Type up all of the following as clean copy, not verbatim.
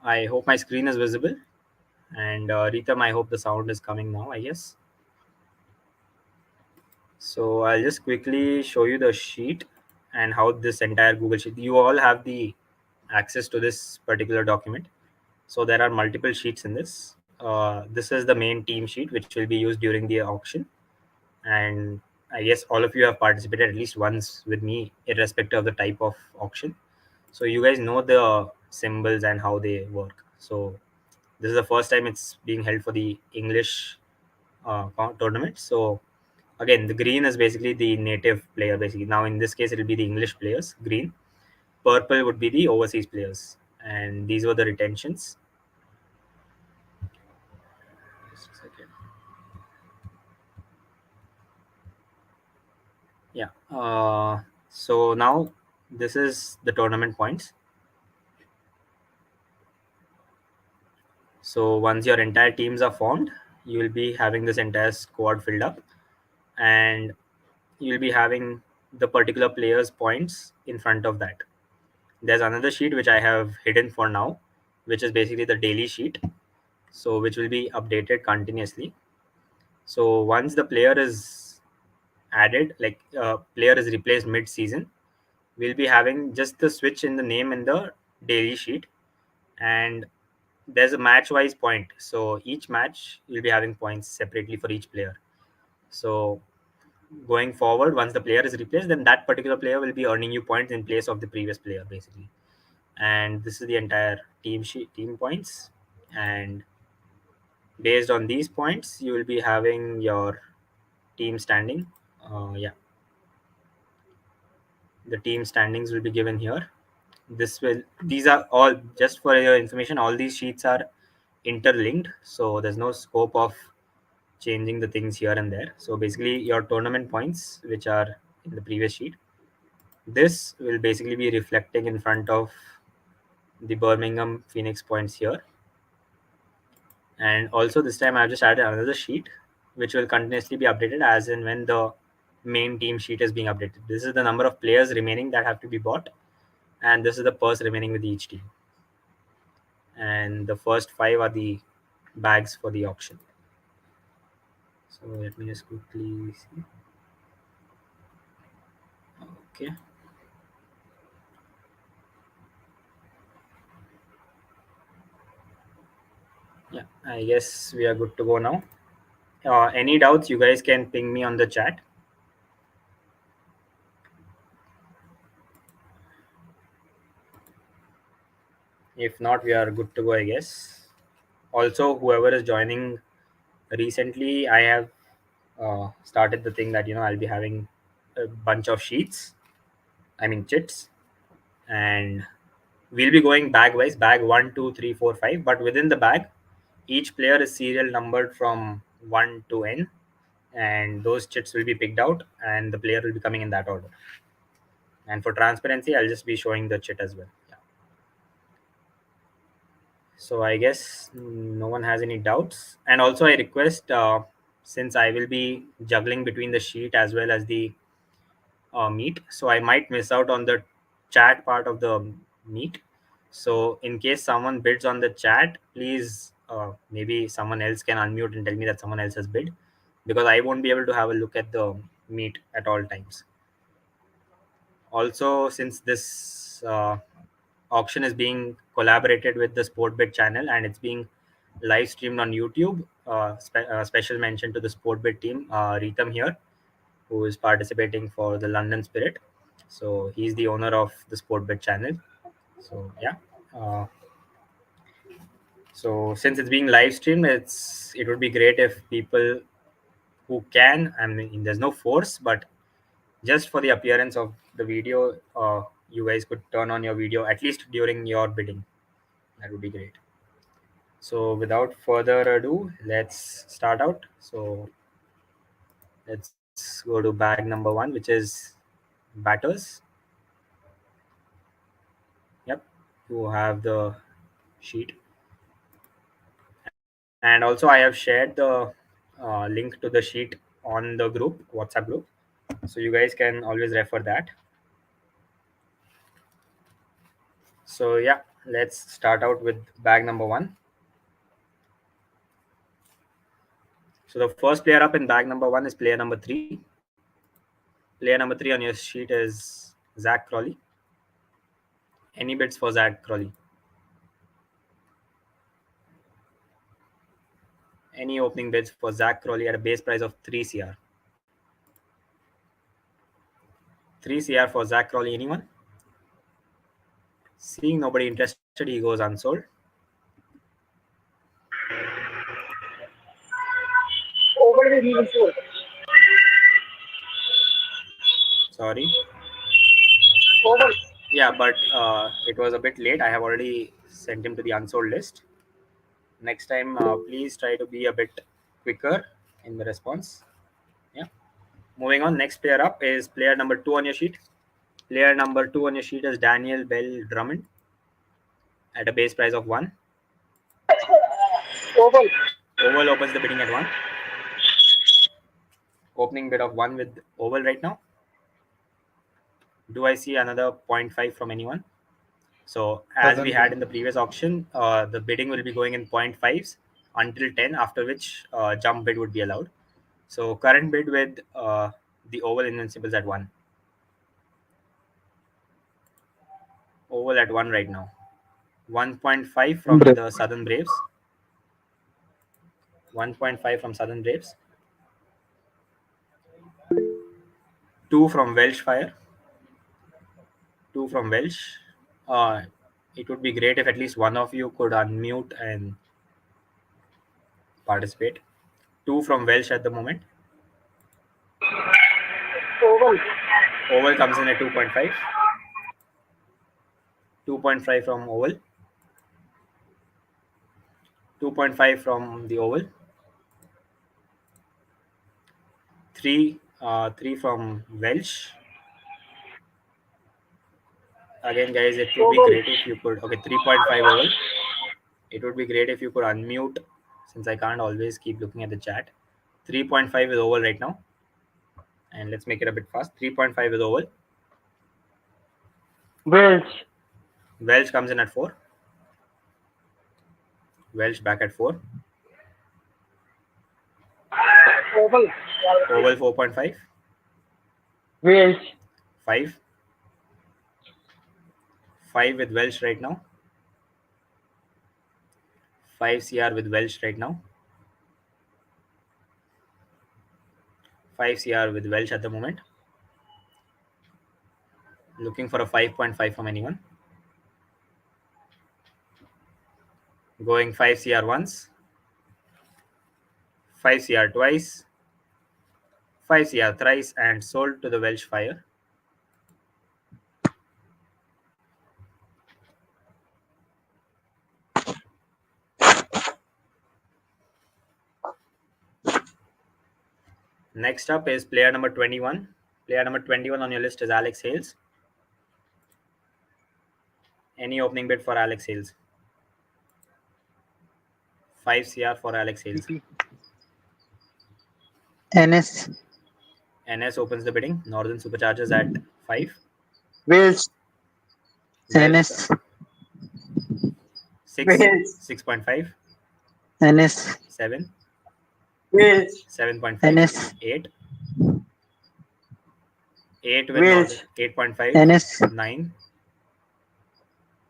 I hope my screen is visible. And Ritam, I hope the sound is coming now, I guess. So I'll just quickly show you the sheet and how this entire Google Sheet. You all have the access to this particular document. So there are multiple sheets in this. This is the main team sheet, which will be used during the auction. And I guess all of you have participated at least once with me, irrespective of the type of auction. So you guys know the symbols and how they work. So this is the first time it's being held for the English tournament. So again, the green is basically the native player. Basically, now in this case, it will be the English players. Green, purple would be the overseas players, and these were the retentions. Just a second. Yeah. So now this is the tournament points. So once your entire teams are formed, you will be having this entire squad filled up, and you'll be having the particular player's points in front of that. There's another sheet which I have hidden for now, which is basically the daily sheet. So which will be updated continuously. So once the player is added, like player is replaced mid-season, we'll be having just the switch in the name in the daily sheet, and there's a match-wise point. So each match you'll be having points separately for each player. So going forward, once the player is replaced, then that particular player will be earning you points in place of the previous player, basically. And this is the entire team sheet, team points, and based on these points, you will be having your team standing. Yeah, the team standings will be given here. These are all, just for your information, all these sheets are interlinked, so there's no scope of changing the things here and there. So basically your tournament points, which are in the previous sheet, this will basically be reflecting in front of the Birmingham Phoenix points here. And also this time I've just added another sheet which will continuously be updated as in when the main team sheet is being updated. This is the number of players remaining that have to be bought, and this is the purse remaining with each team. And the first 5 are the bags for the auction. So let me just quickly see. Okay. Yeah, I guess we are good to go now. Any doubts, you guys can ping me on the chat. If not, we are good to go, I guess. Also, whoever is joining recently, I have started the thing that I'll be having a bunch of sheets, I mean chits, and we'll be going bag wise, bag 1, 2, 3, 4, 5. But within the bag, each player is serial numbered from 1 to n, and those chits will be picked out, and the player will be coming in that order. And for transparency, I'll just be showing the chit as well. Yeah. So I guess no one has any doubts. And also, I request, since I will be juggling between the sheet as well as the meet, so I might miss out on the chat part of the meet. So in case someone bids on the chat, please, maybe someone else can unmute and tell me that someone else has bid, because I won't be able to have a look at the meet at all times. Also, since this auction is being collaborated with the Sportbit channel and it's being live streamed on YouTube, special mention to the Sportbit team, Ritam here, who is participating for the London Spirit. So he's the owner of the Sportbit channel. So yeah. So since it's being live streamed, it would be great if people who can, I mean, there's no force, but just for the appearance of the video, you guys could turn on your video at least during your bidding. That would be great. So without further ado, let's start out. So let's go to bag number 1, which is batters. Yep, you have the sheet. And also I have shared the link to the sheet on the group, WhatsApp group. So you guys can always refer that. So yeah, Let's start out with bag number 1. So the first player up in bag number 1 is player number 3. Player number 3 on your sheet is Zach Crawley. Any bids for Zach Crawley? Any opening bids for Zach Crawley at a base price of 3 CR? 3 CR for Zach Crawley, anyone? Seeing nobody interested, he goes unsold. Over with even sold. Sorry. Over. Yeah, but it was a bit late. I have already sent him to the unsold list. Next time, please try to be a bit quicker in the response. Yeah. Moving on, next player up is player number 2 on your sheet. Player number 2 on your sheet is Daniel Bell Drummond at a base price of 1. Oval. Oval opens the bidding at 1. Opening bid of 1 with Oval right now. Do I see another 0.5 from anyone? So as we Doesn't had look. in the previous auction, the bidding will be going in 0.5s until 10, after which jump bid would be allowed. So current bid with the Oval Invincibles at 1. Oval at 1 right now. 1.5 from the Southern Braves. 1.5 from Southern Braves. 2 from Welsh Fire. 2 from Welsh. It would be great if at least one of you could unmute and participate. 2 from Welsh at the moment. Oval. Oval comes in at 2.5. 2.5 from Oval. 2.5 from the Oval. 3 from Welsh. Again, guys, it would be Oval. great if you could. Okay, 3.5 Oval. It would be great if you could unmute, since I can't always keep looking at the chat. 3.5 is Oval right now. And let's make it a bit fast. 3.5 is Oval. Welsh. Welsh comes in at 4. Welsh back at 4. Oval. Oval 4.5. Welsh. 5. 5 with Welsh right now. 5 CR with Welsh right now. 5 CR with Welsh at the moment. Looking for a 5.5 from anyone. Going 5 CR once. 5 CR twice. 5 CR thrice, and sold to the Welsh Fire. Next up is player number 21. Player number 21 on your list is Alex Hales. Any opening bid for Alex Hales? 5 CR for Alex Hales. NS. NS opens the bidding. Northern Superchargers at 5. Welsh. Welsh NS. 6. Welsh. 6.5. NS. 7. Welsh. 7.5. NS. 8. 8 with Welsh. 8.5. NS. 9.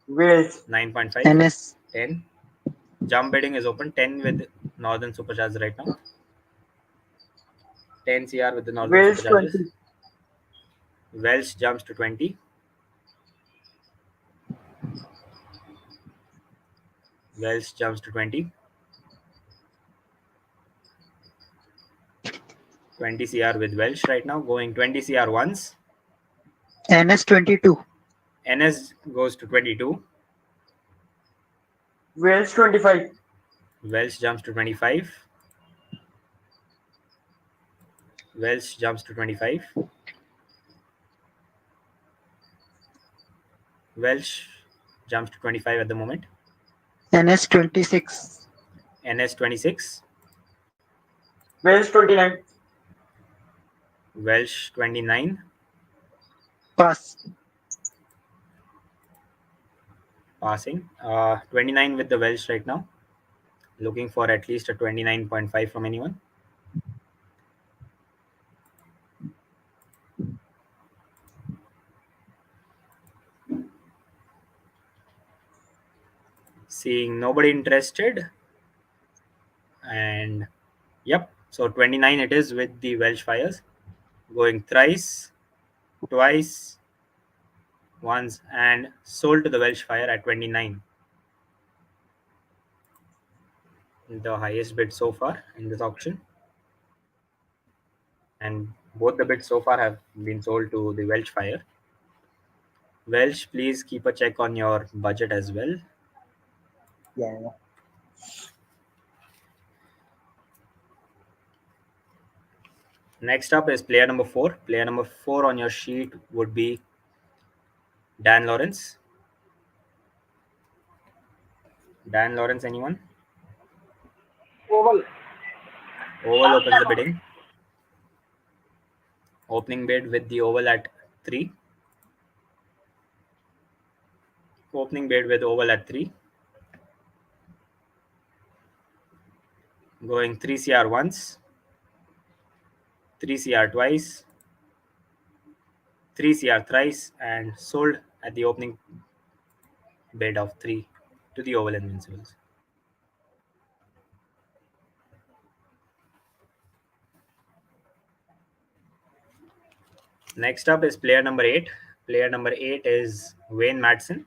Welsh. 9.5. NS. 10. Jump bidding is open. 10 with Northern Superchargers right now. 10 CR with the Northern Welsh Superchargers. 20. Welsh jumps to 20. Welsh jumps to 20. 20 CR with Welsh right now. Going 20 CR once. NS 22. NS goes to 22. Welsh 25. Welsh jumps to 25. Welsh jumps to 25. Welsh jumps to 25 at the moment. NS 26. NS 26. Welsh 29. Welsh 29. Pass. passing. 29 with the Welsh right now. Looking for at least a 29.5 from anyone. Seeing nobody interested. And yep, so 29 it is with the Welsh Fires. Going thrice, twice, once, and sold to the Welsh Fire at 29. The highest bid so far in this auction. And both the bids so far have been sold to the Welsh Fire. Welsh, please keep a check on your budget as well. Yeah. Next up is player number 4. Player number 4 on your sheet would be Dan Lawrence. Dan Lawrence, anyone? Oval. Oval opens the bidding. Opening bid with the Oval at 3. Opening bid with Oval at 3. Going 3 CR once, 3 CR twice, 3 CR thrice, and sold at the opening bid of 3 to the Oval Invincibles. Next up is player number 8. Player number 8 is Wayne Madsen.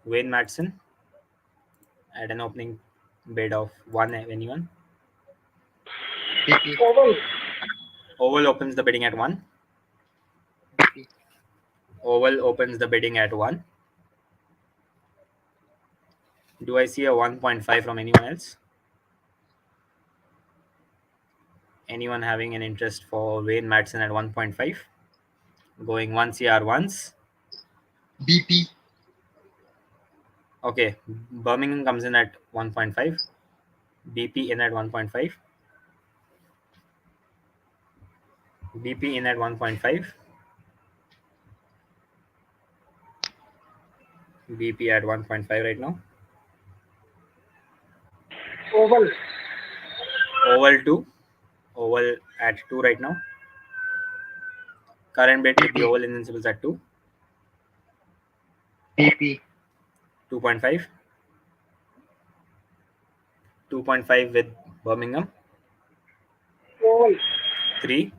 Wayne Madsen at an opening bid of 1, anyone. BP. Oval. Oval opens the bidding at 1. BP. Oval opens the bidding at 1. Do I see a 1.5 from anyone else? Anyone having an interest for Wayne Madsen at 1.5? Going 1 CR once. BP. Okay, Birmingham comes in at 1.5. BP in at 1.5. BP in at 1.5. BP at 1.5 right now. Oval. Oval 2. Oval at 2 right now. Current bid with the BP. Oval Invincibles at 2. BP. 2.5. 2.5 with Birmingham. Oval. 3.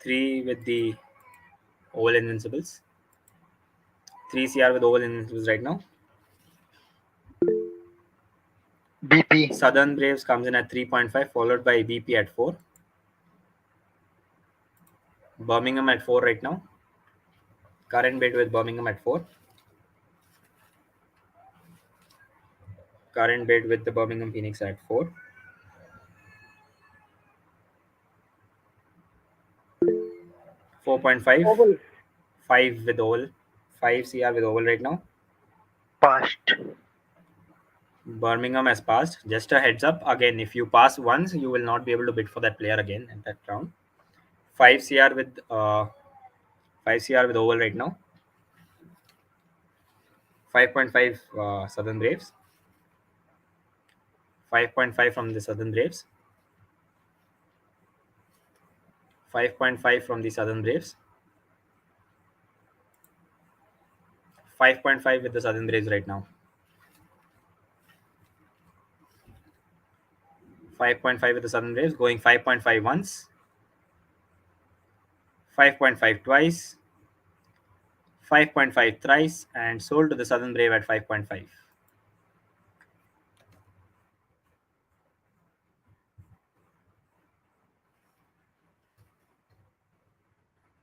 3 with the Oval Invincibles. 3 CR with Oval Invincibles right now. BP. Southern Braves comes in at 3.5, followed by BP at 4. Birmingham at 4 right now. Current bid with Birmingham at 4. Current bid with the Birmingham Phoenix at 4. 4.5. Oval. 5 with Oval. 5 CR with Oval right now. Passed. Birmingham has passed. Just a heads up. Again, if you pass once, you will not be able to bid for that player again at that round. 5 CR with 5 CR with Oval right now. 5.5 Southern Braves. 5.5 from the Southern Braves. 5.5 from the Southern Braves. 5.5 with the Southern Braves right now. 5.5 with the Southern Braves. Going 5.5 once. 5.5 twice. 5.5 thrice, and sold to the Southern Brave at 5.5.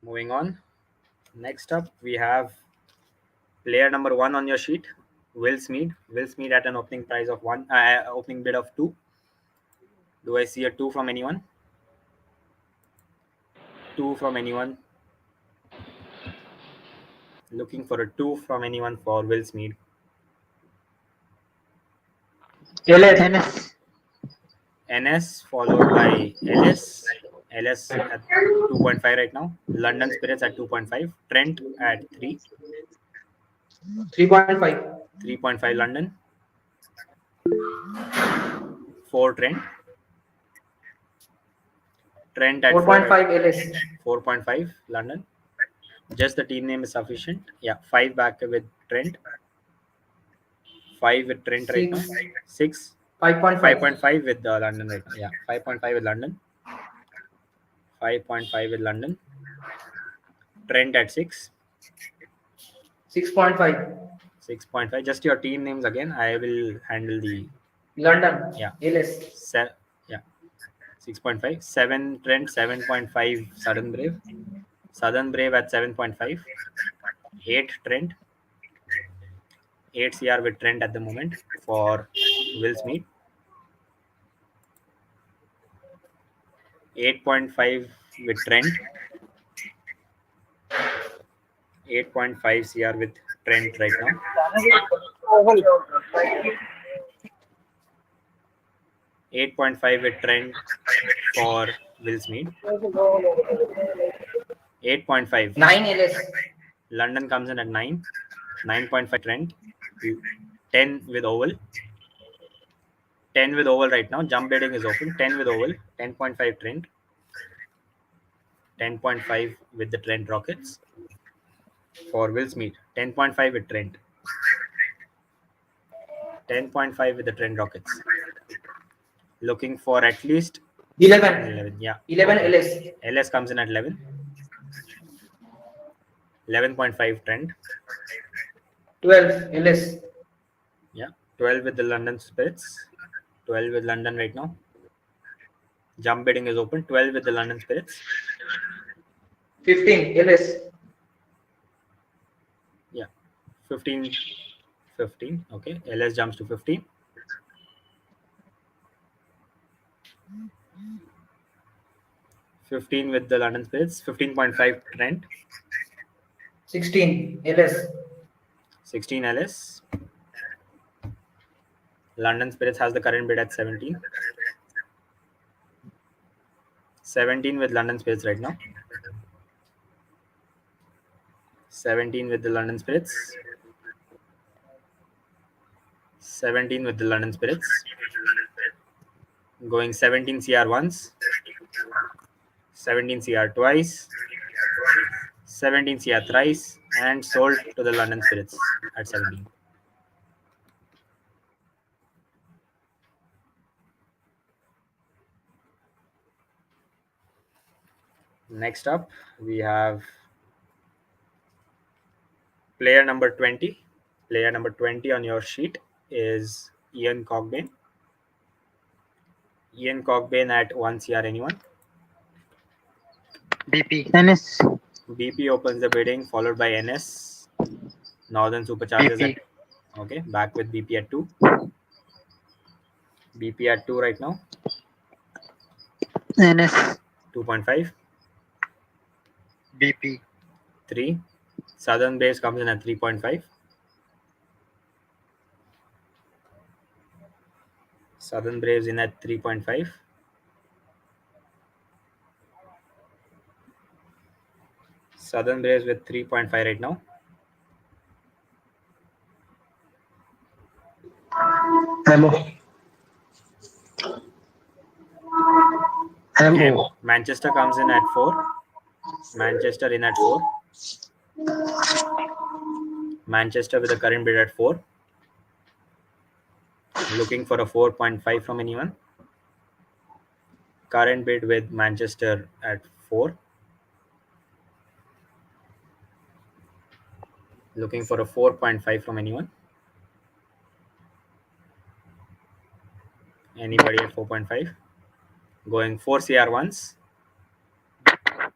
Moving on. Next up, we have player number 1 on your sheet, Will Smead. Will Smead at an opening price of 1, opening bid of 2. Do I see a 2 from anyone? 2 from anyone? Looking for a 2 from anyone for Will Smead. LS. NS. NS followed by LS. LS at 2.5 right now. London Spirits at 2.5. Trent at 3. 3.5. 3.5 London. 4 Trent. Trent at 4 at 4.5 LS. 4.5 London. Just the team name is sufficient. Yeah, 5 back with Trent. 5 with Trent right now. 6. 6. 5.5. 5.5 with London right now. Yeah, 5.5 with London. 5.5 with London. Trent at 6. 6.5. 6.5. Just your team names again. I will handle the London. yeah. LS. Yeah. 6.5. 7 Trent. 7.5 Southern Brave. Southern Brave at 7.5. 8 Trent. 8 CR with Trent at the moment for Will Smith. 8.5 with Trent. 8.5 CR with Trent right now. Oval. 8.5 with Trent for Will Smith. 8.5. 9 LS. London comes in at 9. 9.5 Trent. 10 with Oval. 10 with Oval right now. Jump bidding is open. 10 with Oval. 10.5 Trent. 10.5 with the Trent Rockets. For Will Smith. 10.5 with Trent. 10.5 with the Trent Rockets. Looking for at least 11. 11. Yeah. 11 Okay. LS. LS comes in at 11. 11.5 Trent. 12 LS. Yeah. 12 with the London Spirits. 12 with London right now. Jump bidding is open. 12 with the London Spirits. 15 LS. Yeah. 15. 15. Okay. LS jumps to 15. 15 with the London Spirits. 15.5 Trent. 16 LS. 16 LS. London Spirits has the current bid at 17. 17 with London Spirits right now. 17 with the London Spirits. 17 with the London Spirits. Going 17 CR once. 17 CR twice. 17 CR thrice. And sold to the London Spirits at 17. Next up, we have player number 20. Player number 20 on your sheet is Ian Cockbain. Ian Cockbain at 1 CR anyone. BP. NS. BP opens the bidding, followed by NS. Northern Superchargers BP. at okay, back with BP at 2. BP at 2 right now. NS. 2.5. BP. 3. Southern Braves comes in at 3.5. Southern Braves in at 3.5. Southern Braves with 3.5 right now. Hello. Hello. Manchester comes in at 4. Manchester in at 4. Manchester with a current bid at 4. Looking for a 4.5 from anyone. Current bid with Manchester at 4. Looking for a 4.5 from anyone. Anybody at 4.5? Going 4 CR once.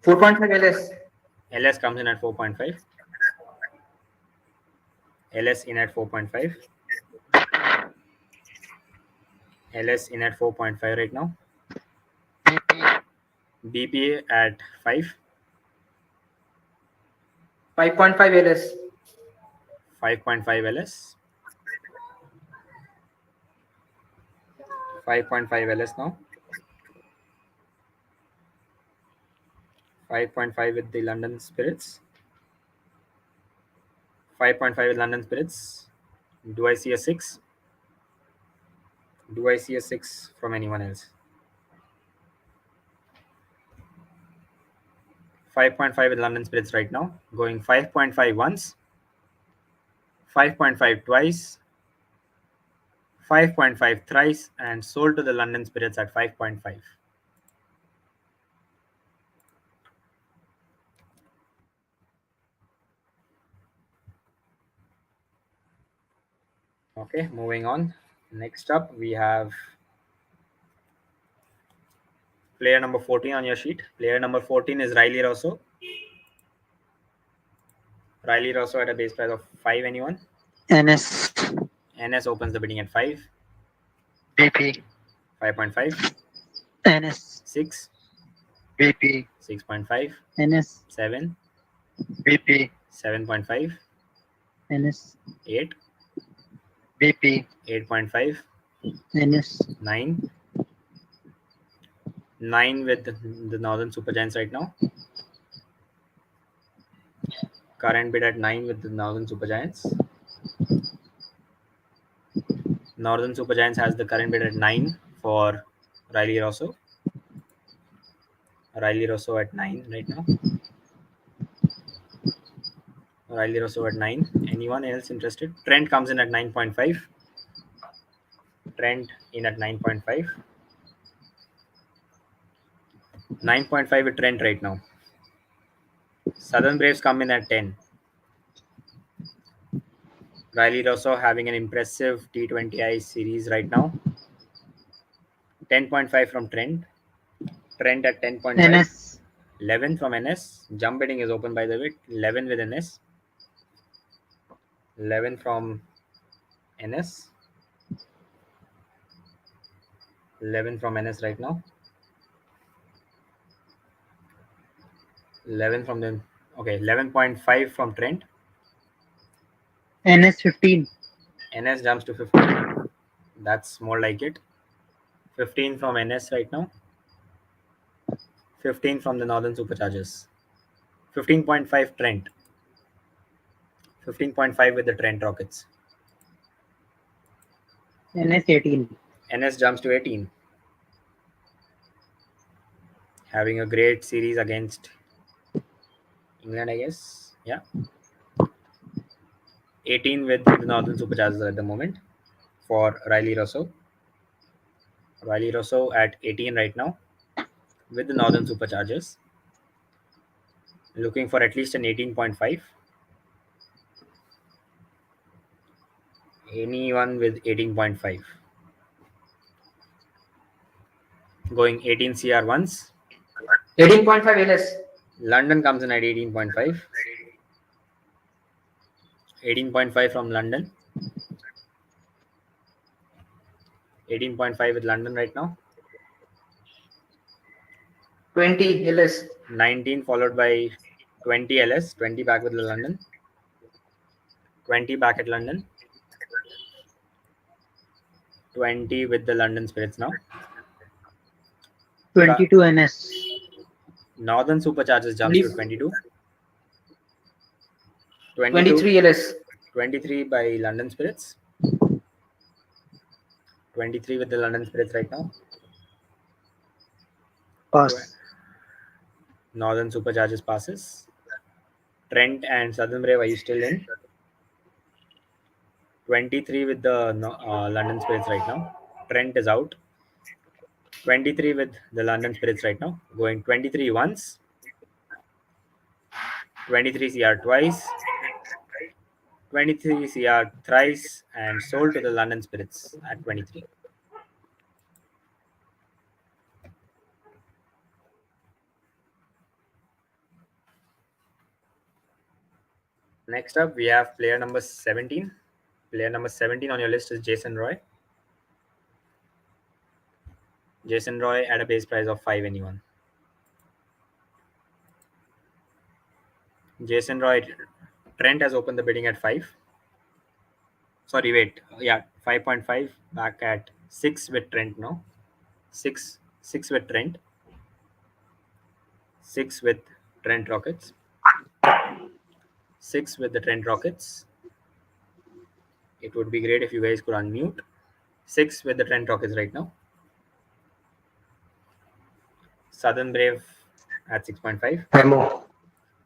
4.5 LS. LS comes in at 4.5. LS in at 4.5. LS in at 4.5 right now. BP. BP at 5. 5.5 LS. 5.5 LS. 5.5 LS now. 5.5 with the London Spirits. 5.5 with London Spirits. Do I see a 6? Do I see a 6 from anyone else? 5.5 with London Spirits right now. Going 5.5 once. 5.5 twice. 5.5 thrice, and sold to the London Spirits at 5.5. Okay, moving on. Next up, we have player number 14 on your sheet. Player number 14 is Riley Rosso. Riley Rosso at a base price of 5. Anyone? NS. NS opens the bidding at 5. BP. 5.5. NS. 6. BP. 6.5. NS. 7. BP. 7.5. NS. 8. BP. 8.5. NS. 9. 9 with the Northern Super Giants right now. Current bid at 9 with the Northern Super Giants. Northern Super Giants has the current bid at 9 for Riley Rosso. Riley Rosso at 9 right now. Riley Rosso at 9. Anyone else interested? Trent comes in at 9.5. Trent in at 9.5. 9.5 with Trent right now. Southern Braves come in at 10. Riley Rosso having an impressive T20I series right now. 10.5 from Trent. Trent at 10.5. NS. 11 from NS. Jump bidding is open by the way. 11 with NS. 11 from NS. 11 from NS right now. 11 from them. Okay, 11.5 from Trent. NS 15. NS jumps to 15. That's more like it. 15 from NS right now. 15 from the Northern Superchargers. 15.5 Trent. 15.5 with the Trent Rockets. NS 18. NS jumps to 18. Having a great series against England, I guess. Yeah. 18 with the Northern Superchargers at the moment for Riley Rosso. Riley Rosso at 18 right now with the Northern Superchargers. Looking for at least an 18.5. Anyone with 18.5. Going 18 CR once. 18.5 LS. London comes in at 18.5. 18.5 from London. 18.5 with London right now. 20 LS. 19 followed by 20 LS. 20 back with the London. 20 back at London. 20 with the London Spirits now. 22 NS. Northern Superchargers jumps to 22. 23 LS. 23 by London Spirits. 23 with the London Spirits right now. Pass. Northern Superchargers passes. Trent and Southern Brave, are you still in? 23 with the London Spirits right now. Trent is out. 23 with the London Spirits right now. Going 23 once. 23 CR twice. 23 CR thrice, and sold to the London Spirits at 23. Next up, we have player number 17. Player number 17 on your list is Jason Roy. Jason Roy at a base price of 5. Anyone? Jason Roy. Trent has opened the bidding at 5. Sorry, wait. Yeah, 5.5 back at 6 with Trent now. 6 with Trent. 6 with Trent Rockets. 6 with the Trent Rockets. It would be great if you guys could unmute. 6 with the Trent Rockets right now. Southern Brave at 6.5. Ammo.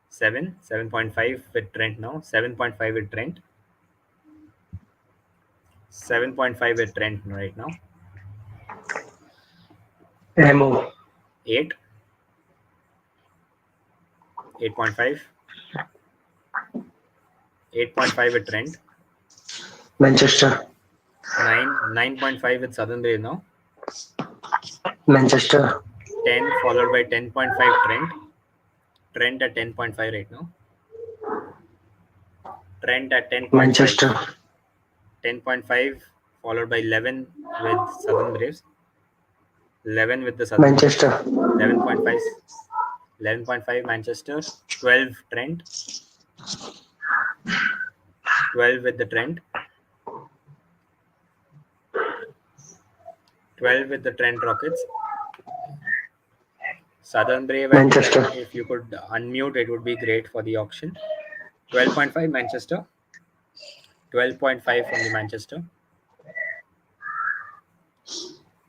7.5 with Trent now. 7.5 with Trent. 7.5 with Trent right now. Ammo. 8. 8.5. 8.5 with Trent. Manchester. 9.5 with Southern Brave now. Manchester. 10 followed by 10.5 Trent. Trent at 10.5 right now. Trent at 10.5. Manchester. 10.5 followed by 11 with Southern Braves. 11 with the Southern Manchester. Braves. 11.5. 11.5 Manchester. 12 Trent. 12 with the Trent. 12 with the Trent Rockets. Southern Brave, Manchester. if you could unmute, it would be great for the auction. 12.5 Manchester. 12.5 from the Manchester.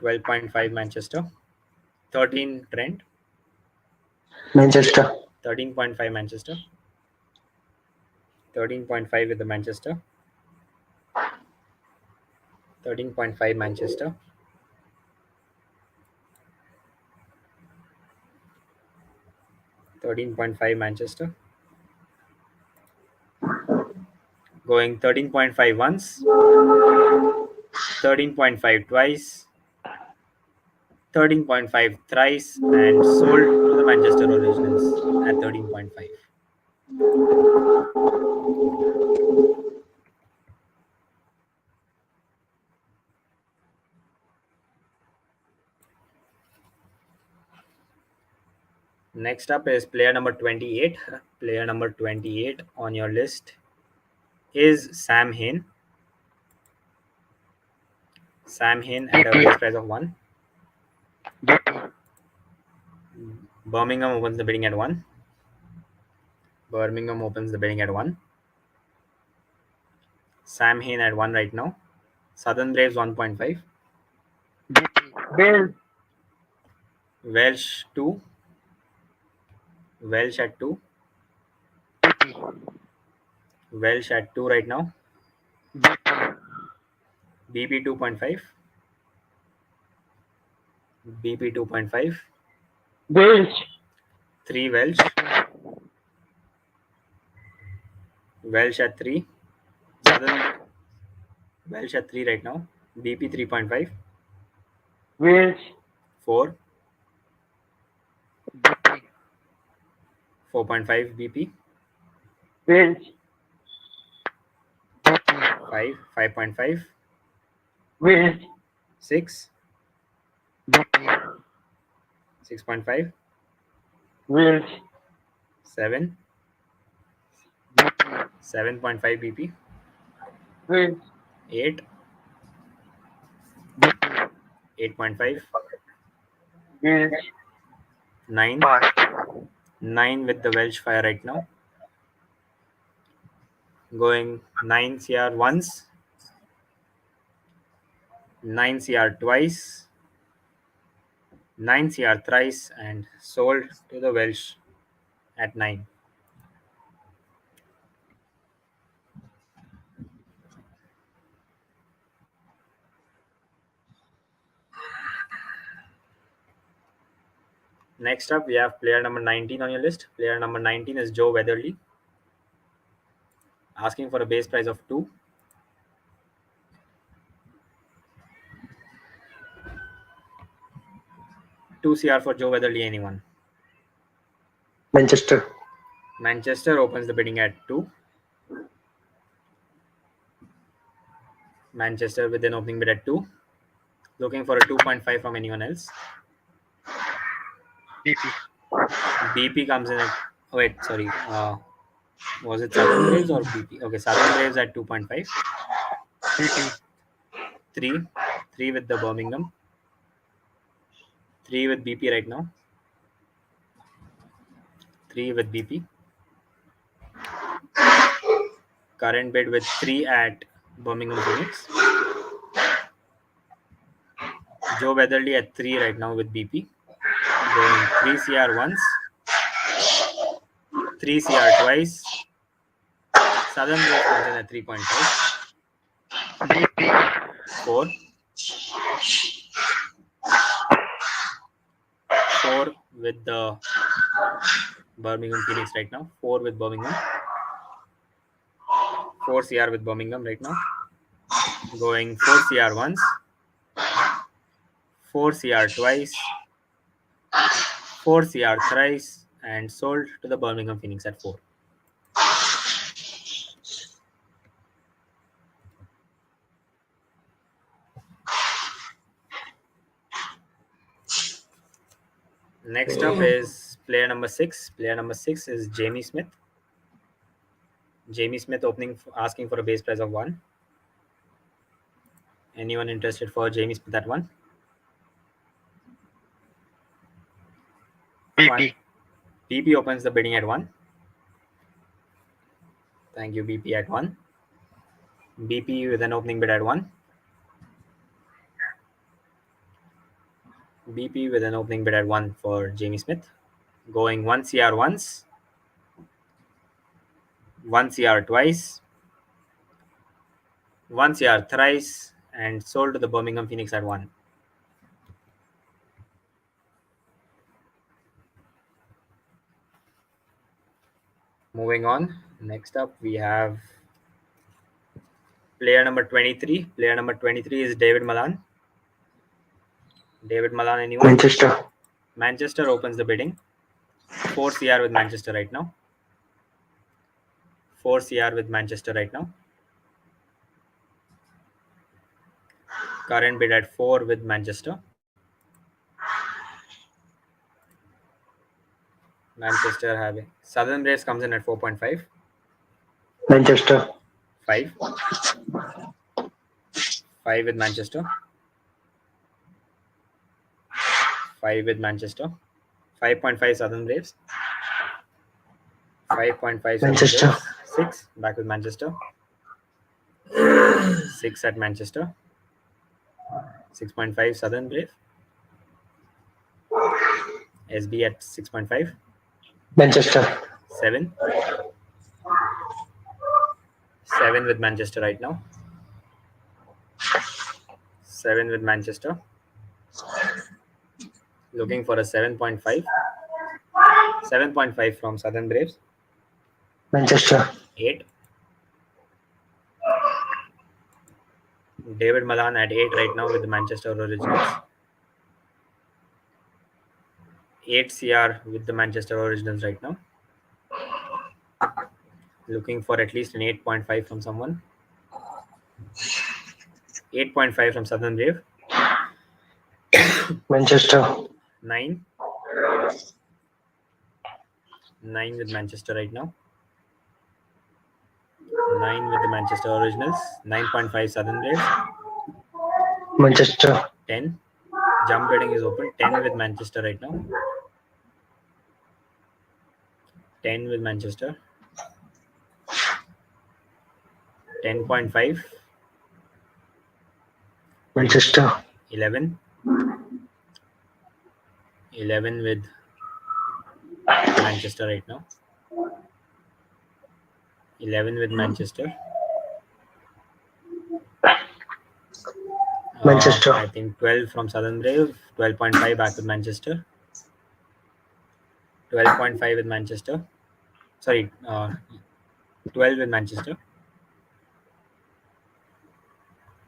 12.5 Manchester. 13 Trent. Manchester. 13.5 Manchester. 13.5 with the Manchester. 13.5 Manchester. 13.5 Manchester. Going 13.5 once. 13.5 twice. 13.5 thrice, and sold to the Manchester Originals at 13.5. Next up is player number 28. Player number 28 on your list is Sam Hain. Sam Hain at a base price of 1. Birmingham opens the bidding at 1. Birmingham opens the bidding at 1. Sam Hain at 1 right now. Southern Braves 1.5. Bill. Welsh 2. Welsh at 2. Welsh at 2 right now. BP 2.5. BP 2.5. Bills. 3 Welsh. Welsh at 3. Southern Welsh at 3 right now. BP 3.5. Bills. 4. 4.5 BP. Bills. 5. 5.5. Bills. 6. 6.5. Bills. 7. 7.5 BP. Bills. 8. 8.5. Bills. 9. 9 with the Welsh fire right now. Going 9 CR once. 9 CR twice. 9 CR thrice, and sold to the Welsh at 9. Next up, we have player number 19 on your list. Player number 19 is Joe Weatherly. Asking for a base price of 2. 2 CR for Joe Weatherly, anyone? Manchester. Manchester opens the bidding at 2. Manchester with an opening bid at 2. Looking for a 2.5 from anyone else. BP comes in at... Oh, wait, sorry. Was it Southern Braves or BP? Okay, Southern Braves at 2.5. 3. 3 with the Birmingham, 3 with BP right now, 3 with BP. Current bid with 3 at Birmingham Phoenix. Joe Weatherly at 3 right now with BP. Going 3 CR once, 3 CR twice. Southern Rays comes in at 3.5. BP. 4. 4 with the Birmingham Phoenix right now. 4 with Birmingham. 4 CR with Birmingham right now. Going 4 CR once, 4 CR twice, 4 CR thrice, and sold to the Birmingham Phoenix at 4. Next up is player number 6. Player number 6 is Jamie Smith. Jamie Smith asking for a base price of 1. Anyone interested for Jamie Smith at 1? BP. BP opens the bidding at 1. Thank you, BP at 1. BP with an opening bid at 1. BP with an opening bid at 1 for Jamie Smith. Going 1 CR once, 1 CR twice, 1 CR thrice, and sold to the Birmingham Phoenix at 1. Moving on. Next up, we have player number 23. Player number 23 is David Malan. David Malan, anyone? Manchester. Manchester opens the bidding. 4 CR with Manchester right now. 4 CR with Manchester right now. Current bid at 4 with Manchester. Manchester having Southern Rays comes in at 4.5. Manchester. 5. 5 with Manchester. 5 with Manchester. 5.5 Southern Braves. 5.5 Southern Manchester. Braves. 6 back with Manchester. 6 at Manchester. 6.5 Southern Brave. SB at 6.5. Manchester. 7. 7 with Manchester right now. 7 with Manchester. Looking for a 7.5. 7.5 from Southern Braves. Manchester. 8. David Malan at 8 right now with the Manchester Originals. 8 CR with the Manchester Originals right now. Looking for at least an 8.5 from someone. 8.5 from Southern Brave. Manchester. 9. 9 with Manchester right now. 9 with the Manchester Originals. 9.5 Southern Braves. Manchester. 10. Jump bidding is open. 10 with Manchester right now. 10 with Manchester. 10.5. Manchester. 11. 11 with Manchester right now. 11 with Manchester. Manchester. I think 12 from Southern Brave. 12.5 back with Manchester. 12.5 with Manchester. Sorry, 12 with Manchester.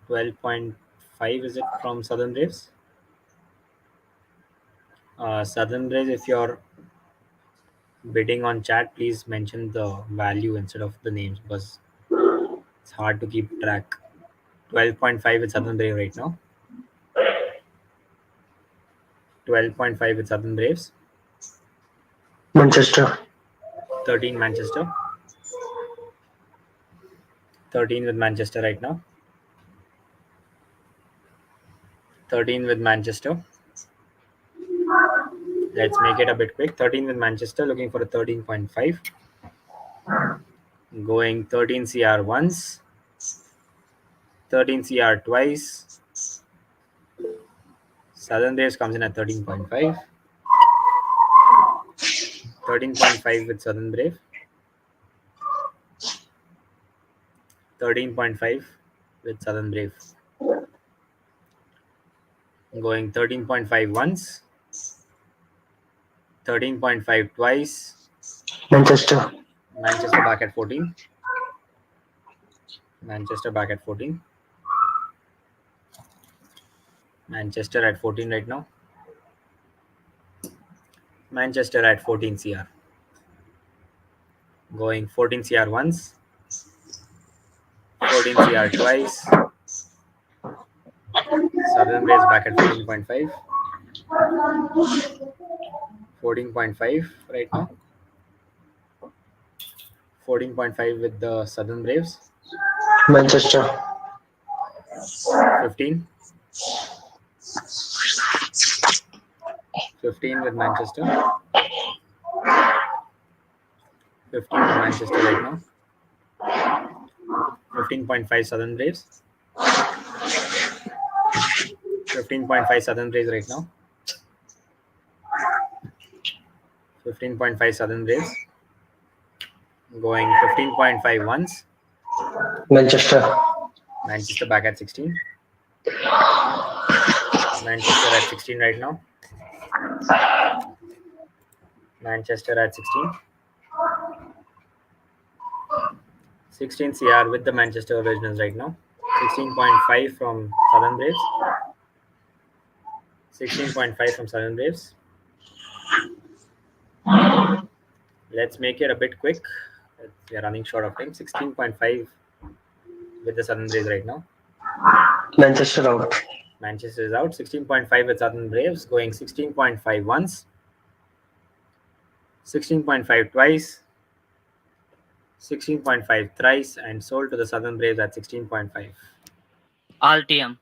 12.5 is it from Southern Braves? Southern Braves, if you're bidding on chat, please mention the value instead of the names because it's hard to keep track. 12.5 with Southern Brave right now. 12.5 with Southern Braves. Manchester. 13 Manchester. 13 with Manchester right now. 13 with Manchester. Let's make it a bit quick. 13 with Manchester, looking for a 13.5. Going 13 CR once, 13 CR twice. Southern Braves comes in at 13.5. 13.5 with Southern Brave. 13.5 with Southern Brave. Going 13.5 once, 13.5 twice. Manchester. Manchester back at 14. Manchester back at 14. Manchester at 14 right now. Manchester at 14 CR. Going 14 CR once, 14 CR twice. Southern Braves back at 14.5. 14.5 right now. 14.5 with the Southern Braves. Manchester. 15. 15 with Manchester. 15 with Manchester right now. 15.5 Southern Braves. 15.5 Southern Braves right now. 15.5 Southern Braves. Going 15.5 once. Manchester. Manchester back at 16. Manchester at 16 right now. Manchester at 16. 16 CR with the Manchester Originals right now. 16.5 from Southern Braves. 16.5 from Southern Braves. Let's make it a bit quick. We are running short of time. 16.5 with the Southern Braves right now. Manchester out. Manchester is out. 16.5 with Southern Braves. Going 16.5 once. 16.5 twice. 16.5 thrice, and sold to the Southern Braves at 16.5. RTM.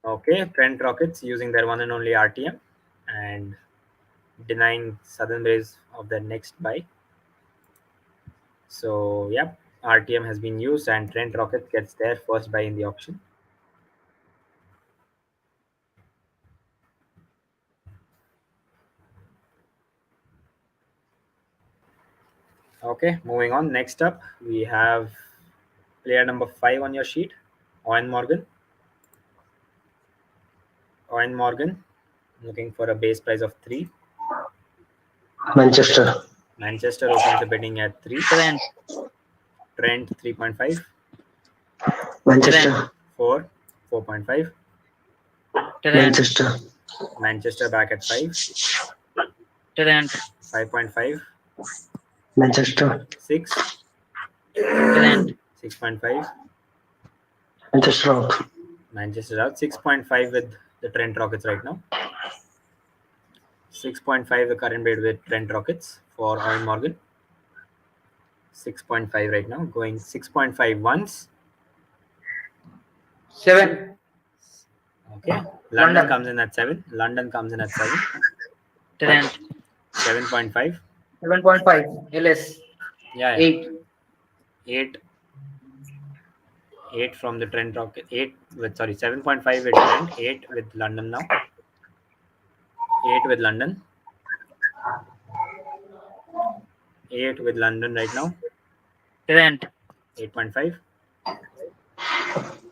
Okay, Trent Rockets using their one and only RTM and denying Southern Braves of their next buy. So, yep, RTM has been used and Trent Rockets gets their first buy in the auction. Okay, moving on. Next up, we have player number 5 on your sheet, Owen Morgan. Owen Morgan, looking for a base price of 3. Manchester. Manchester opens the bidding at 3. Trent. Trent 3.5. Manchester. 4. 4.5. Trent. Manchester. Manchester back at 5. Trent. 5.5. Manchester. 6. Trent. 6.5. Manchester out. Manchester out. 6.5 with the Trent Rockets right now. 6.5 the current bid with Trent Rockets for Owen Morgan. 6.5 right now. Going 6.5 once. 7. Okay. London London. comes in at 7. London comes in at 7. Trent. 7.5. 7.5. LS. Yeah. 8. 8. 8 from the Trent Rocket. 8 with 7.5 with Trent. 8 with London now. 8 with London. 8 with London right now. Trent. 8.5.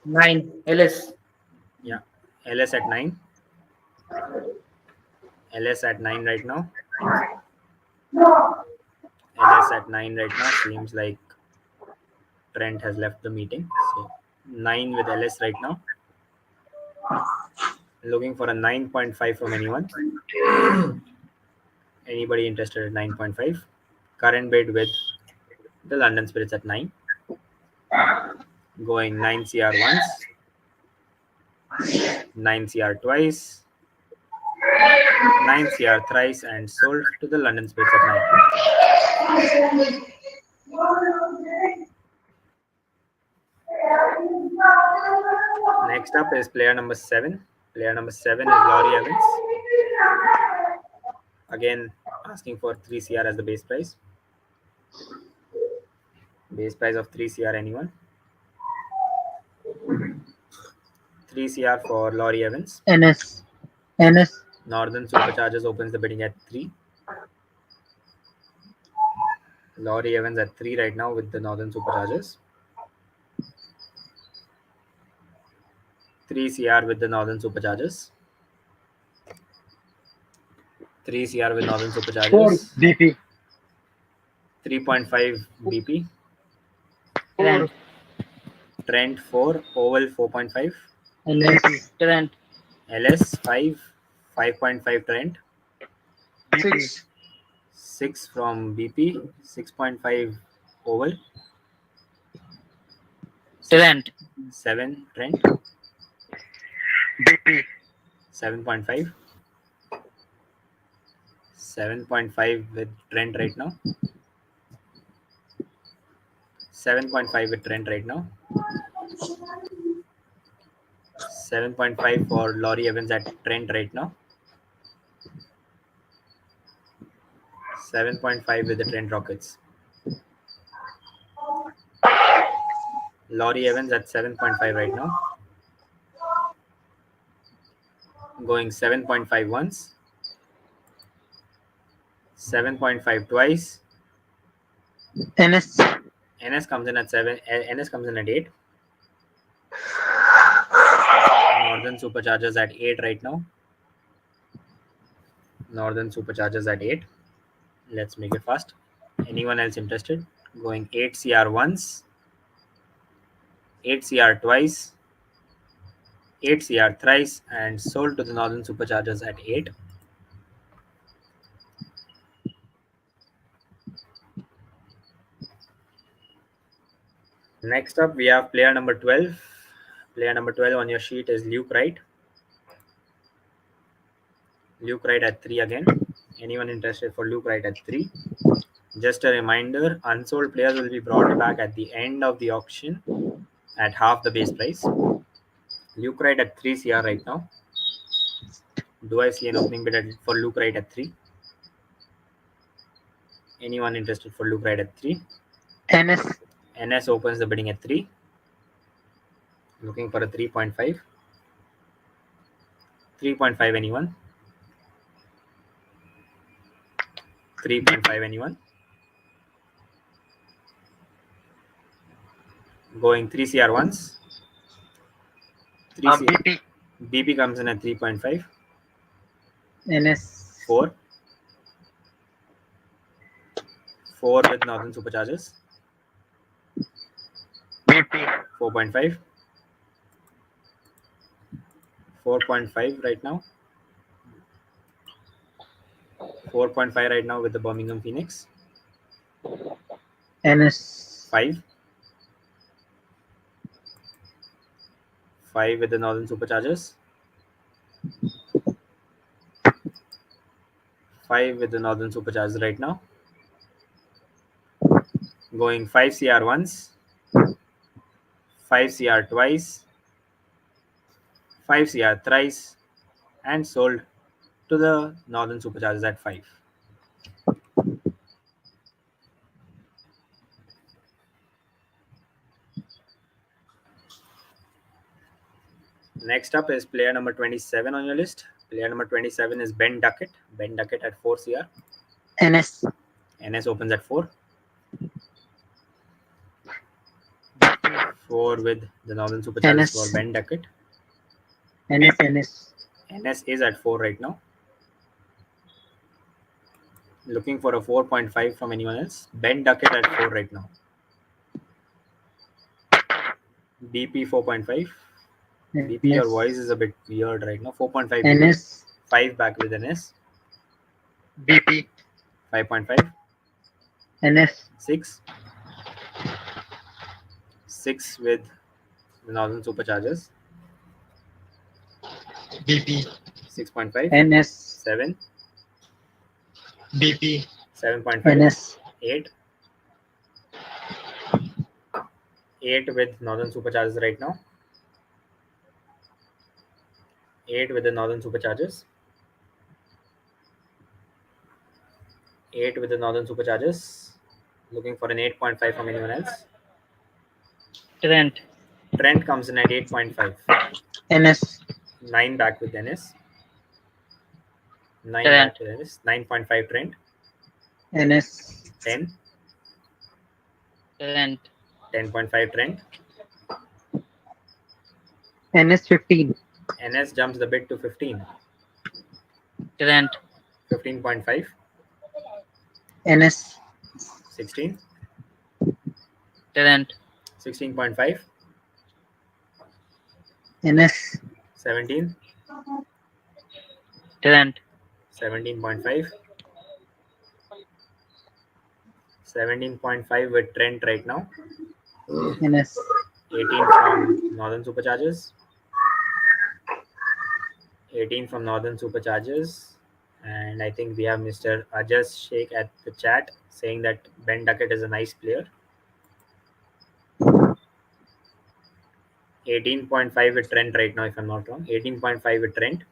9. LS. Yeah. LS at 9. LS at 9 right now. LS at 9 right now. Seems like Trent has left the meeting. So 9 with LS right now. Looking for a 9.5 from anyone. Anybody interested at 9.5? Current bid with the London Spirits at 9. Going 9 CR once. 9 CR twice. 9 CR thrice, and sold to the London Spirits at 9. Next up is player number 7. Player number 7 is Laurie Evans. Again, asking for 3 CR as the base price. Base price of 3 CR, anyone? 3 CR for Laurie Evans. NS. NS. Northern Superchargers opens the bidding at 3. Laurie Evans at 3 right now with the Northern Superchargers. 3 CR with the Northern Superchargers. 3 CR with Northern Superchargers. BP. 3.5 BP. Trent. Trent 4. Oval 4.5. LS. Trent. LS 5. 5.5 Trent. BP. 6 from BP. 6.5 Oval. Trent. 7 Trent. BP. 7.5. 7.5 with Trent right now. 7.5 with Trent right now. 7.5 for Laurie Evans at Trent right now. 7.5 with the Trent Rockets. Laurie Evans at 7.5 right now. Going 7.5 once. 7.5 twice. NS. NS comes in at 7. NS comes in at 8. Northern Superchargers at 8 right now. Northern Superchargers at 8. Let's make it fast. Anyone else interested? Going 8 CR once. 8 CR twice. 8 CR thrice, and sold to the Northern Superchargers at 8. Next up, we have player number 12. Player number 12 on your sheet is Luke Wright. Luke Wright at 3 again. Anyone interested for Luke Wright at 3? Just a reminder, unsold players will be brought back at the end of the auction at half the base price. Luke Wright at 3 CR right now. Do I see an opening bid for Luke Wright at 3? Anyone interested for Luke Wright at 3? NS. NS opens the bidding at 3. Looking for a 3.5. 3.5, anyone? 3.5, anyone? Going 3 CR once. 3 CR. BP. BP comes in at 3.5. NS. 4. 4 with Northern Superchargers. BP. 4.5. 4.5 right now. 4.5 right now with the Birmingham Phoenix. NS. 5. 5 with the Northern Superchargers. 5 with the Northern Superchargers right now. Going 5 CR once. 5 CR twice. 5 CR thrice. And sold to the Northern Superchargers at 5. Next up is player number 27 on your list. Player number 27 is Ben Duckett. Ben Duckett at 4 CR. NS. NS opens at 4. 4 with the Northern Superchargers NS. for Ben Duckett. NS. NS. NS is at 4 right now. Looking for a 4.5 from anyone else. Ben Duckett at 4 right now. BP 4.5. BP, your voice is a bit weird right now. 4.5 BP. NS. 5 back with NS. BP. 5.5. NS. 6. 6 with the Northern Superchargers. BP. 6.5. NS. 7. BP. 7.5. NS. 8. 8 with Northern Superchargers right now. 8 with the Northern Superchargers. 8 with the Northern Superchargers. Looking for an 8.5 from anyone else. Trent. Trent comes in at 8.5. NS. 9 back with NS. 9 Trent. back with NS. 9.5 Trent. NS. 10. Trent. 10.5 Trent. NS 15. NS jumps the bid to 15. Trent. 15.5. NS. 16. Trent. 16.5. NS. 17. Trent. 17.5. 17.5 with Trent right now. NS. 18 from Northern Superchargers. 18 from Northern Superchargers. And I think we have Mr. Ajaz Sheikh at the chat saying that Ben Duckett is a nice player. 18.5 with Trent right now, if I'm not wrong. 18.5 with Trent.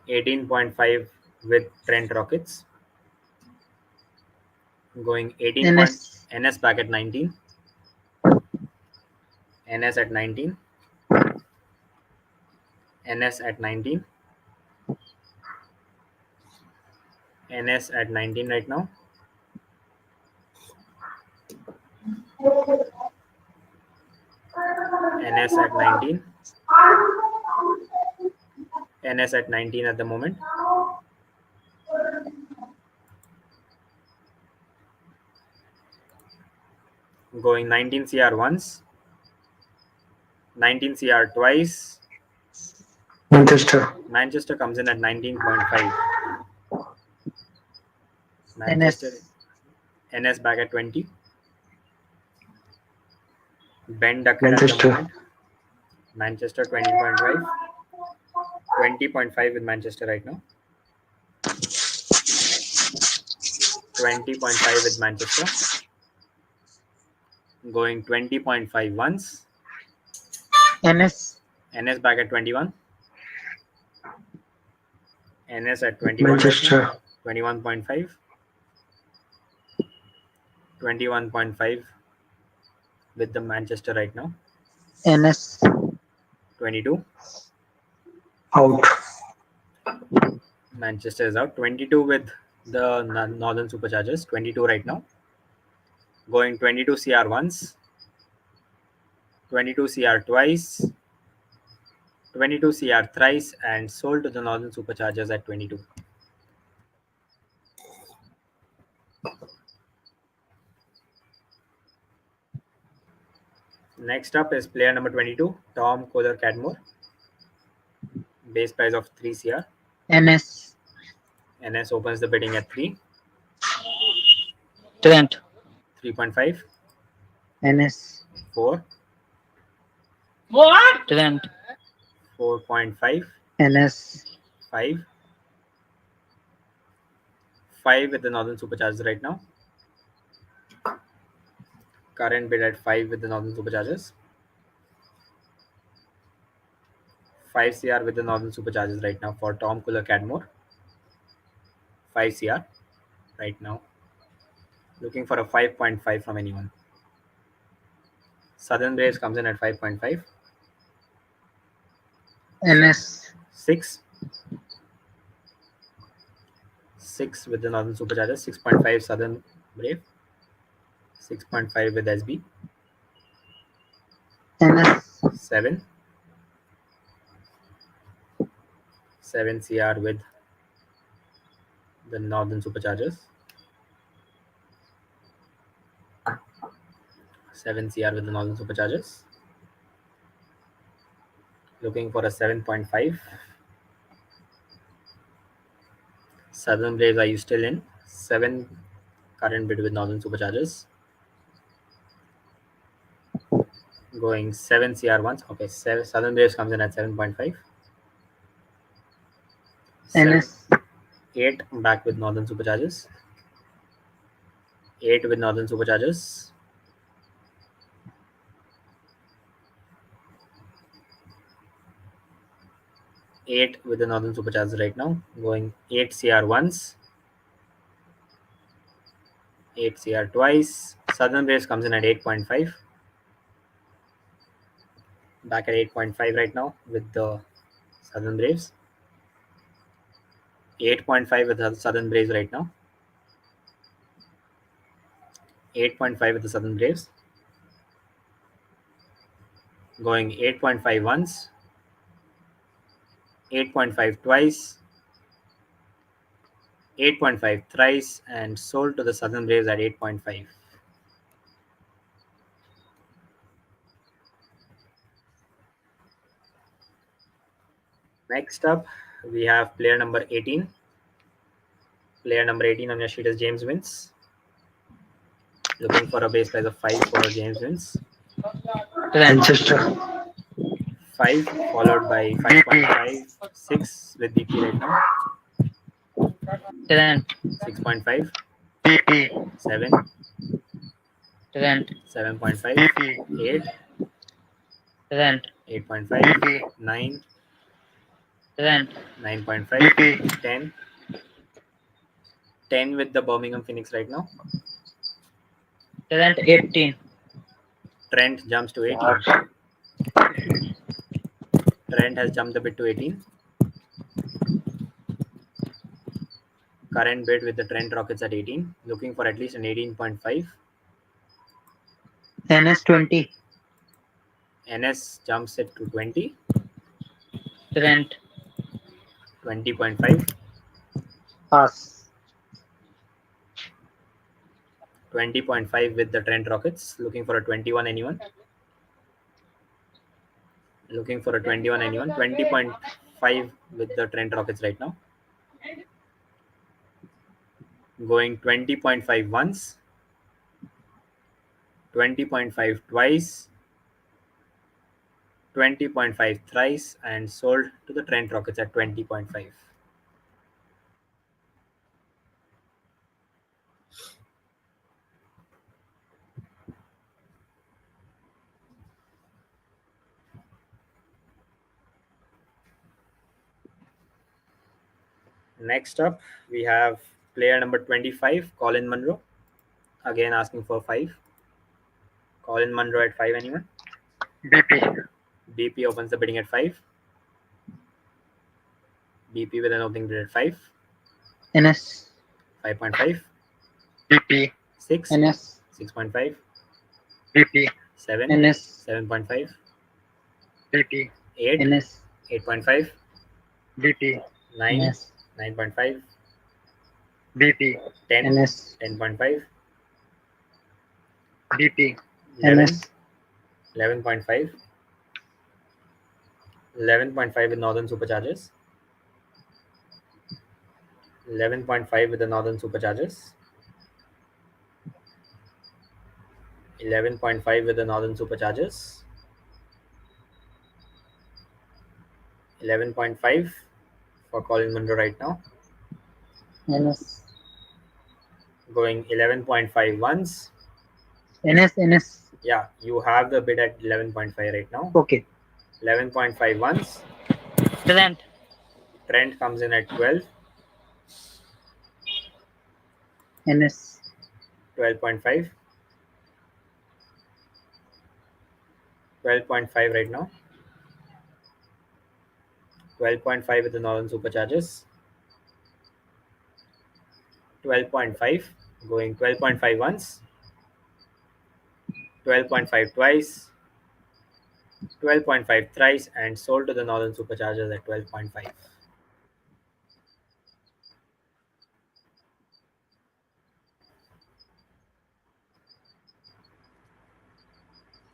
18.5 with Trent Rockets. Going 18 NS. NS back at 19. NS at 19. NS at 19. NS at 19 right now. NS at 19. NS at 19 at the moment. Going 19 CR once. 19 CR twice. Manchester. Manchester comes in at 19.5. NS. Manchester. NS back at 20. Ben Duckett at the Manchester. moment. Manchester 20.5. 20.5 with Manchester right now. 20.5 with Manchester. Going 20.5 once. NS. NS back at 21. NS at 21 right Manchester. now. 21.5. 21.5 with the Manchester right now. NS. 22. Out. Manchester is out. 22 with the Northern Superchargers. 22 right now. Going 22 CR once. 22 CR twice. 22 CR thrice and sold to the Northern Superchargers at 22. Next up is player number 22, Tom Kohler Cadmore. Base price of 3 CR. NS. NS opens the bidding at 3. Trent. 3.5. NS. 4. What? Trent. 4.5. NS. 5. 5 with the Northern Superchargers right now. Current bid at 5 with the Northern Superchargers. 5 CR with the Northern Superchargers right now for Tom Kohler Cadmore. 5 CR right now. Looking for a 5.5 from anyone. Southern Braves comes in at 5.5. NS. 6. 6 with the Northern Superchargers. 6.5 Southern Brave. 6.5 with SB. NS. 7. 7 CR with the Northern Superchargers. 7 CR with the Northern Superchargers. Looking for a 7.5. Southern Braves, are you still in? 7 current bid with Northern Superchargers. Going 7 CR once. Okay, Southern Braves comes in at 7.5. NS. 8 back with Northern Superchargers. 8 with Northern Superchargers. 8 with the Northern Superchargers right now, going 8 CR once, 8 CR twice. Southern Braves comes in at 8.5. Back at 8.5 right now with the Southern Braves. 8.5 with the Southern Braves right now. 8.5 with the Southern Braves. Going 8.5 once, 8.5 twice, 8.5 thrice, and sold to the Southern Braves at 8.5. Next up, we have player number 18. Player number 18 on your sheet is James Wins. Looking for a base price of 5 for James Wins. Trent. Manchester. 5 followed by 5.5, 6 with BP right now. Trent. 6.5, BP, 7, Trent. 7.5, BP, 8, Trent. 8.5, BP, 9, Trent. 9.5, BP, 10, 10 with the Birmingham Phoenix right now. Trent 18. Trent jumps to 18. Trent has jumped a bit to 18. Current bid with the Trent Rockets at 18. Looking for at least an 18.5. NS 20. NS jumps it to 20. Trent. 20.5. Pass. 20.5 with the Trent Rockets. Looking for a 21 anyone. Looking for a 21 anyone. 20.5 with the Trent Rockets right now. Going 20.5 once. 20.5 twice. 20.5 thrice, and sold to the Trent Rockets at 20.5. Next up, we have player number 25, Colin Munro. Again asking for 5. Colin Munro at 5 anyone. BP, BP opens the bidding at 5. BP with an opening bid at 5. NS. 5.5. BP, 6. NS. 6.5. BP, 7. NS. 7.5. BP, 8. NS. 8.5. BP, 9. NS. 9.5. BP, 10. NS. 10.5. BP, 11. NS. 11.5. 11.5 with Northern Superchargers. 11.5 with the Northern Superchargers. 11.5 with the Northern Superchargers. 11.5 for Colin Munro right now. NS. Going 11.5 once. NS. NS. Yeah, you have the bid at 11.5 right now. Okay. 11.5 once. Trent. Trent comes in at 12. NS. 12.5. 12.5 right now. 12.5 with the Northern Superchargers. 12.5. Going 12.5 once. 12.5 twice. 12.5 thrice, and sold to the Northern Superchargers at 12.5.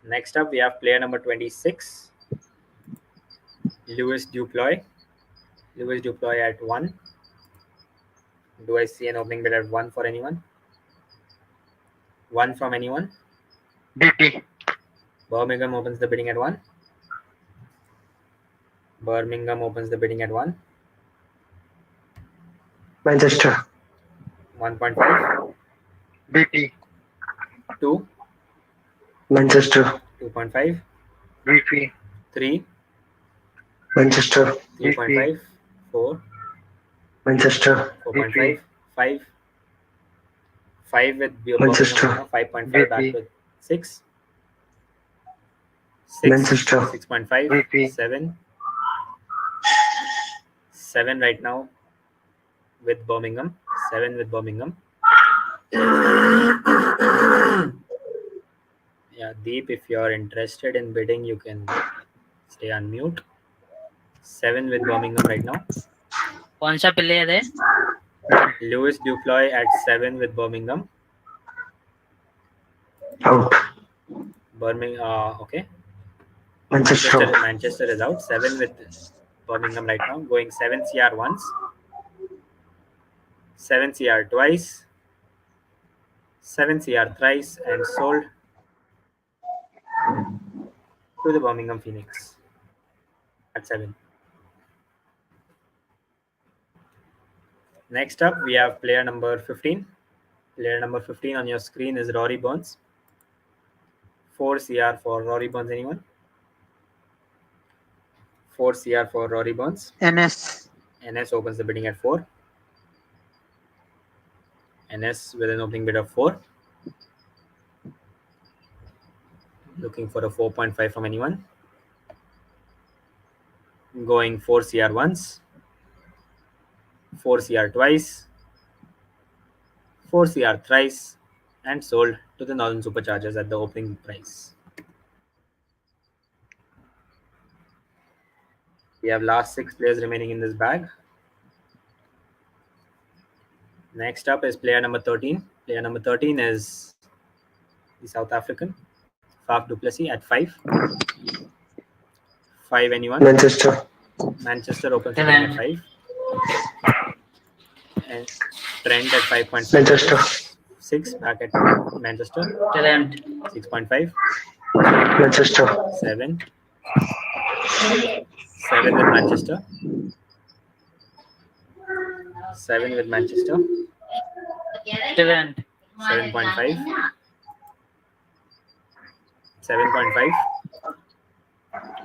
Next up, we have player number 26, Louis Duploy. Louis Duploy at 1. Do I see an opening bid at 1 for anyone? 1 from anyone? BP, Birmingham opens the bidding at 1. Birmingham opens the bidding at 1. Manchester. 1.5. BP, 2. Manchester. 2.5. BP, 3. Manchester, 3.5, 4, Manchester, 4.5, 5, 5 with Birmingham right Manchester, now, 5.5 back BP, with 6, 6, Manchester, 6.5, BP, 7, 7 right now with Birmingham, 7 with Birmingham. Yeah, Deep, if you're interested in bidding, you can stay on mute. 7 with Birmingham right now. कौन सा player है? Lewis Duploy at 7 with Birmingham. out. Birmingham, okay. Manchester, Manchester is out. 7 with Birmingham right now. Going 7 CR once. 7 CR twice. 7 CR thrice and sold to the Birmingham Phoenix at 7. Next up, we have player number 15. Player number 15 on your screen is Rory Burns. 4 CR for Rory Burns. Anyone? 4 CR for Rory Burns. NS. NS opens the bidding at 4. NS with an opening bid of 4. Looking for a 4.5 from anyone. Going 4 CR once. 4 CR twice. 4 CR thrice. And sold to the Northern Superchargers at the opening price. We have last 6 players remaining in this bag. Next up is player number 13. Player number 13 is the South African, Faf du Plessis at 5. 5 anyone? Manchester, Manchester opens the bidding at 5. And Trent at 5.5. Manchester, 6 back at Manchester. Trent. 6.5. Manchester, 7. 7 with Manchester. 7 with Manchester. Trent. 7.5. 7.5.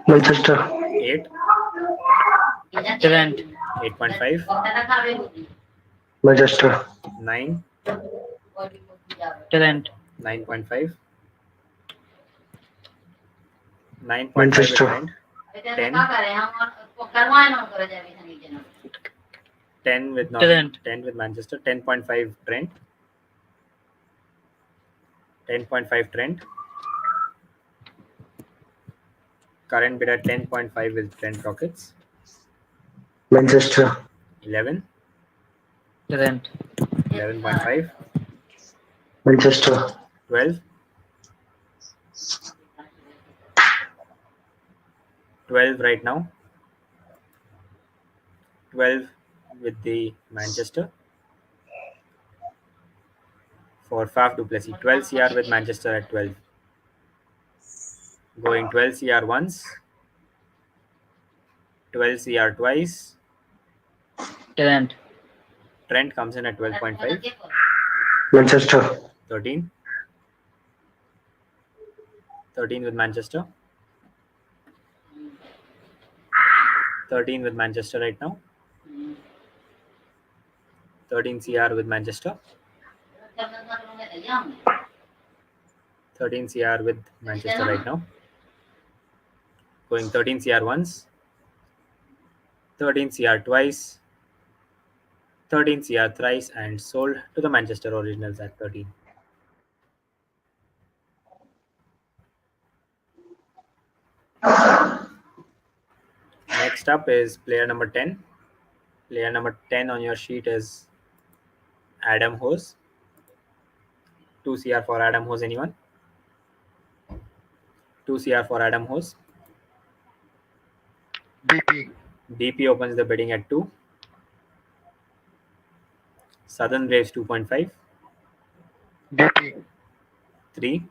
Manchester, 8. Trent. 8.5. Manchester, 9. Trent. 9.5. 9.5 with Manchester. Trent. 10. 10 with Trent. 10 with Manchester. 10.5 Trent. 10.5 Trent. Current bid at 10.5 with Trent Rockets. Manchester, 11. Trent. 11.5. Manchester, 12. 12 right now. 12 with the Manchester. For Faf du Plessis. 12 CR with Manchester at 12. Going 12 CR once. 12 CR twice. Trent. Trent comes in at 12.5. Manchester, 13. 13 with Manchester. 13 with Manchester right now. 13 CR with Manchester. 13 CR with Manchester right now. Going 13 CR once. 13 CR twice. 13 CR thrice and sold to the Manchester Originals at 13. Next up is player number 10. Player number 10 on your sheet is Adam Hose. 2 CR for Adam Hose. Anyone? 2 CR for Adam Hose. BP, BP opens the bidding at 2. Southern Braves 2.5. BP, 3.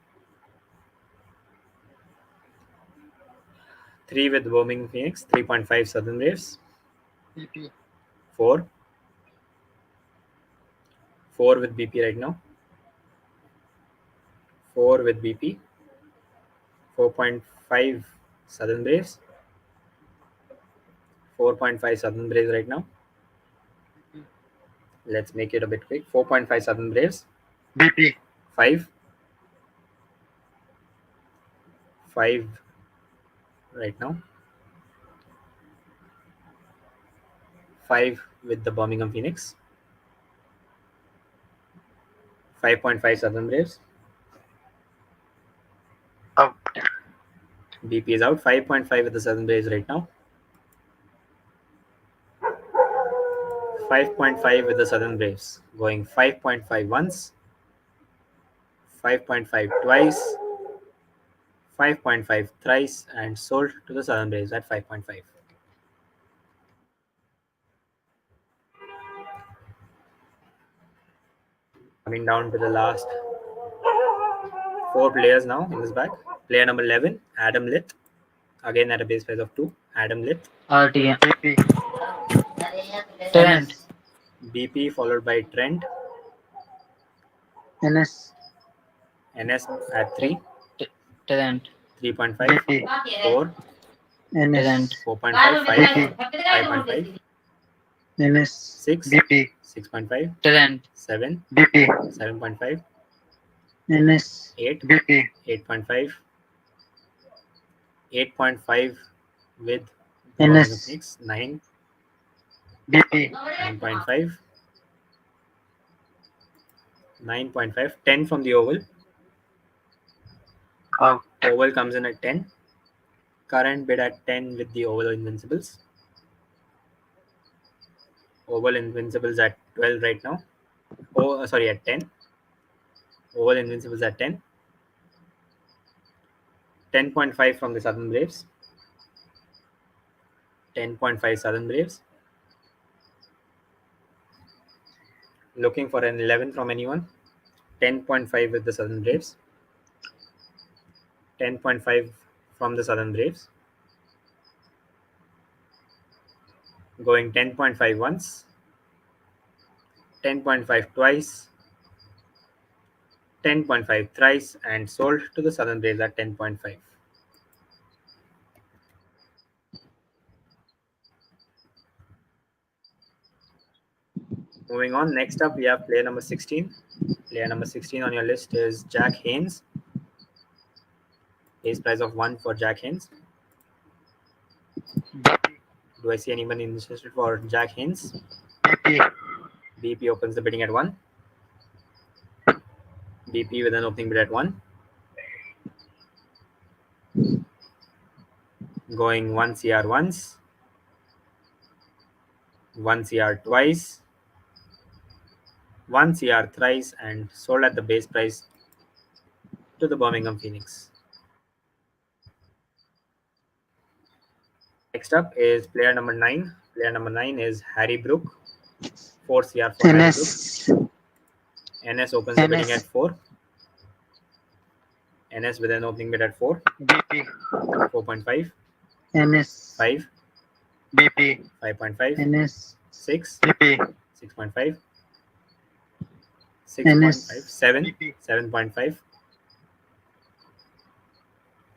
3 with Birmingham Phoenix. 3.5 Southern Braves. BP, 4. 4 with BP right now. 4 with BP. 4.5 Southern Braves. 4.5 Southern Braves right now. Let's make it a bit quick. 4.5 Southern Braves. BP. 5. 5 right now. 5 with the Birmingham Phoenix. 5.5 Southern Braves. Out. BP is out. 5.5 with the Southern Braves right now. 5.5 with the Southern Braves. Going 5.5 once. 5.5 twice. 5.5 thrice, and sold to the Southern Braves at 5.5. Coming down to the last 4 players now in this bag. Player number 11, Adam Lith. Again at a base price of 2. Adam Lith. RTM. BP. Trent. BP followed by Trent. NS. NS at 3. Trent. 3.5. BP. 4. NS. 4.5. 5. 5.5. NS. 6. BP. 6.5. Trent. 7. BP. 7.5. NS. 8. BP. 8.5. 8.5 with NS. Phoenix. 9. BP. 9.5. 9.5. 10 from the oval. Out. Oval comes in at 10. Current bid at 10 with the oval invincibles. Oval invincibles at 12 right now. Oh, sorry, at 10. Oval invincibles at 10. 10.5 from the Southern Braves. 10.5 Southern Braves. Looking for an 11 from anyone. 10.5 with the Southern Braves. 10.5 from the Southern Braves. Going 10.5 once. 10.5 twice. 10.5 thrice, and sold to the Southern Braves at 10.5. Moving on, next up we have player number 16. Player number 16 on your list is Jack Haynes. Base price of 1 for Jack Haynes. BP. Do I see anyone interested for Jack Haynes? BP. BP opens the bidding at 1. BP with an opening bid at 1. Going 1 CR once. 1 CR twice. 1 CR thrice, and sold at the base price to the Birmingham Phoenix. Next up is player number 9. Player number 9 is Harry Brook. 4 CR for Harry Brook. NS. NS opens the bidding NS. at 4. NS with an opening bid at 4. BP. 4.5. NS. 5. BP. 5.5. NS. 6. BP. 6.5. 6.5. 7. BP. 7.5.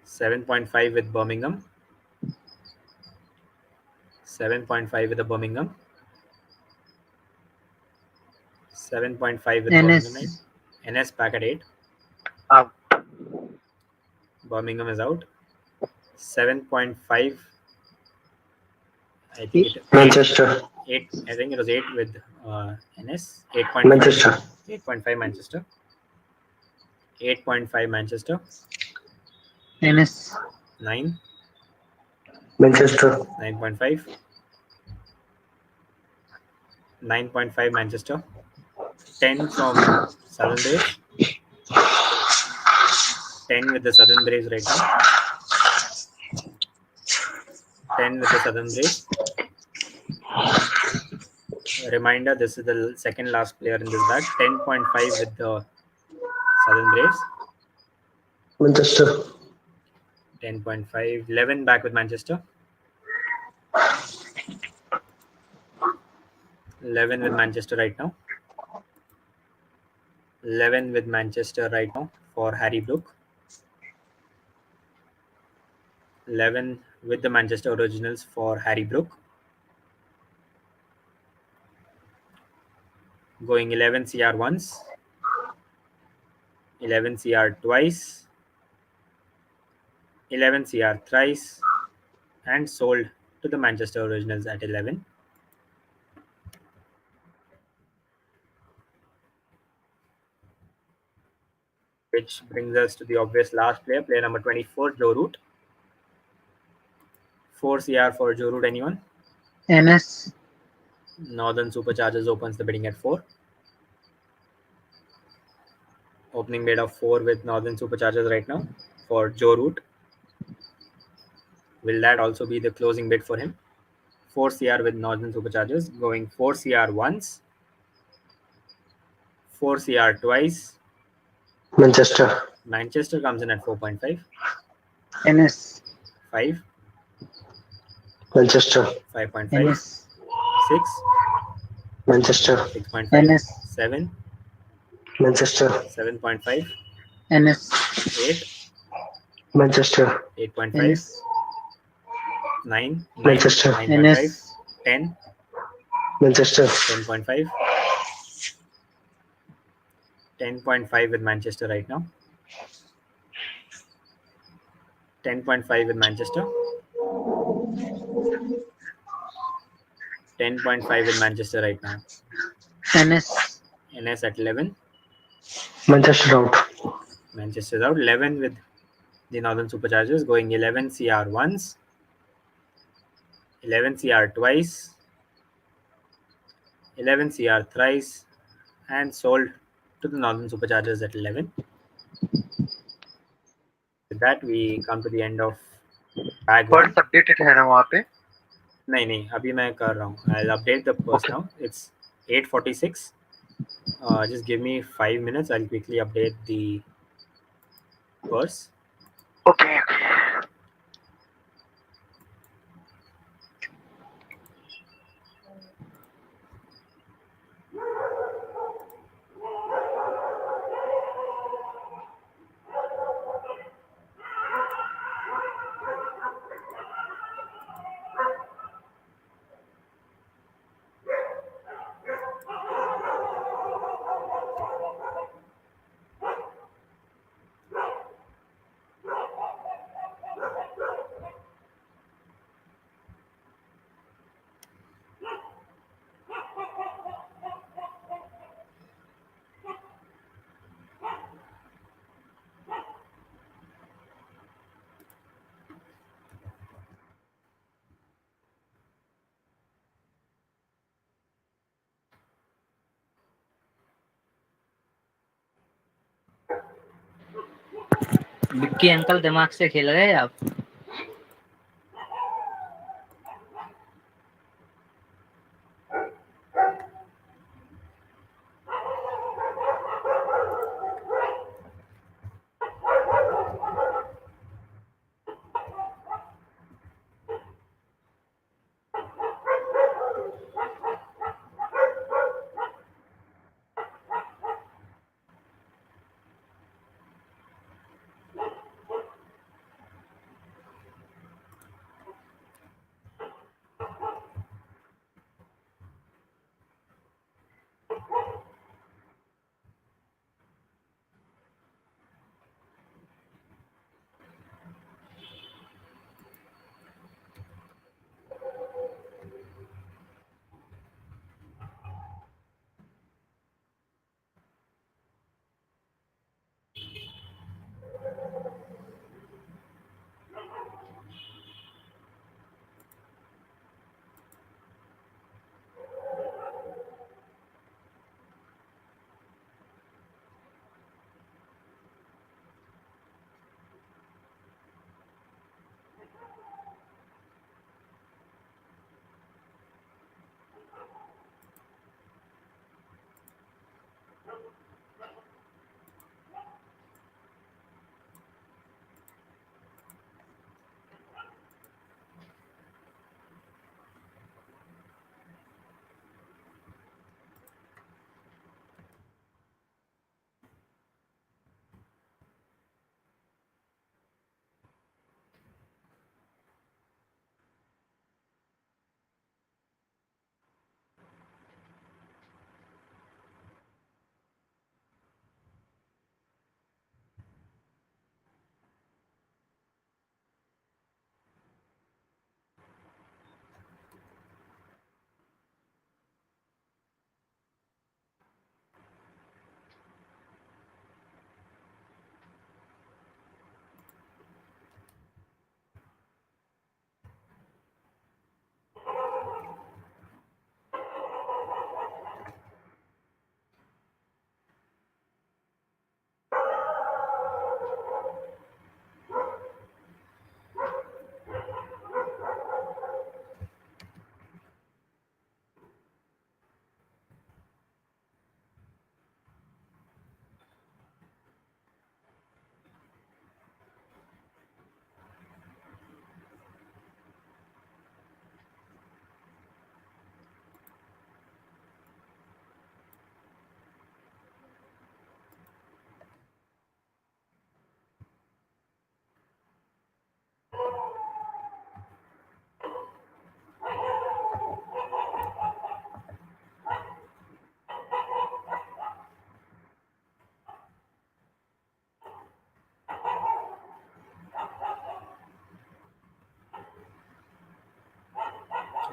7.5 with Birmingham. 7.5 with the Birmingham. 7.5 with Birmingham. NS. NS back at 8. Out. Birmingham is out. 7.5. I think it Manchester. 8. I think it was 8 with NS. 8.5. Manchester. 8.5 Manchester. 8.5 Manchester. NS. 9. 9. Manchester. 9.5. 9.5 Manchester. 10 from Southern Braves. 10 with the Southern Braves right now. 10 with the Southern Braves. A reminder, this is the second last player in this bag. 10.5 with the Southern Braves. Manchester. 10.5. 11 back with Manchester. 11 with Manchester right now. 11 with Manchester right now for Harry Brook. 11 with the Manchester Originals for Harry Brook. going 11 CR once, 11 CR twice, 11 CR thrice, and sold to the Manchester Originals at 11. Which brings us to the obvious last player, player number 24, Joe Root. 4 CR for Joe Root, anyone? NS, Northern Superchargers opens the bidding at 4. Opening bid of 4 with Northern Superchargers right now for Joe Root. Will that also be the closing bid for him? 4 CR with Northern Superchargers, going 4 CR once, 4 CR twice. Manchester. Manchester comes in at 4.5. NS, 5, Manchester. 5.5, NS, 6, Manchester. 6.5, NS, 7, Manchester. 7.5, NS, 8, Manchester. 8.5, NS, 9, Manchester. 9.5, NS, 10, Manchester. 10.5, 10.5 with Manchester right now. 10.5 with Manchester. 10.5 with Manchester right now. NS, NS at 11. Manchester out. Manchester out. 11 with the Northern Superchargers, going 11 CR once, 11 CR twice, 11 CR thrice, and sold to the Northern Superchargers at 11. With that, we come to the end of bag 1. Purse updated है ना वहाँ पे? नहीं अभी मैं कर रहा हूँ. I'll update the purse now. It's 8:46. Just give me 5 minutes. I'll quickly update the purse. Okay. Vicky uncle दिमाग से खेल रहे हैं आप.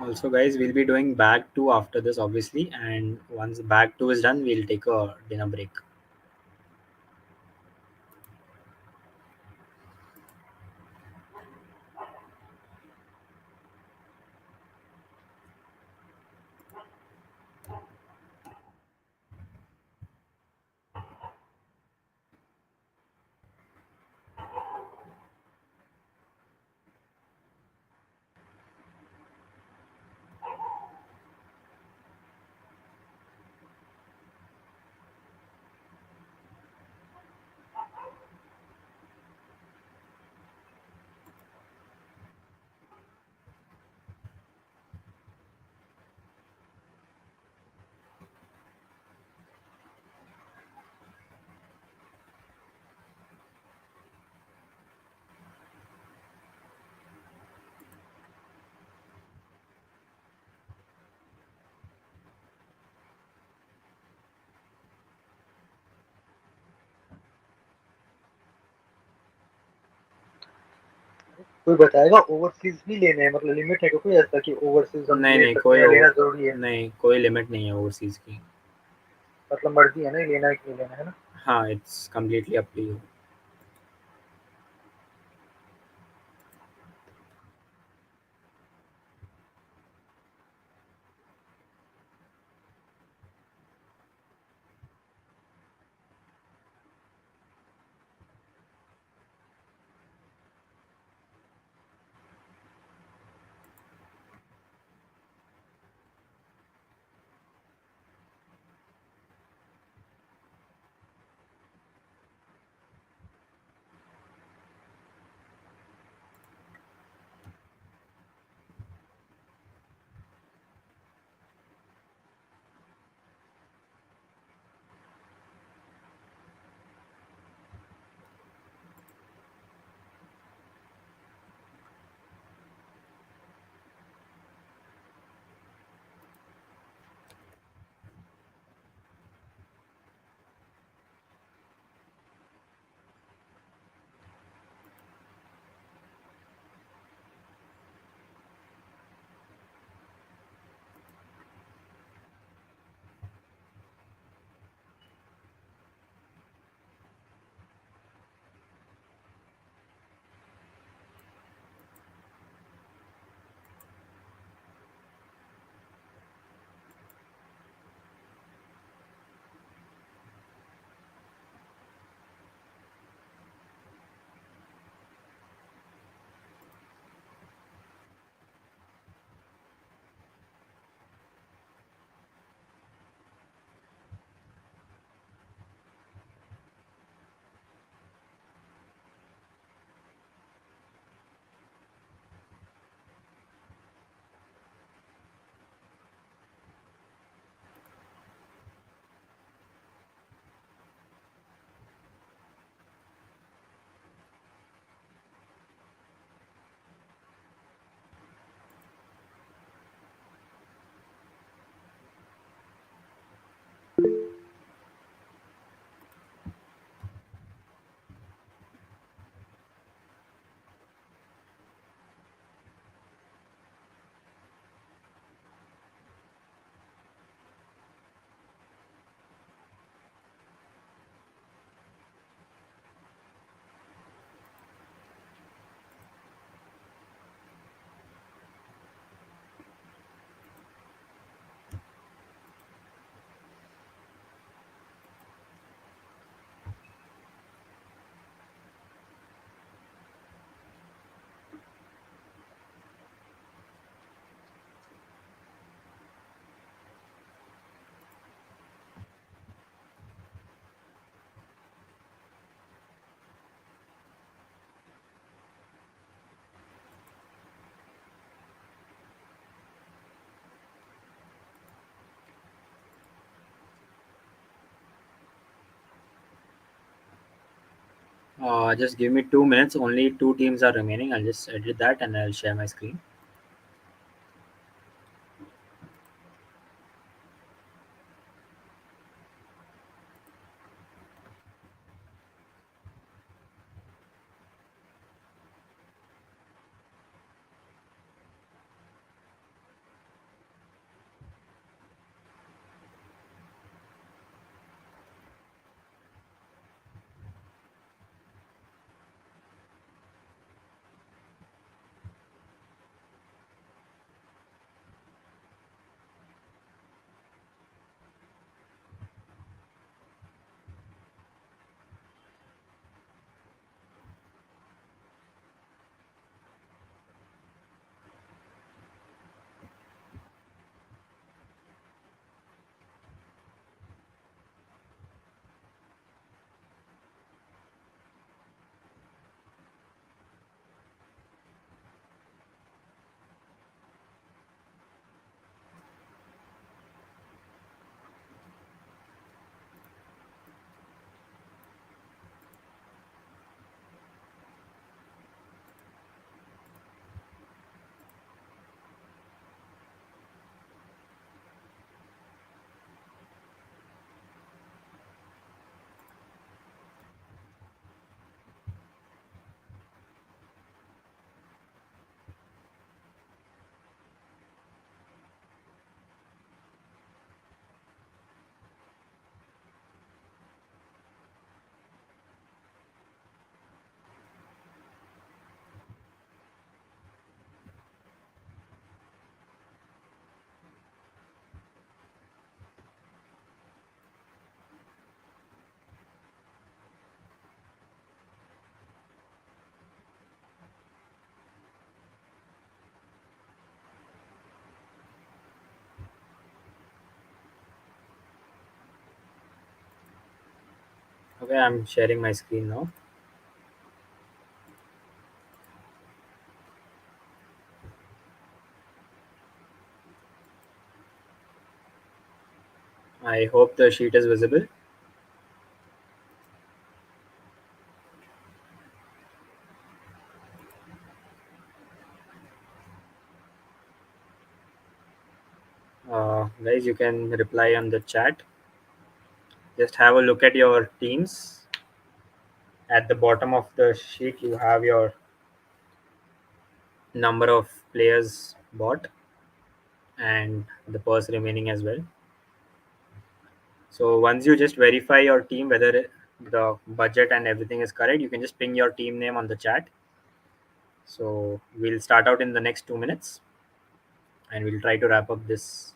Also, guys, we'll be doing bag two after this, obviously, and once bag two is done, we'll take a dinner break. कोई बताएगा overseas भी लेने हैं, मतलब लिमिट है क्या कोई ऐसा कि ओवरसीज हम नहीं ले नहीं, सकते हैं, लेना जरूरी है? नहीं, कोई लिमिट नहीं है ओवरसीज की. मतलब मर्जी है ना, लेना है कि नहीं लेना, है ना? हाँ, it's completely up to you. Just give me 2 minutes. Only two teams are remaining. I'll just edit that and I'll share my screen. Okay, I'm sharing my screen now. I hope the sheet is visible. Guys, you can reply on the chat. Just have a look at your teams. At the bottom of the sheet, you have your number of players bought and the purse remaining as well. So once you just verify your team whether the budget and everything is correct, you can just ping your team name on the chat. So we'll start out in the next 2 minutes and we'll try to wrap up this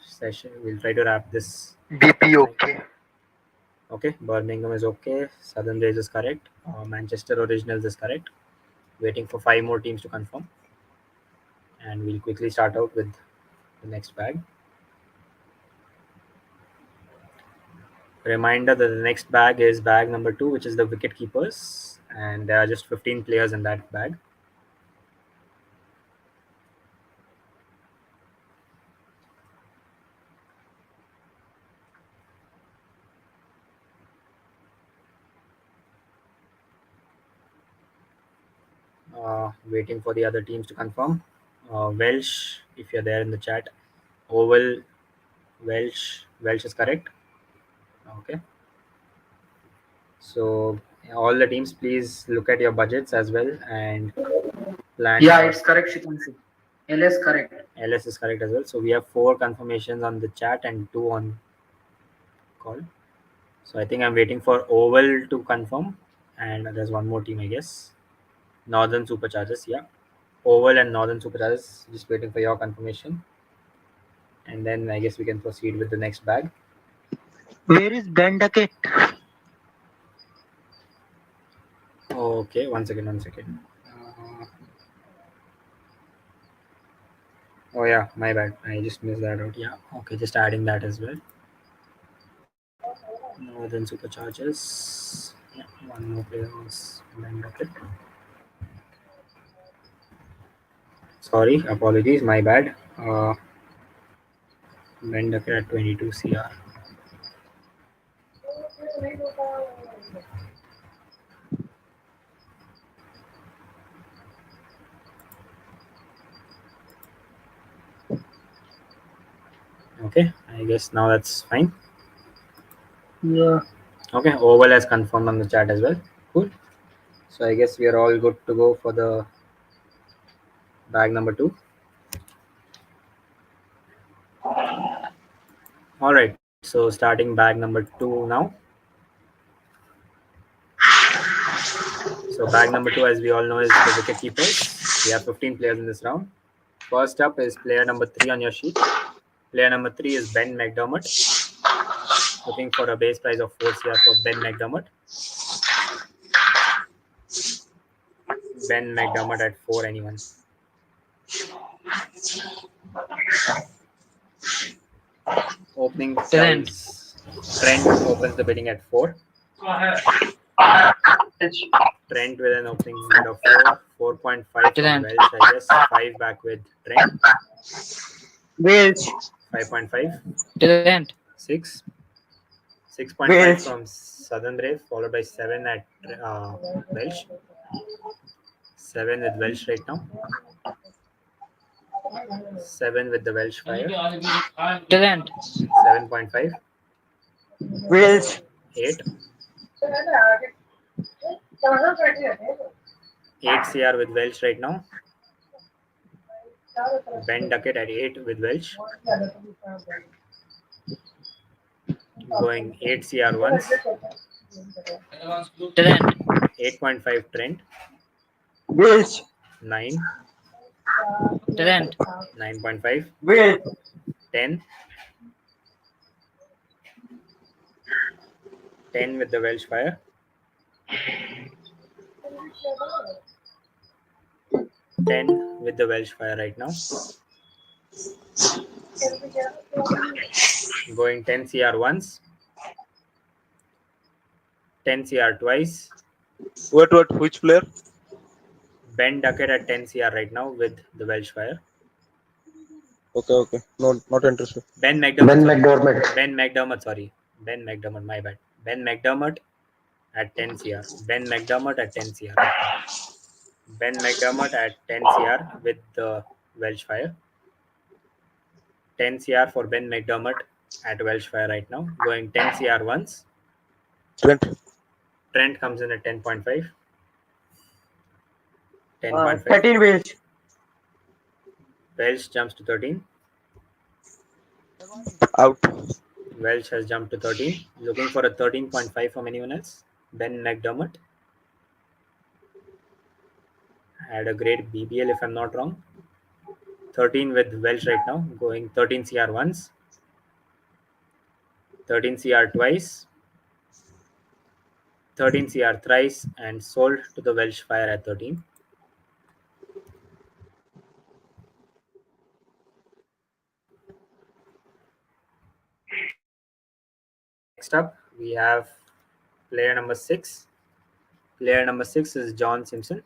session. We'll try to wrap this. BP okay. Okay, Birmingham is okay. Southern Rays is correct. Manchester Originals is correct. Waiting for 5 more teams to confirm. And we'll quickly start out with the next bag. Reminder that the next bag is bag number 2, which is the wicket keepers. And there are just 15 players in that bag. Waiting for the other teams to confirm. Welsh, if you're there in the chat. Oval, Welsh is correct. Okay. So all the teams, please look at your budgets as well and plan. Yeah, it's correct, Sitanshu. LS correct. LS is correct as well. So we have 4 confirmations on the chat and 2 on call. So I think I'm waiting for Oval to confirm, and there's one more team, I guess. Northern Superchargers, yeah. Oval and Northern Superchargers, just waiting for your confirmation. And then I guess we can proceed with the next bag. Where is Ben Duckett? Okay, one second. Oh yeah, my bad. I just missed that out. Yeah, okay, just adding that as well. Northern Superchargers. Yeah, one more player was Ben Duckett. Sorry, apologies, my bad. Ben Duckett at 22 CR. Okay, I guess now that's fine. Yeah. Okay, Oval has confirmed on the chat as well. Cool. So I guess we are all good to go for the bag number 2. All right, so starting bag number 2 now. So bag number 2, as we all know, is the wicket keepers. We have 15 players in this round. First up is player number 3 on your sheet. Player number 3 is Ben McDermott. Looking for a base price of 4 CR for Ben McDermott. Ben McDermott at 4, anyone? Opening price. Trent opens the bidding at 4. Trent with an opening bid of 4, 4.5 from Welsh, I guess. 5 back with Trent. Welsh. 5.5. Trent. 6. 6.5 from Southern Brave, followed by 7 at Welsh. 7 with Welsh right now. 7 with the Welsh Fire. Trent. 7.5. Welsh. 8. 8 CR with Welsh right now. Ben Duckett at 8 with Welsh. Going 8 CR once. Trent. 8.5 Trent. Welsh. 9. Trent. 9.5. Welsh. 10. 10 with the Welsh Fire. 10 with the Welsh Fire right now. Going 10 CR once. 10 CR twice. What? Which player? Ben Duckett at 10 CR right now with the Welsh Fire. Okay. No, not interested. Ben McDermott. Ben sorry. McDermott. Ben McDermott, sorry. Ben McDermott, my bad. Ben McDermott at 10 CR. Ben McDermott at 10 CR right now. Ben McDermott at 10 CR with the Welsh Fire. 10 CR for Ben McDermott at Welsh Fire right now. Going 10 CR once. Trent. Trent comes in at 10.5. 10.5. 13 Welsh. Welsh jumps to 13. Out. Welsh has jumped to 13. Looking for a 13.5 from anyone else. Ben McDermott had a great BBL if I'm not wrong. 13 with Welsh right now. Going 13 CR once. 13 CR twice. 13 CR thrice and sold to the Welsh Fire at 13. Next up, we have player number 6. Player number 6 is John Simpson.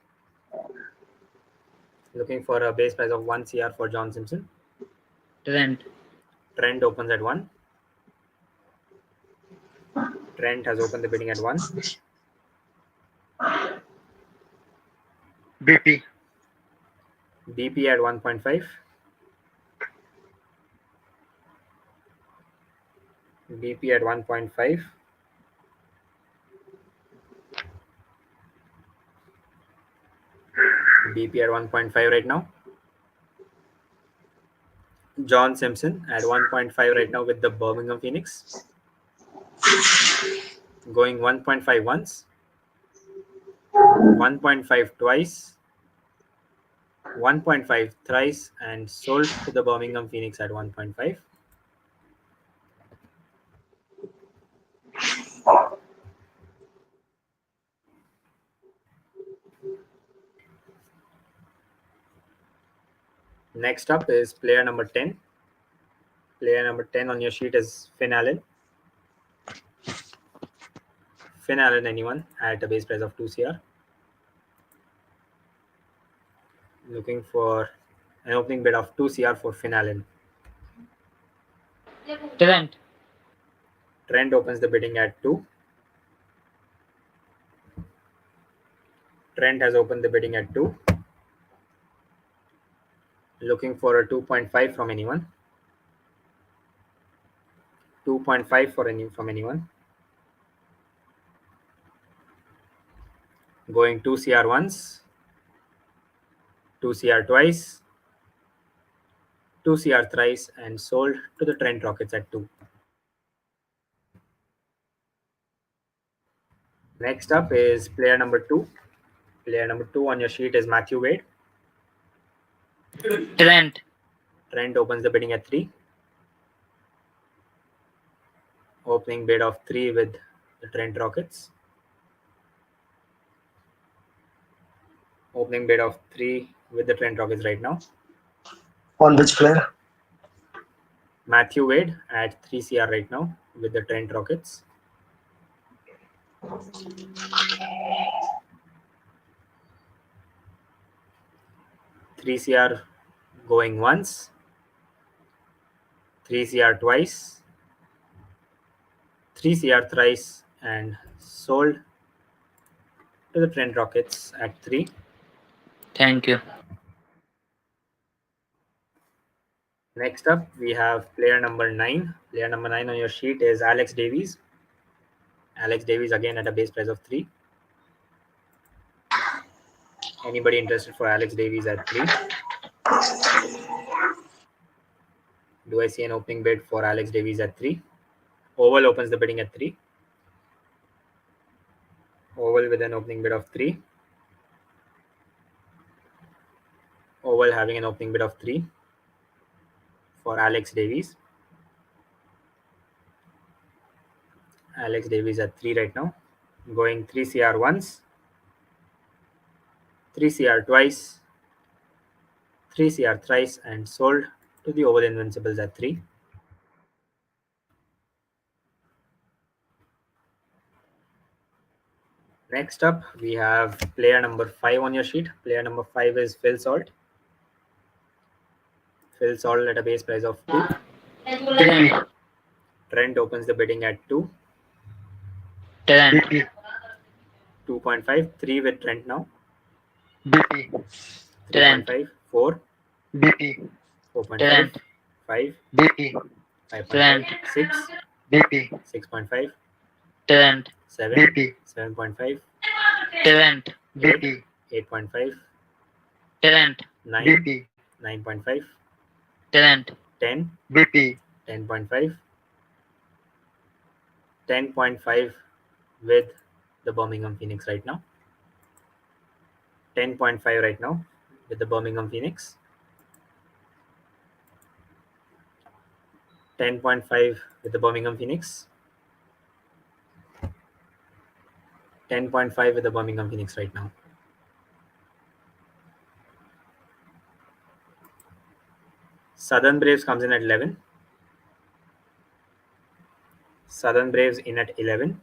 Looking for a base price of 1 CR for John Simpson. Trent. Trent opens at 1. Trent has opened the bidding at 1. BP. BP at 1.5. BP at 1.5. BP at 1.5 right now. John Simpson at 1.5 right now with the Birmingham Phoenix. Going 1.5 once. 1.5 twice. 1.5 thrice and sold to the Birmingham Phoenix at 1.5. Next up is player number 10. Player number 10 on your sheet is Finn Allen. Finn Allen, anyone, at a base price of 2 CR. Looking for an opening bid of 2 CR for Finn Allen. Trent. Trent opens the bidding at 2. Trent has opened the bidding at 2. Looking for a 2.5 from anyone. 2.5 from anyone. Going 2 CR once. 2 CR twice. 2 CR thrice and sold to the Trent Rockets at 2. Next up is player number 2. Player number 2 on your sheet is Matthew Wade. Trent. Trent opens the bidding at 3. Opening bid of 3 with the Trent Rockets. Opening bid of 3 with the Trent Rockets right now. On which player? Matthew Wade at 3 CR right now with the Trent Rockets. Three CR going once. 3 CR twice. 3 CR thrice and sold to the Trent Rockets at 3. Thank you. Next up, we have player number 9. Player number 9 on your sheet is Alex Davies. Alex Davies again at a base price of 3. Anybody interested for Alex Davies at 3? Do I see an opening bid for Alex Davies at 3? Oval opens the bidding at 3. Oval with an opening bid of 3. Oval having an opening bid of 3 for Alex Davies. Alex Davies at 3 right now. Going 3 CR once. 3 CR twice. 3 CR thrice and sold to the Oval Invincibles at 3. Next up, we have player number 5 on your sheet. Player number 5 is Phil Salt. Phil Salt at a base price of 2. Trent. Trent opens the bidding at 2. Trent. BP. 2.5. 3 with Trent now. BP. 3.5. 4. BP. 4.5. Trent. 5. BP. 5.5. Trent. 6. BP. 6.5. Trent. 7. BP. 7.5. Trent. 8. BP. 8.5. Trent. 9. BP. 9.5. Trent. 10. BP. 10.5. 10.5 with the Birmingham Phoenix right now. 10.5 right now with the Birmingham Phoenix. 10.5 with the Birmingham Phoenix. 10.5 with the Birmingham Phoenix right now. Southern Braves comes in at 11. Southern Braves in at 11.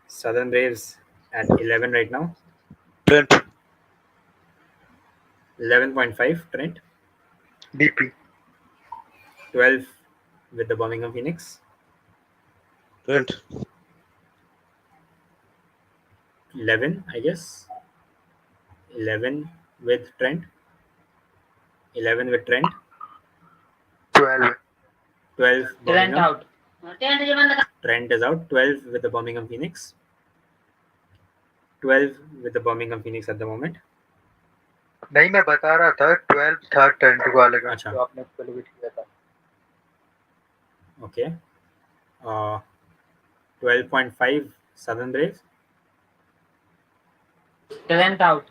Southern Braves at 11 right now. Trent. 11.5 Trent. BP. 12 with the Birmingham Phoenix. Trent. 11, I guess. 11 with Trent. 11 with Trent. 12. 12 Trent Birmingham. out. Trent is out. 12 with the Birmingham Phoenix. 12 with the Birmingham Phoenix at the moment. नहीं मैं बता रहा था 12 था Trent वाले का अच्छा. जो आपने पहले भी किया था. Okay. 12.5 Southern Braves. Trent out.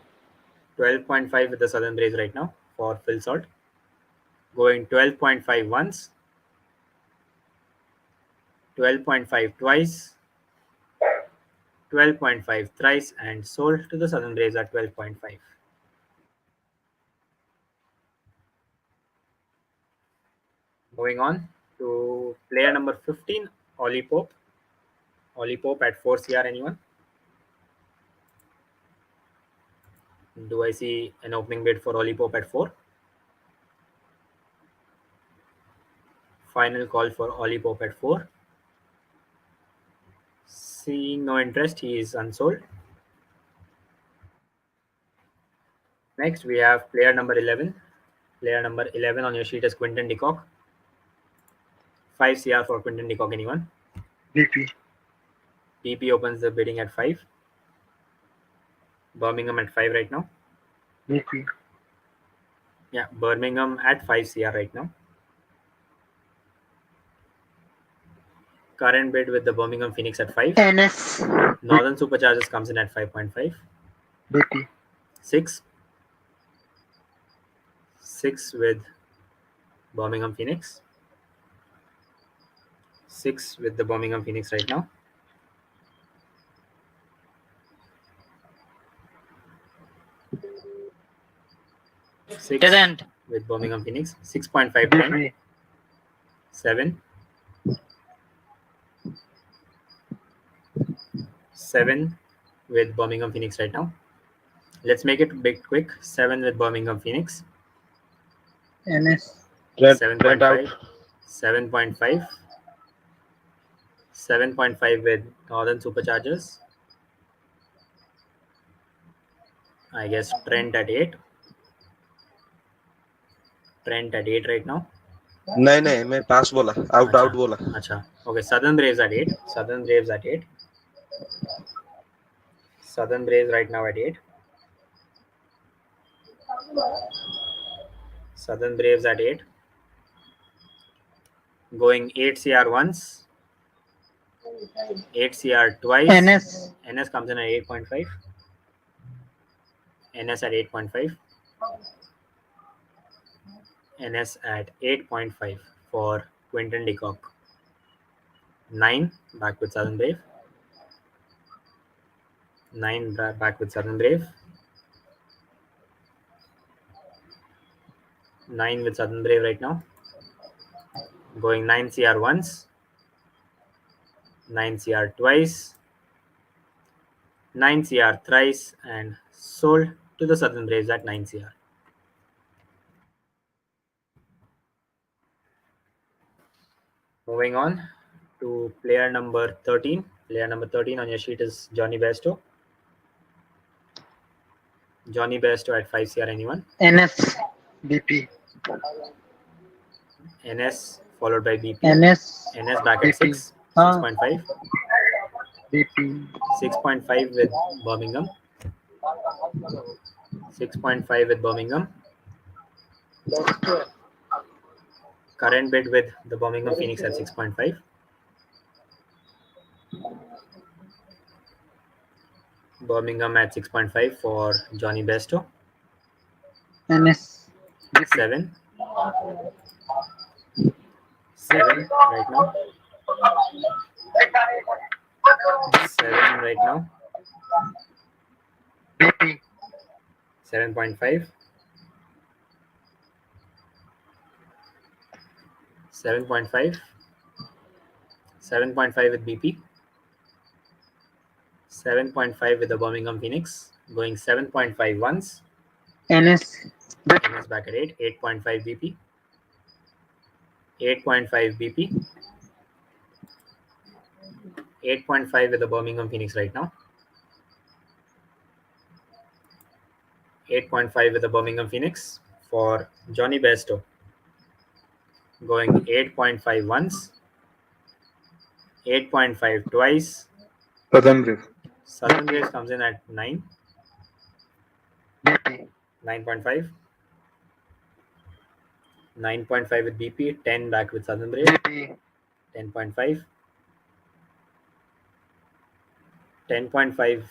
12.5 with the Southern Braves right now for Phil Salt. Going 12.5 once. 12.5 twice. 12.5 thrice, and sold to the Southern Braves at 12.5. Moving on to player number 15, Ollie Pope. Ollie Pope at 4 CR, anyone? Do I see an opening bid for Ollie Pope at 4? Final call for Ollie Pope at 4. Seeing no interest, he is unsold. Next, we have player number 11. Player number 11 on your sheet is Quinton de Kock. 5 CR for Quinton de Kock, anyone? BP. PP opens the bidding at 5. Birmingham at 5 right now. BP. Yeah, Birmingham at 5 CR right now. Current bid with the Birmingham Phoenix at 5. NS. Northern Superchargers comes in at 5.5. BP. 6. 6 with Birmingham Phoenix. 6 with the Birmingham Phoenix right now. Six Trent. with Birmingham Phoenix. 6.5 Trent. BP. 7. 7 with Birmingham Phoenix right now. Let's make it a bit quick. 7 with Birmingham Phoenix. NS. Trent. 7.5. Trent out. 7.5. 7.5 with Northern Superchargers. I guess Trent at 8. Trent at 8 right now. नहीं नहीं मैं पास बोला out out बोला. अच्छा. Okay, Southern Braves at 8. Southern Braves at 8. Southern Braves right now at 8. Southern Braves at 8. Going 8 CR once. 8 CR twice. NS. NS comes in at 8.5. NS at 8.5. NS at 8.5 for Quinton de Kock. 9 back with Southern Brave. 9 back with Southern Brave. 9 with Southern Brave right now. Going 9 CR once. 9 CR twice, 9 CR thrice, and sold to the Southern Braves at 9 CR. Moving on to player number 13. Player number 13 on your sheet is Johnny Bairstow. Johnny Bairstow at 5 CR, anyone? NS. BP. NS followed by BP. NS. NS back at BP. 6, Huh? 6.5. BP. 6.5 with Birmingham. 6.5 with Birmingham. Current bid with the Birmingham Phoenix at 6.5. Birmingham at 6.5 for Johnny Bairstow. NS. 7. 7 right now. 7 right now. BP. 7.5. 7.5. 7.5 with BP. 7.5 with the Birmingham Phoenix. Going 7.5 once. NS. NS back at 8. 8.5 BP. 8.5 BP. 8.5 with the Birmingham Phoenix right now. 8.5 with the Birmingham Phoenix for Johnny Bairstow. Going 8.5 once. 8.5 twice. Southern Brave. Southern Braves comes in at 9. BP. 9.5. 9.5 with BP. 10 back with Southern Braves. BP. 10.5. 10.5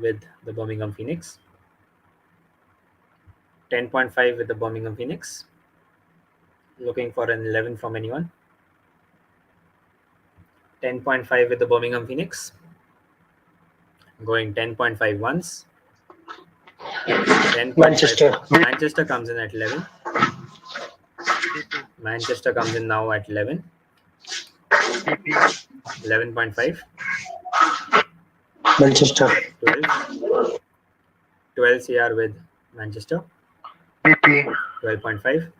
with the Birmingham Phoenix. 10.5 with the Birmingham Phoenix. Looking for an 11 from anyone. 10.5 with the Birmingham Phoenix. Going 10.5 once. 10.5. Manchester. Manchester comes in at 11. BP. Manchester comes in now at 11. BP. 11.5. Manchester. 12. 12 CR with Manchester. BP. 12.5.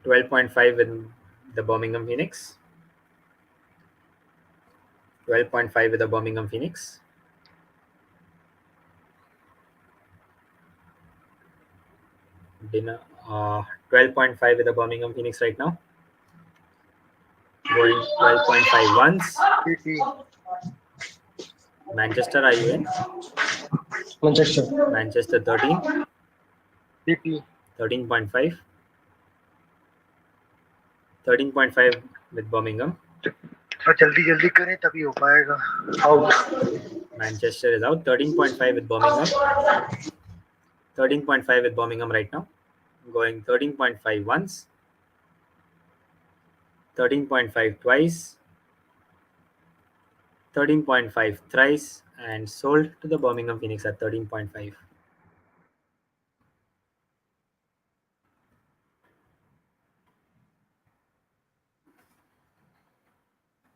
12.5 with the Birmingham Phoenix. 12.5 with the Birmingham Phoenix. Dinner 12.5 with the Birmingham Phoenix right now. Going 12.5 once. BP. Manchester, are you in? Manchester. Manchester 13. BP. 13.5. 13.5 with Birmingham. और जल्दी जल्दी करें तभी हो पाएगा. Out. Manchester is out. 13.5 with Birmingham. 13.5 with Birmingham right now. Going 13.5 once. 13.5 twice. 13.5 thrice. And sold to the Birmingham Phoenix at 13.5.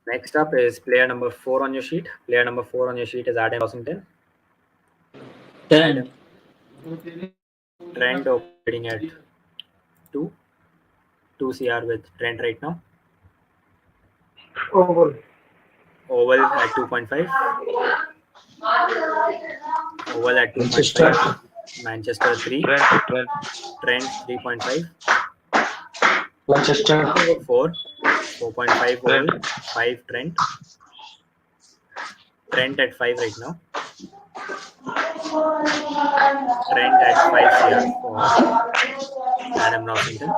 Next up is player number 4 on your sheet. Player number 4 on your sheet is Adam Washington. Trent. Trent operating at 2. 2 CR with Trent right now. Oval. Oval at 2.5. Oval at Manchester. 2.5. Manchester 3. Trent. Trent 3.5. Manchester. 4. 4.5 Oval. 5 Trent. Trent at 5 right now. Trent at 5 CR for Adam Washington.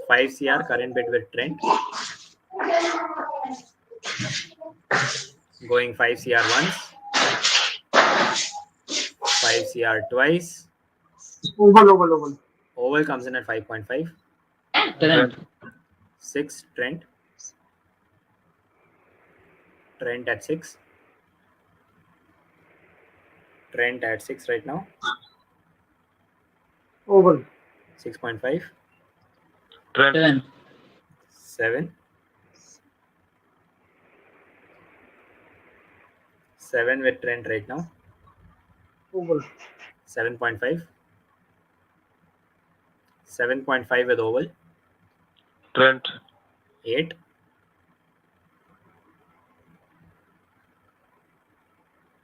5 CR current bid with Trent. Going 5 CR once. 5 CR twice. Oval. Oval comes in at 5.5. Trent. 6 Trent. Trent at 6. Trent at 6 right now. Oval. 6.5. Trent. 7. 7 with Trent right now. Oval. 7.5. 7.5 with Oval. Trent. 8.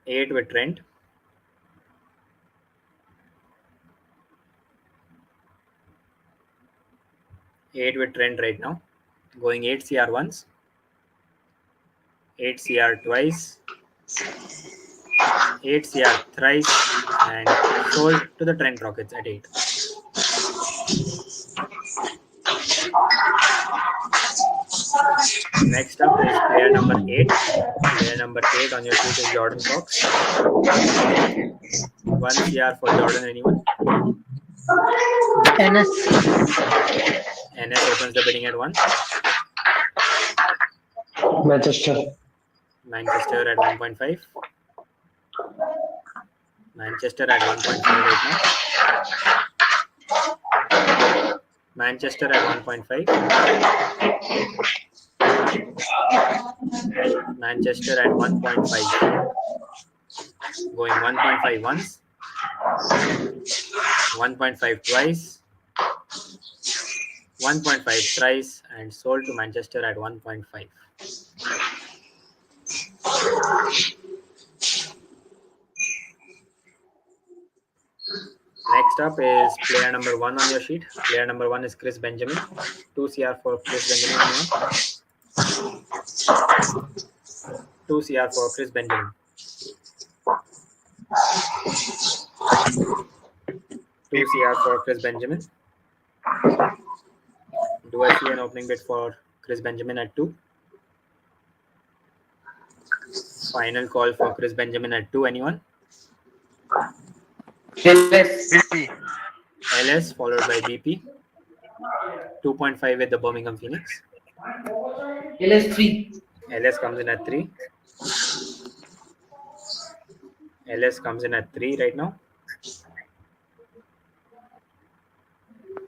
8 with Trent. 8 with Trent right now. Going 8 CR once. 8 CR twice. 8 CR thrice. And sold to the Trent Rockets at 8. Next up is player number 8. Player number 8 on your sheet is Jordan Fox. 1 CR for Jordan, anyone? NS. NS opens the bidding at 1. Manchester. Manchester at 1.5. Manchester at 1.5 right now. Manchester at 1.5. Manchester at 1.5. Going 1.5 once. 1.5 twice. 1.5 thrice, and sold to Manchester at 1.5. Next up is player number 1 on your sheet. Player number 1 is Chris Benjamin. 2 CR for Chris Benjamin. Anyone? 2 CR for Chris Benjamin. 2 CR for Chris Benjamin. Do I see an opening bid for Chris Benjamin at 2? Final call for Chris Benjamin at 2. Anyone? LS. BP. LS followed by BP. 2.5 with the Birmingham Phoenix. LS 3. LS comes in at 3. LS comes in at 3 right now.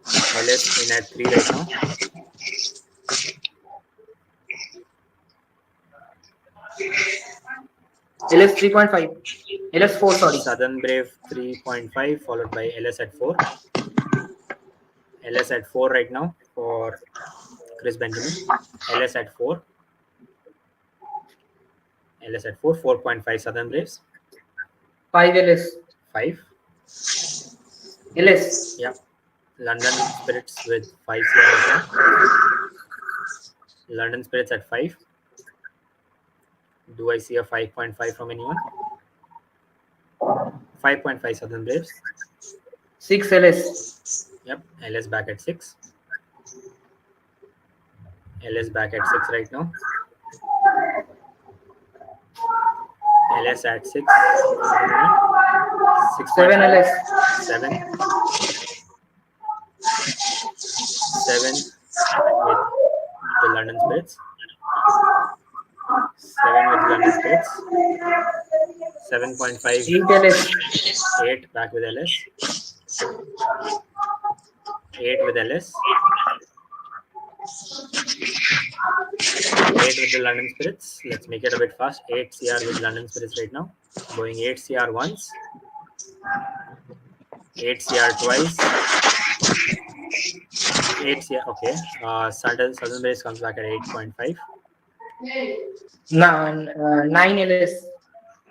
LS in at 3 right now. LS 3.5. LS 4, sorry. Southern Brave 3.5 followed by LS at 4. LS at 4 right now for Chris Benjamin. LS at 4. LS at 4. 4.5 Southern Braves. 5 LS. 5. LS. Yeah. London Spirits with 5 CR right now. London Spirits at 5. Do I see a 5.5 from anyone? 5.5 Southern Braves. 6 LS. Yep. LS back at 6. LS back at 6 right now. LS at 6. 7 LS. 7. 7 with the London Spirits. 7 with London Spirits. 7.5. 8 LS. 8 back with LS. 8 with LS. 8 with the London Spirits. Let's make it a bit fast. 8 CR with London Spirits right now. Going 8 CR once. 8 CR twice. 8 CR. Okay. Southern Braves comes back at 8.5. 9 LS.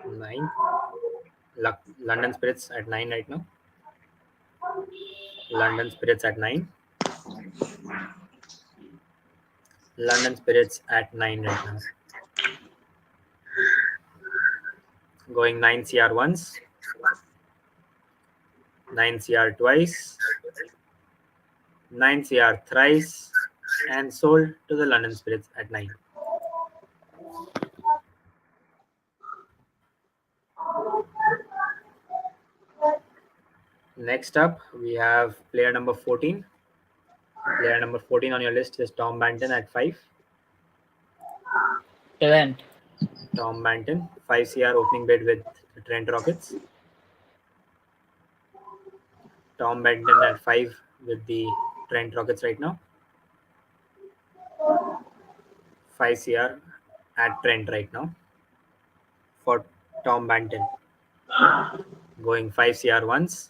9. London Spirits at 9 right now. London Spirits at 9. London Spirits at 9 right now. Going 9 CR once. 9 CR twice. 9 CR thrice. And sold to the London Spirits at 9. Next up, we have player number 14. Player number 14 on your list is Tom Banton at 5. Trent. Tom Banton, 5 CR opening bid with the Trent Rockets. Tom Banton at 5 with the Trent Rockets right now. 5 CR at Trent right now for Tom Banton. Going 5 CR once,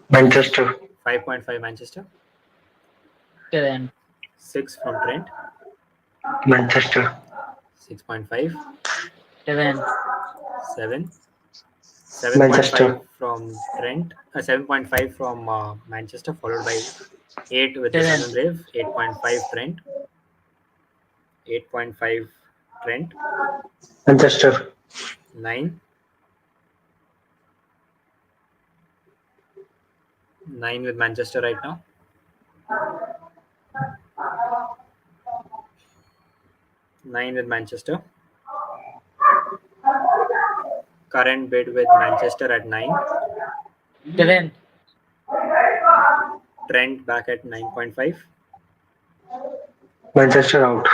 Manchester. 5.5 Manchester, Trent. 6 from Trent, Manchester. 6.5, Trent. 7, 7.5 Manchester. from Trent, 7.5 from Manchester, followed by 8 with the Trent. Southern Brave, 8.5 Trent, 8.5 Trent, Manchester. 9, 9 with Manchester right now, 9 with Manchester. Current bid with Manchester at 9. Trent. Trent back at 9.5. Manchester out.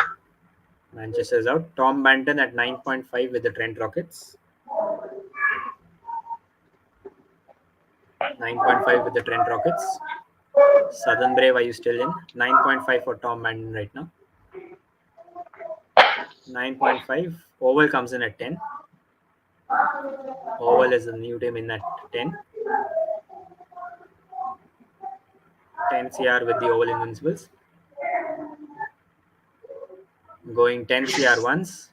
Manchester is out. Tom Banton at 9.5 with the Trent Rockets. 9.5 with the Trent Rockets. Southern Brave, are you still in? 9.5 for Tom Banton right now. 9.5. Oval comes in at 10. Oval is the new team in at 10. 10 CR with the Oval Invincibles. Going 10 CR once.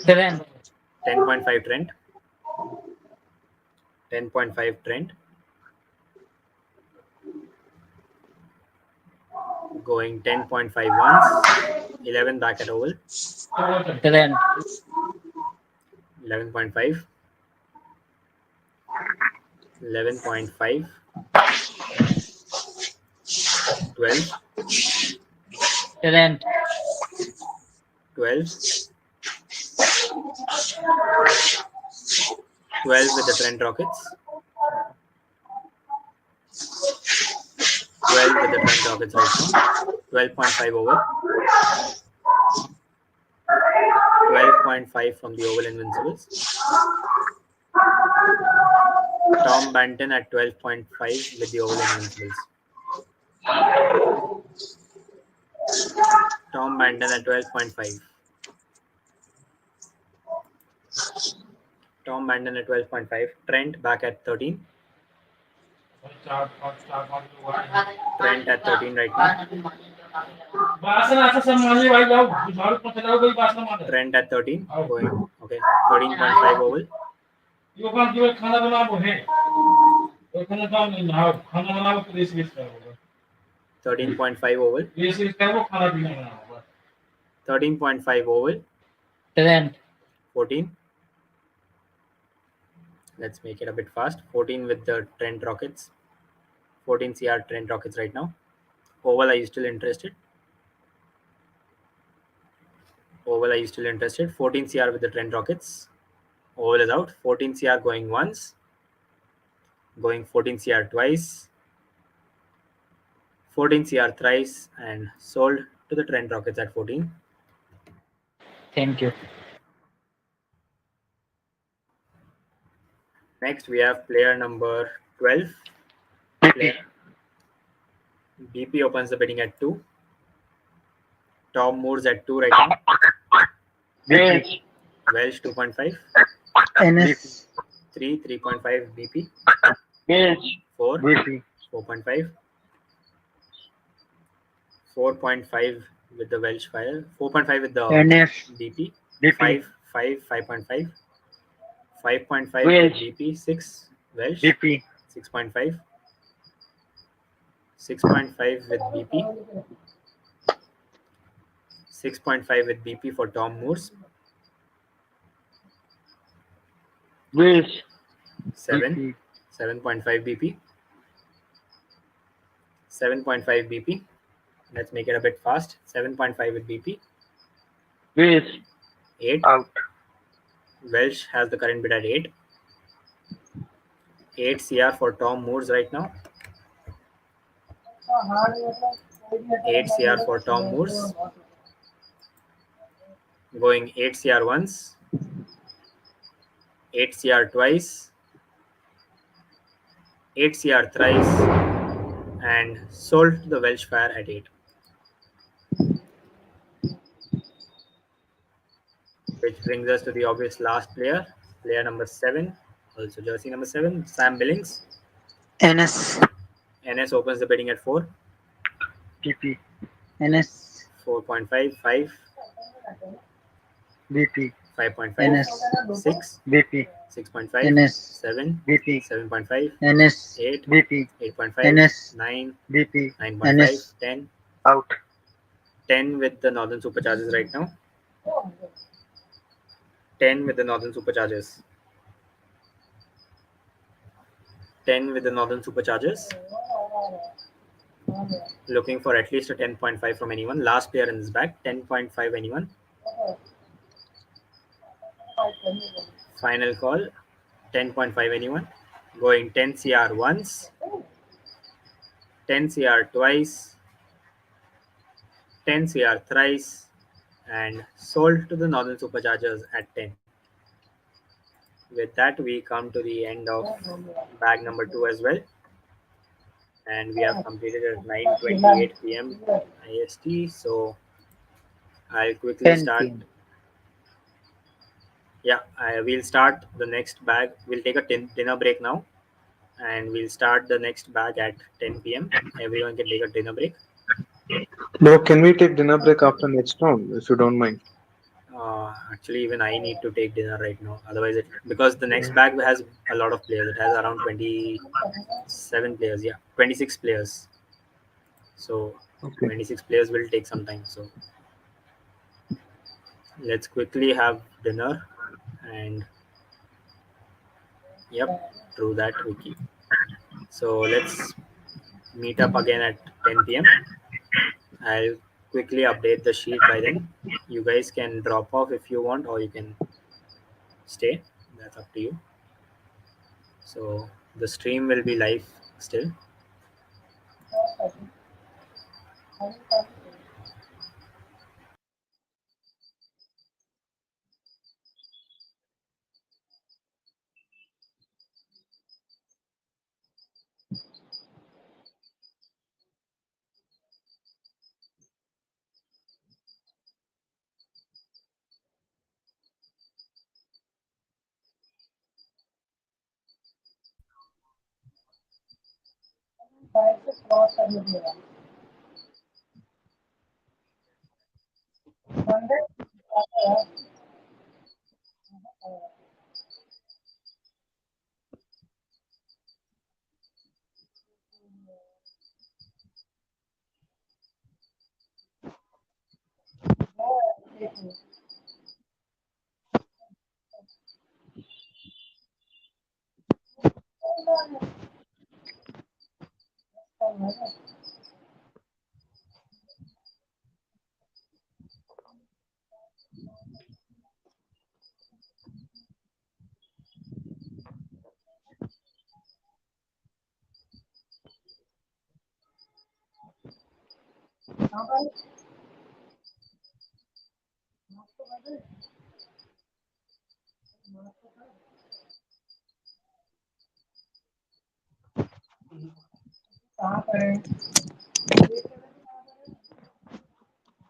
Trent. 10.5 Trent. 10.5 Trent. Going 10.5 once. 11 back at Oval. Trent. 11.5. 11.5. 12. Trent. 12. 12 with the Trent Rockets. 12 with the Trent Rockets right now. 12.5 over. 12.5 from the Oval Invincibles. Tom Banton at 12.5 with the Oval Invincibles. Tom Banton at 12.5. Tom Banton at 12.5. Trent back at 13. Trent at 13 right now. Trent at 13. Going. Okay. 13.5 Oval. 13.5 Oval. 13.5 Oval. Trent. 14. Let's make it a bit fast. 14 with the Trent Rockets. 14 CR Trent Rockets right now. Oval, are you still interested? Oval, are you still interested? 14 CR with the Trent Rockets. Oval is out. 14 CR going once. Going 14 CR twice. 14 CR thrice and sold to the Trent Rockets at 14. Thank you. Next, we have player number 12. BP. Player. BP opens the bidding at 2. Tom Moores at 2 right now. BP. Welsh 2.5. NS. 3, 3.5 BP. Welsh. 4, BP. 4.5. 4.5 with the Welsh Fire. 4.5 with the NF. BP. BP. 5.5. 5.5 with Welsh. BP. 6 Welsh. BP. 6.5. 6.5 with BP. 6.5 with BP for Tom Moores. Welsh. 7. BP. 7.5 BP. 7.5 BP. Let's make it a bit fast. 7.5 with BP. Welsh. 8. Out. Welsh has the current bid at 8. 8 CR for Tom Moores right now. 8 CR for Tom Moores. Going 8 CR once. 8 CR twice. 8 CR thrice. And sold to the Welsh Fire at 8. which brings us to the obvious last player, player number 7, also jersey number 7, Sam Billings. NS. NS opens the bidding at 4, PP. NS. 4.5, 5, BP. 5.5, NS. 6, BP. 6.5, NS. 7, BP. 7.5, NS. 8, BP. 8.5, NS. 9, BP. 9.5, NS. 10, Out. 10 with the Northern Superchargers right now. 10 with the Northern Superchargers. 10 with the Northern Superchargers. Looking for at least a 10.5 from anyone. Last player in this bag. 10.5 anyone. Final call. 10.5 anyone. Going 10 CR once. 10 CR twice. 10 CR thrice. And sold to the Northern Superchargers at 10. With that, we come to the end of bag number 2 as well. And we have completed at 9:28 p.m. IST. So I'll quickly 10 start. p.m. Yeah, we'll start the next bag. We'll take a dinner break now, and we'll start the next bag at 10 p.m. Everyone can take a dinner break. Bro, can we take dinner break after next round, if you don't mind? Actually, even I need to take dinner right now. Otherwise, because the next bag has a lot of players. It has around 27 players. Yeah, 26 players. So Okay. 26 players will take some time. So let's quickly have dinner. And yep, true that, Vicky. So let's meet up again at 10 p.m. I'll quickly update the sheet by then. You guys can drop off if you want, or you can stay. That's up to you. So the stream will be live still.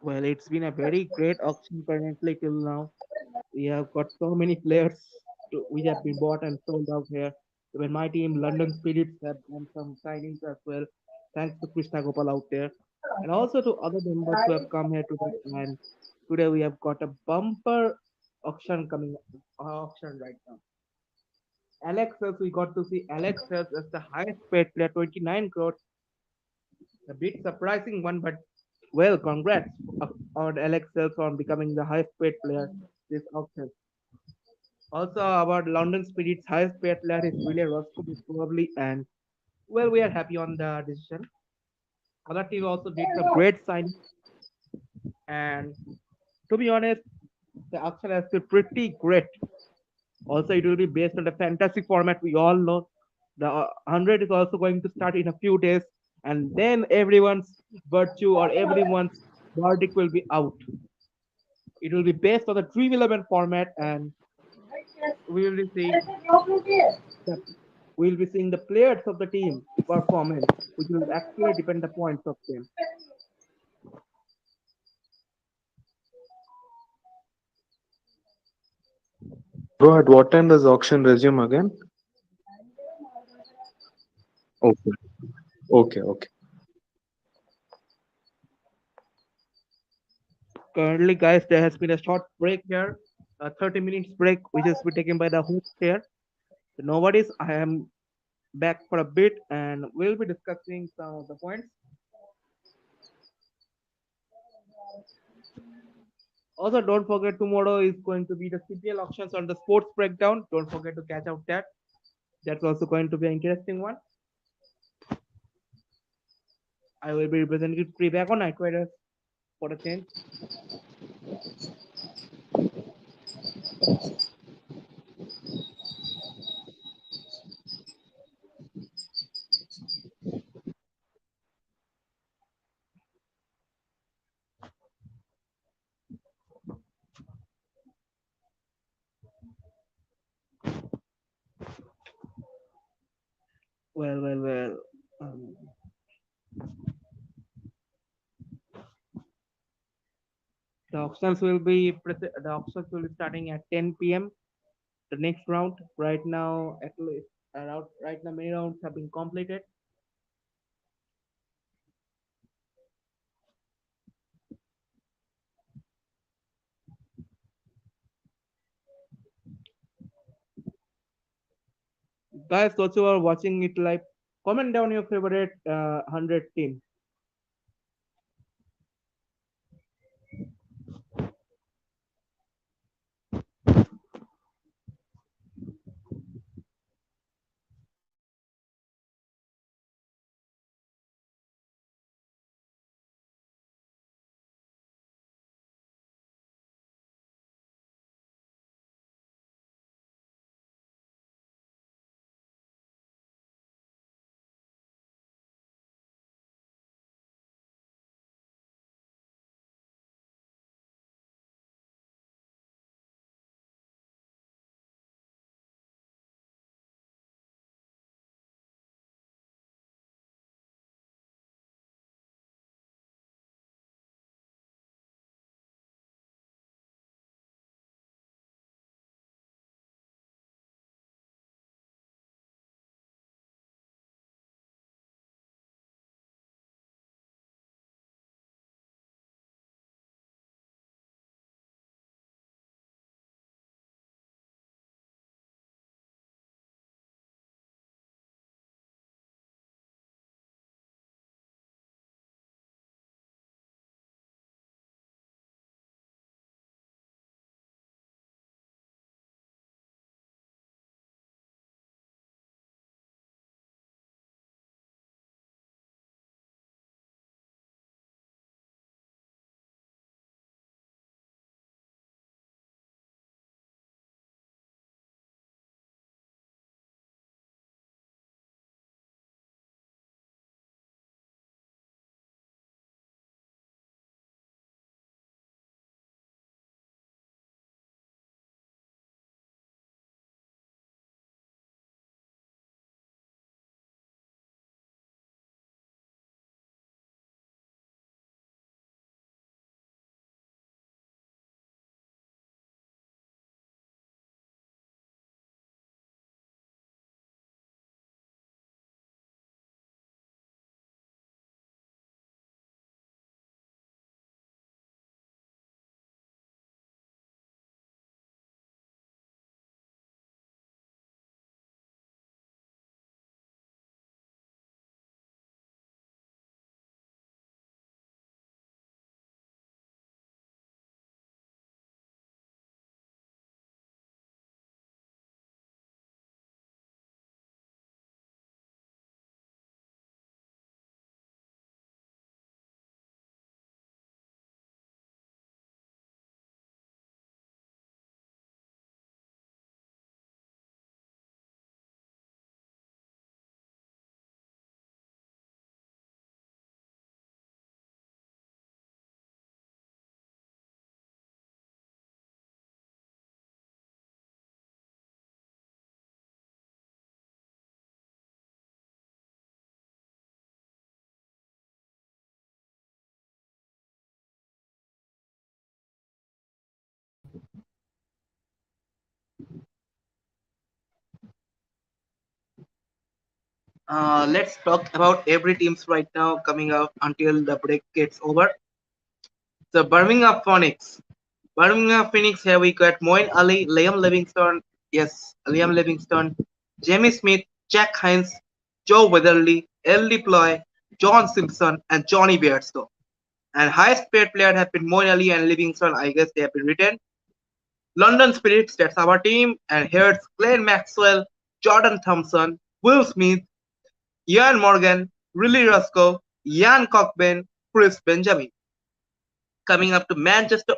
Well, it's been a very great auction currently till now. We have got so many players which have been bought and sold out here. Even my team, London Spirits, have done some signings as well. Thanks to Krishna Gopal out there. And also to other members who have come here today. And today we have got a bumper auction right now. Alex Hells, we got to see Alex Hells as the highest paid player, 29 crores. A bit surprising one, but well, congrats on Alex Hells on becoming the highest paid player this auction. Also, about London Spirit's highest paid player is William Roscoe, probably, and well, we are happy on the decision. Other team also did some great signing, and to be honest, the auction has been pretty great. Also, it will be based on the fantasy format we all know. The 100 is also going to start in a few days, and then everyone's virtue or everyone's verdict will be out. It will be based on the Dream 11 format, and we will be seeing the we'll be seeing the players of the team performance, which will actually depend the points of them. Bro, at what time does auction resume again? Okay. Okay. Okay. Currently, guys, there has been a short break here, a 30 minutes break, which has been taken by the host here. So nobody's. I am back for a bit, and we'll be discussing some of the points. Also, don't forget tomorrow is going to be the CPL auctions on the sports breakdown. Don't forget to catch out that. That's also going to be an interesting one. I will be representing back on Night Riders for the change. Well. Um, the auctions will be starting at 10 p.m. The next round. Right now, at least around right now, many rounds have been completed. Guys, those who are watching it live, comment down your favorite 100 team. Let's talk about every teams right now coming up until the break gets over. The Birmingham Phoenix. Birmingham Phoenix here we got Moin Ali, Liam Livingston, yes, Liam Livingston, Jamie Smith, Jack Hines, Joe Weatherly, Ellie Ploy, John Simpson, and Johnny Beardstow. And highest paid player have been Moin Ali and Livingston, I guess they have been written. London Spirits, that's our team, and here's Glenn Maxwell, Jordan Thompson, Will Smith, Ian Morgan, Riley Roscoe, Ian Cockburn, Chris Benjamin. Coming up to Manchester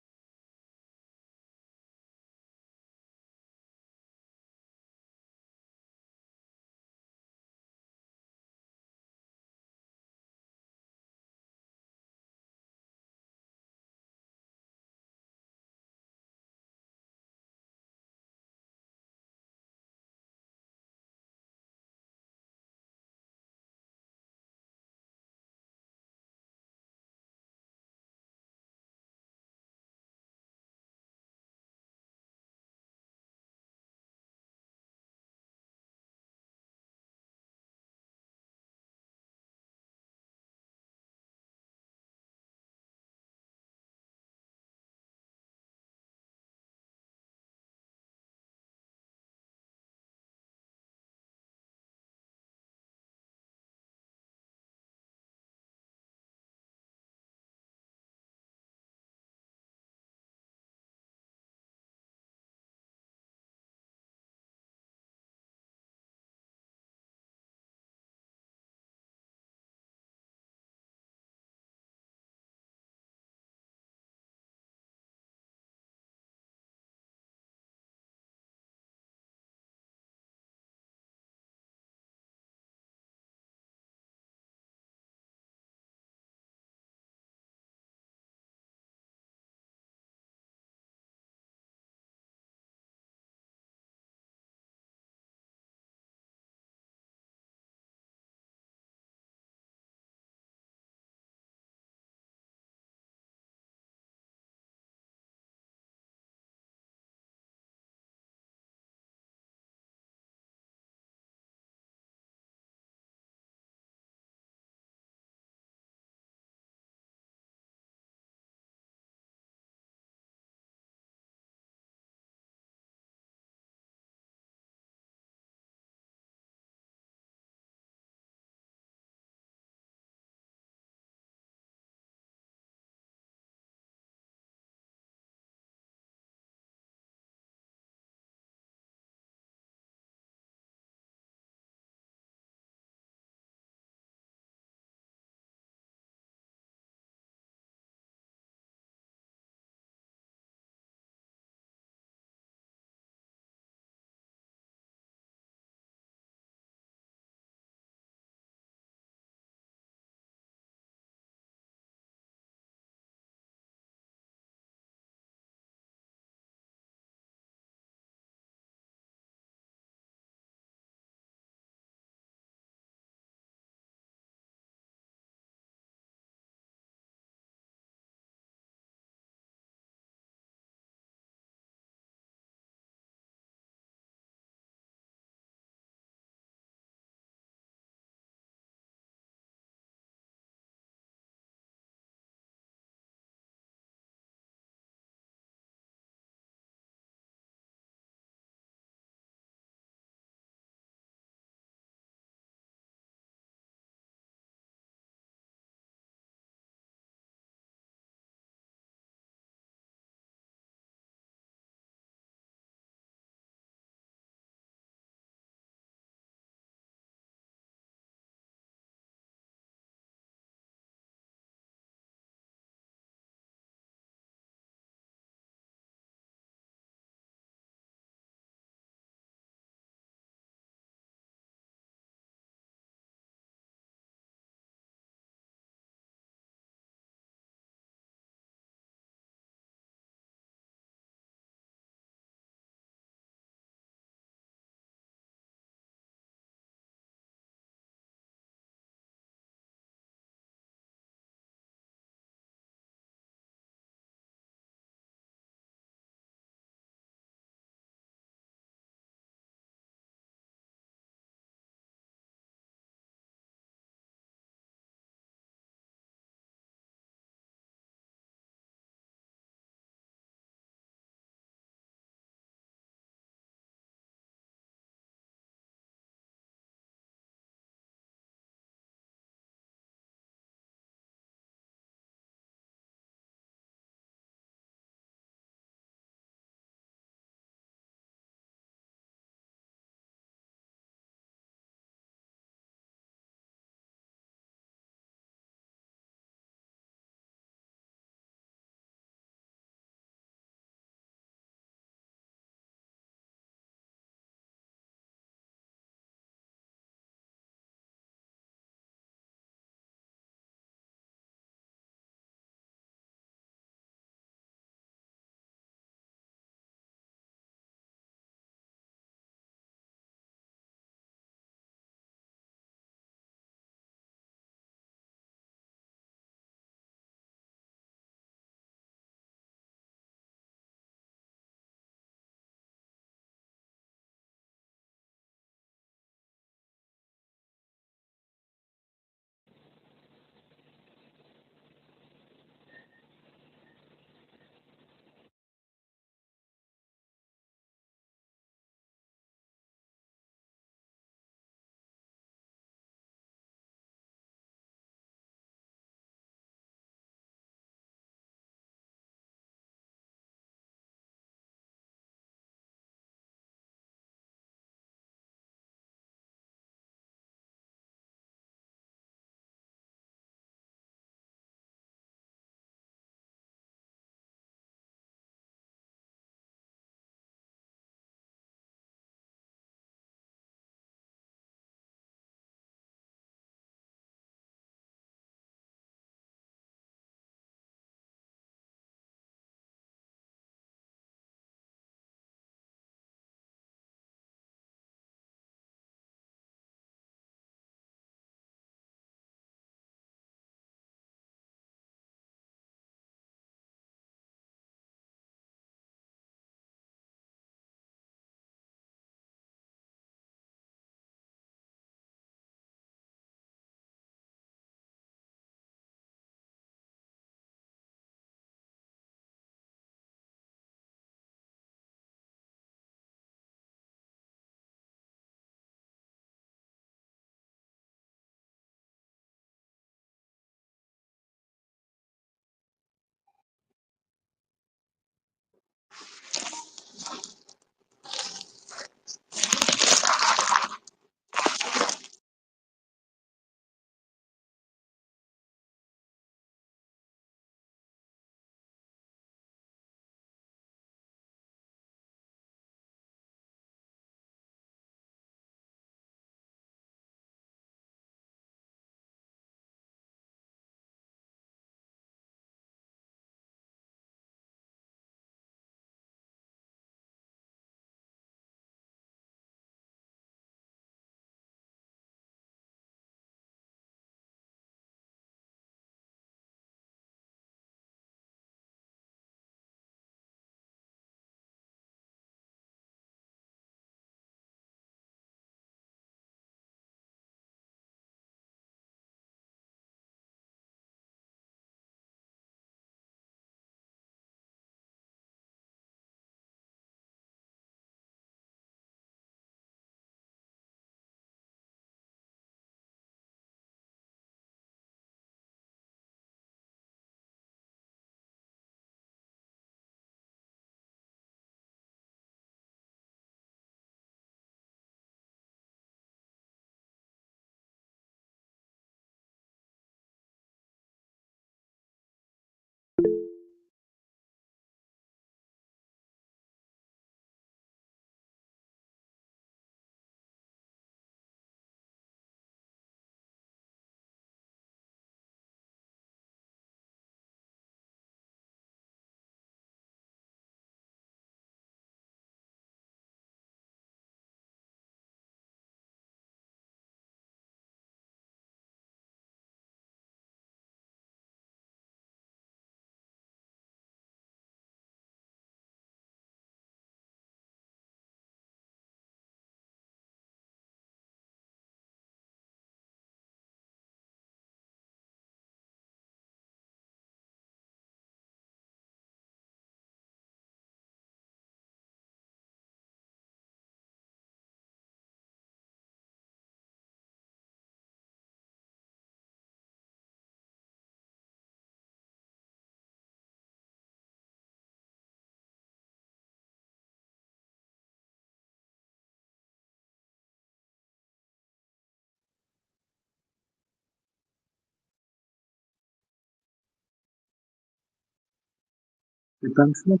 Sitanshu?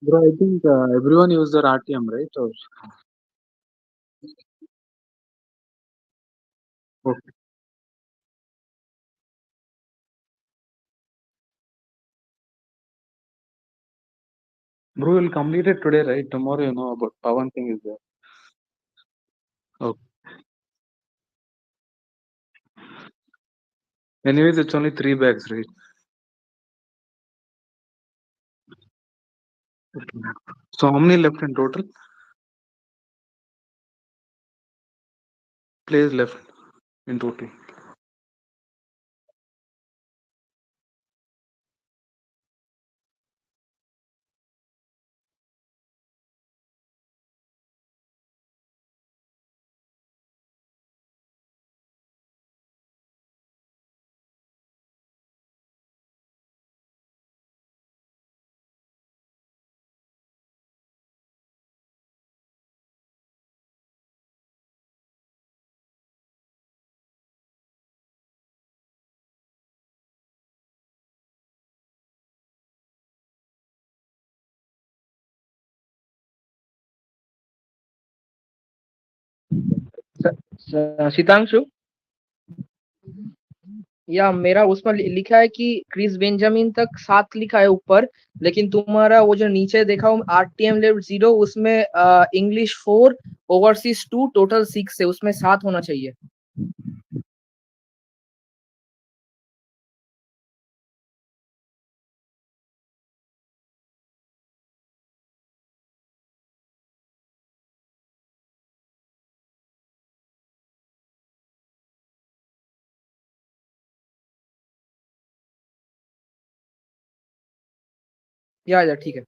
Bro, I think everyone use their RTM, right? Or okay. Bro, we'll complete it today, right? Tomorrow, you know about Pawan thing is there. Okay. Anyways, it's only 3 bags, right? Okay. So how many left in total? Players left in total. Sitanshu, या मेरा उसमें लिखा है कि Chris Benjamin तक 7 लिखा है ऊपर, लेकिन तुम्हारा वो जो नीचे देखा हूँ आरटीएम लेफ्ट 0 उसमें इंग्लिश 4 ओवरसीज 2 टोटल 6 है, उसमें 7 होना चाहिए। या ठीक है।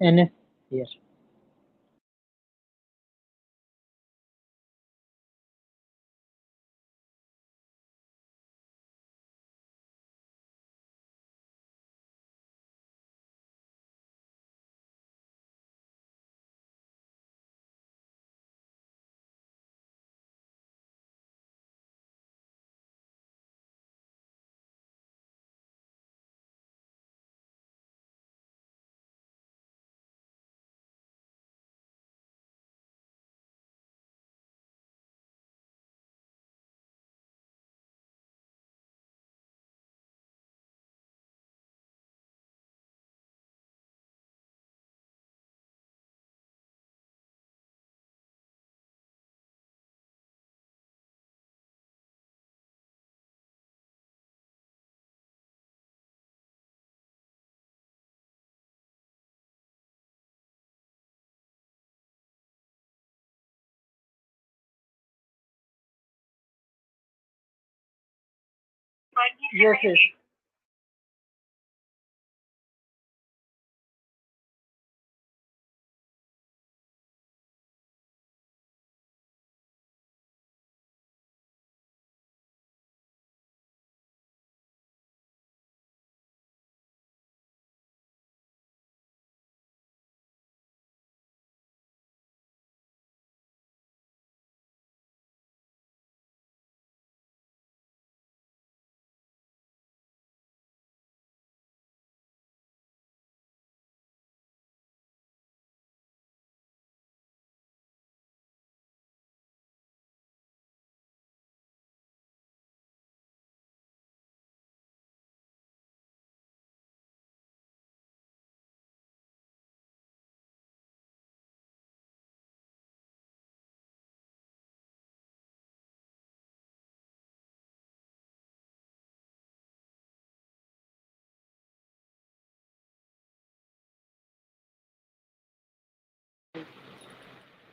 NS here. Yes, yes.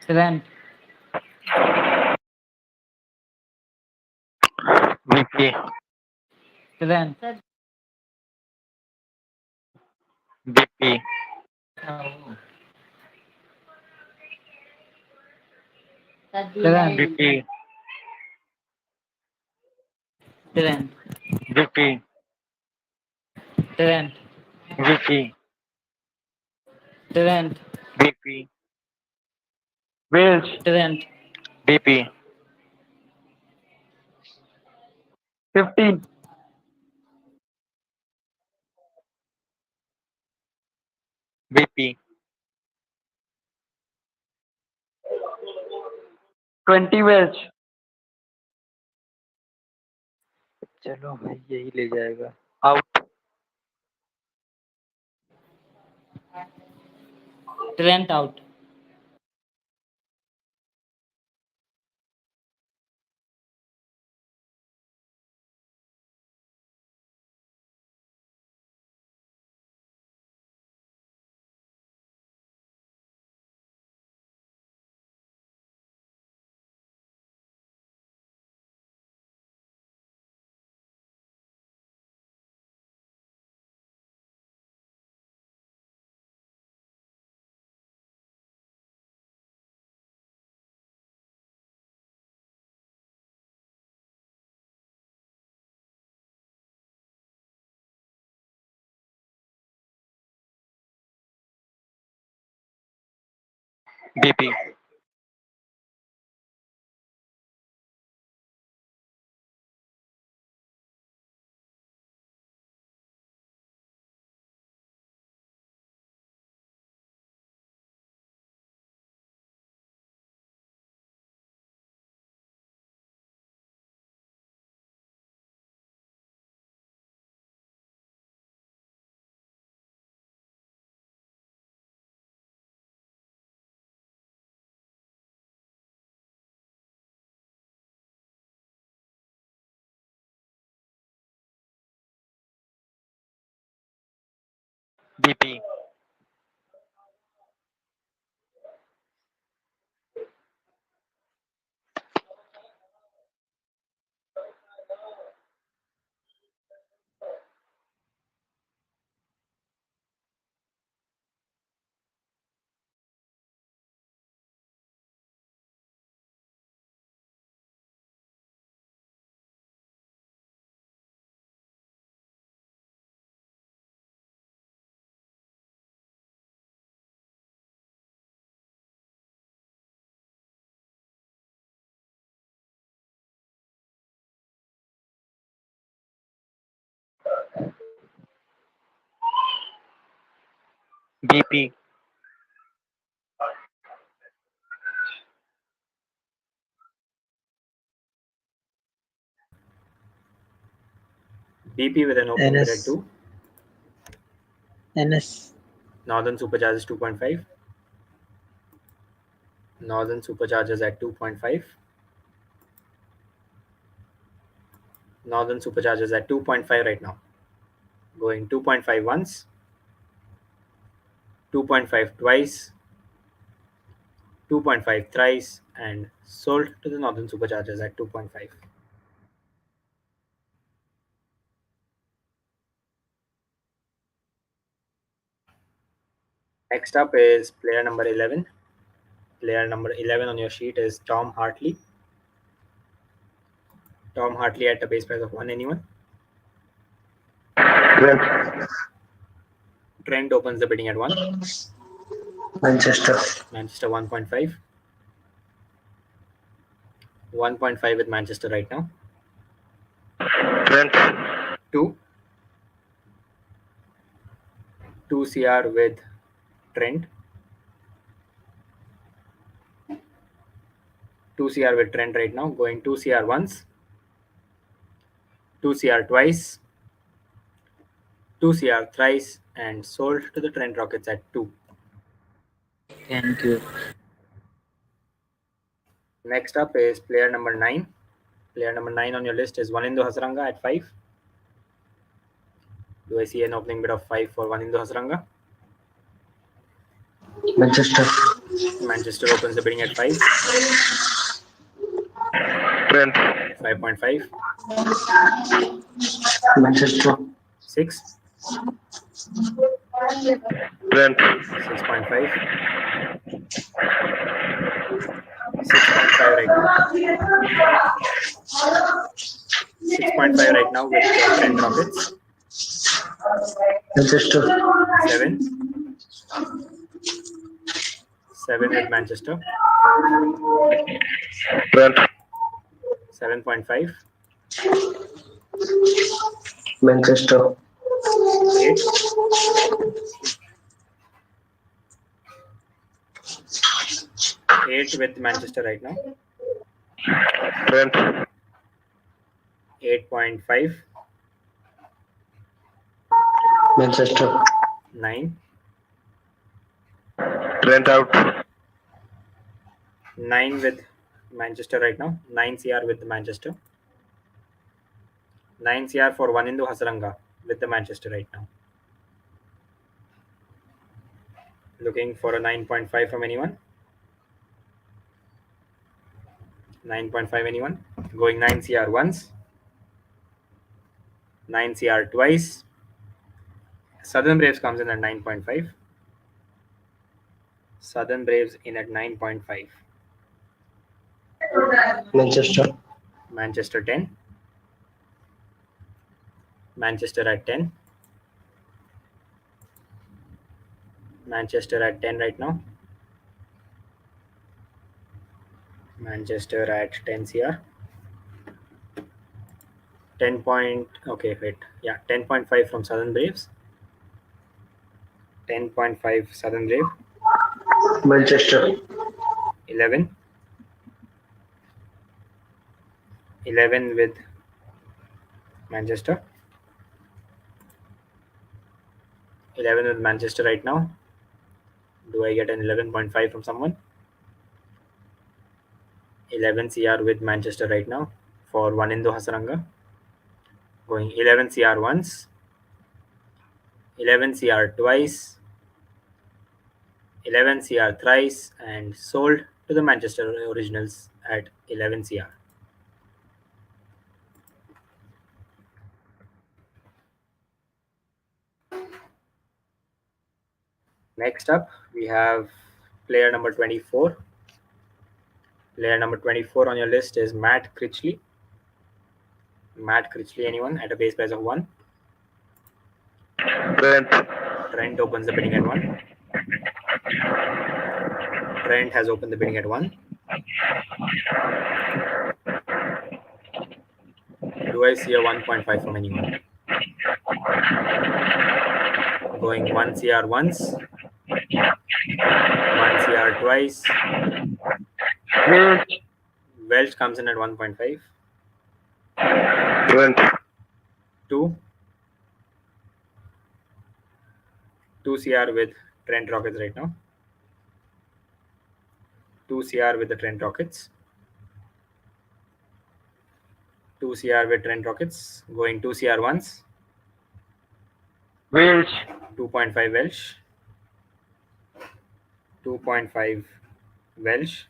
Trent. VP. Trent. BP. Oh. Trent. BP. Trent. VP. Trent. VP. Trent. BP. Welch. Trent. BP. 15. BP. 20 Welch. चलो भाई यही ले जाएगा out. Trent out. BP. BP. BP. BP with an opening bid at NS. 2. NS. Northern Superchargers 2.5. Northern Superchargers at 2.5. Northern Superchargers at 2.5 right now. Going 2.5 once, 2.5 twice, 2.5 thrice, and sold to the Northern Superchargers at 2.5. Next up is player number 11. Player number 11 on your sheet is Tom Hartley. Tom Hartley at a base price of 1. Anyone? Trent. Trent opens the bidding at 1. Manchester. Manchester 1.5. 1.5 with Manchester right now. Trent. 2. 2 CR with Trent. 2 CR with Trent right now. Going 2 CR once, 2 CR twice, 2 CR thrice, and sold to the Trent Rockets at 2. Thank you. Next up is player number 9. Player number 9 on your list is Wanindo Hasaranga at 5. Do I see an opening bid of 5 for Wanindo Hasaranga? Manchester. Manchester opens the bidding at 5. Trent. 5.5. Manchester. 6. Trent. 6.5. 6.5 right now. 6.5 right now with Trent Rockets. Manchester. 7. 7 with Manchester. Trent. 7.5. Manchester. 8. 8 with Manchester right now. Trent. 8.5. Manchester. 9. Trent out. 9 with Manchester right now. 9 CR with Manchester. 9 CR for Vanindu Hasaranga with the Manchester right now. Looking for a 9.5 from anyone? 9.5 anyone? Going 9 CR once. 9 CR twice. Southern Braves comes in at 9.5. Southern Braves in at 9.5. Manchester. Manchester 10. Manchester at 10. Manchester at 10 right now. Manchester at 10 CR. 10 point, okay, wait, yeah, 10.5 from Southern Braves. 10.5 Southern Brave. Manchester. 11. 11 with Manchester. 11 with Manchester right now. Do I get an 11.5 from someone? 11 CR with Manchester right now for Vanindu Hasaranga. Going 11 CR once. 11 CR twice. 11 CR thrice, and sold to the Manchester Originals at 11 CR. Next up, we have player number 24. Player number 24 on your list is Matt Critchley. Matt Critchley, anyone at a base price of 1? Trent. Trent opens the bidding at 1. Trent has opened the bidding at 1. Do I see a 1.5 from anyone? Going 1 CR once. 1 CR twice. Welch comes in at 1.5. Trent. 2. 2 CR with Trent Rockets right now. 2 CR with the Trent Rockets. 2 CR with Trent Rockets. Going 2 CR once. Welch. 2.5 Welsh. 2.5 Welsh.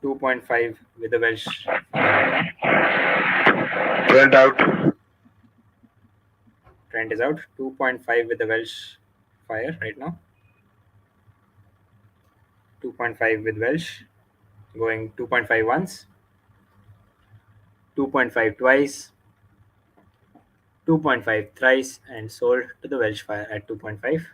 2.5 with the Welsh fire right now. Trent out. Trent is out. 2.5 with the Welsh fire right now. 2.5 with Welsh. Going 2.5 once. 2.5 twice. 2.5 thrice, and sold to the Welsh fire at 2.5.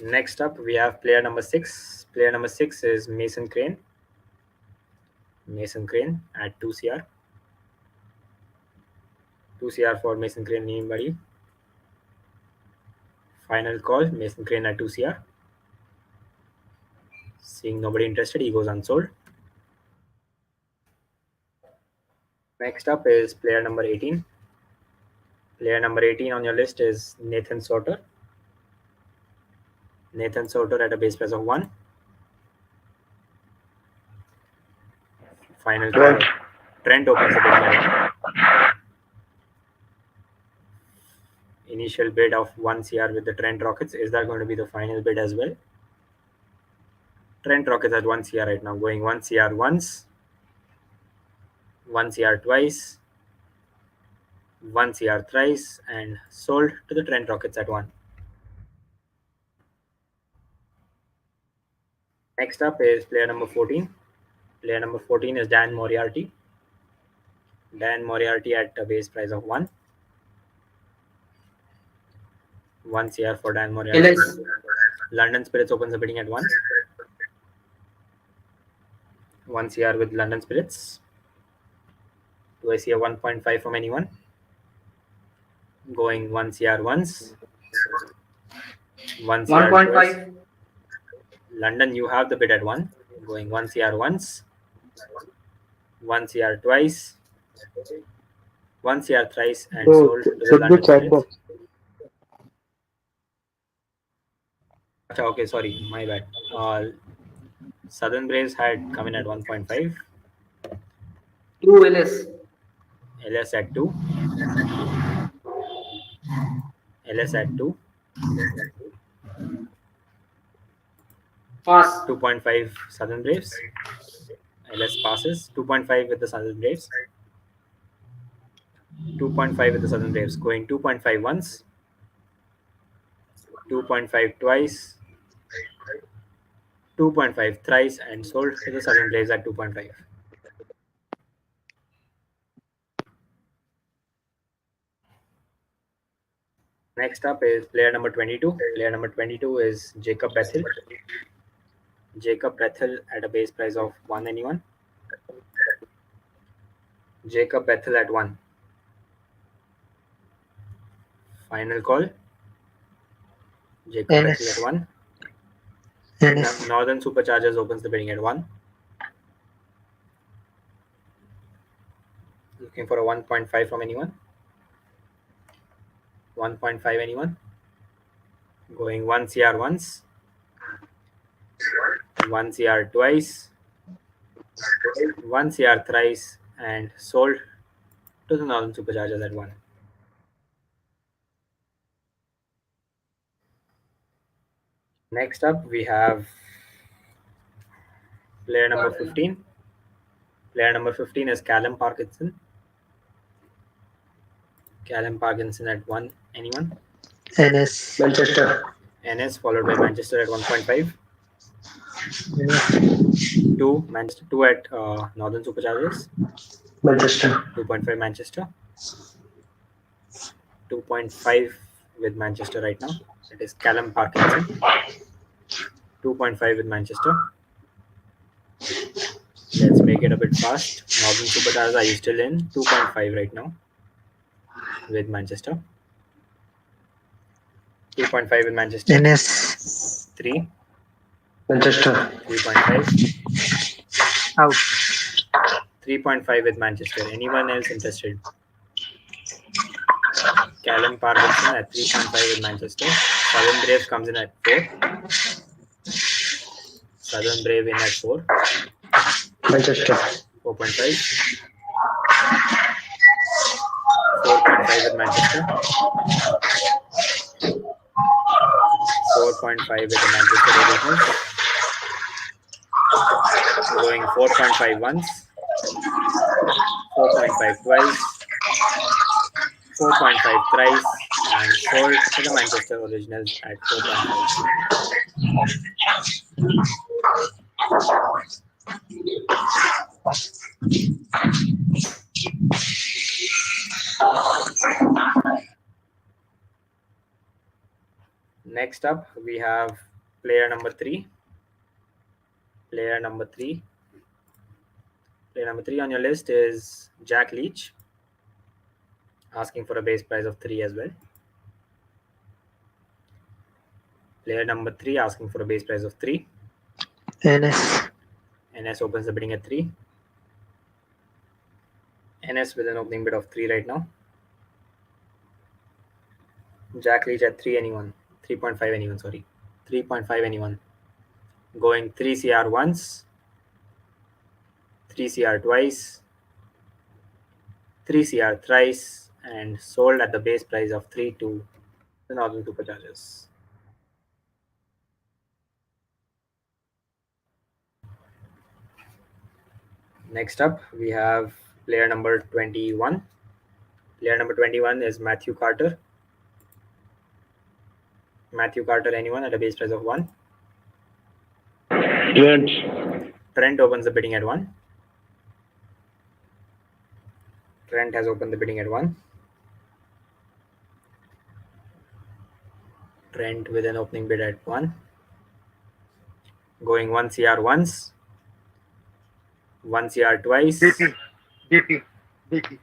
Next up, we have player number 6. Player number 6 is Mason Crane. Mason Crane at 2 CR. 2 CR for Mason Crane. Anybody? Final call. Mason Crane at 2 CR. Seeing nobody interested, he goes unsold. Next up is player number 18. Player number 18 on your list is Nathan Sauter. Nathan Sauter at a base price of 1. Final call. Trent opens the bidding at 1. Initial bid of 1 CR with the Trent Rockets. Is that going to be the final bid as well? Trent Rockets at 1 CR right now, going 1 CR once, 1 CR twice, 1 CR thrice, and sold to the Trent Rockets at 1. Next up is player number 14. Player number 14 is Dan Moriarty. Dan Moriarty at a base price of 1. 1 CR for Dan Moriarty. LS. London Spirits opens the bidding at 1. 1 CR with London Spirits. Do I see a 1.5 from anyone? Going 1 CR once. 1 CR twice. 1.5. London, you have the bid at 1. Going 1 CR once. 1 CR twice. 1 CR thrice, and Bro, sold to the check the London chat Spirits. box. Okay, sorry, my bad. Southern Braves had come in at 1.5. 2 LS. LS at 2. LS at 2. Pass. 2.5 Southern Braves. LS passes. 2.5 with the Southern Braves. 2.5 with the Southern Braves. Going 2.5 once. 2.5 twice. 2.5 thrice, and sold to the Southern Braves at 2.5. Next up is player number 22. Player number 22 is Jacob Bethel. Jacob Bethel at a base price of 1. Anyone? Jacob Bethel at 1. Final call. Jacob Bethel at 1. Northern Superchargers opens the bidding at 1. Looking for a 1.5 from anyone? 1.5 anyone? Going 1 CR once. 1 CR twice. 1 CR thrice, and sold to the Northern Superchargers at 1. Next up, we have player number 15. Player number 15 is Callum Parkinson. Callum Parkinson at 1. Anyone? NS. Manchester. NS followed by Manchester at 1.5. 2 Manchester. 2 at Northern Superchargers. Manchester. 2.5 Manchester. 2.5 with Manchester right now. It is Callum Parkinson. 2.5 with Manchester. Let's make it a bit fast. Northern Superchargers, are you still in? 2.5 right now with Manchester. 2.5 with Manchester. NS. 3. Manchester. 3.5. Out. 3.5 with Manchester. Anyone else interested? Callum Parkinson at 3.5 with Manchester. Southern Braves comes in at 4. Southern Brave in at 4. Manchester. 4.5. 4.5 with Manchester. 4.5 with the Manchester Originals. Going 4.5 once. 4.5 twice. 4.5 thrice, and sold to the Manchester Originals at 4.5. Next up, we have player number 3. Player number 3. Player number 3 on your list is Jack Leach, asking for a base price of 3 as well. Player number 3 asking for a base price of 3. NS. NS opens the bidding at 3. NS with an opening bid of 3 right now. Jack Leach at 3 anyone. 3.5 anyone, sorry. 3.5 anyone. Going 3 CR once. 3 CR twice, 3 CR thrice, and sold at the base price of 3 to the Northern Superchargers. Next up, we have player number 21. Player number 21 is Matthew Carter. Matthew Carter, anyone at a base price of 1. Trent. Trent opens the bidding at 1. Trent has opened the bidding at 1. Trent with an opening bid at 1. Going 1 CR once, 1 CR twice. BP.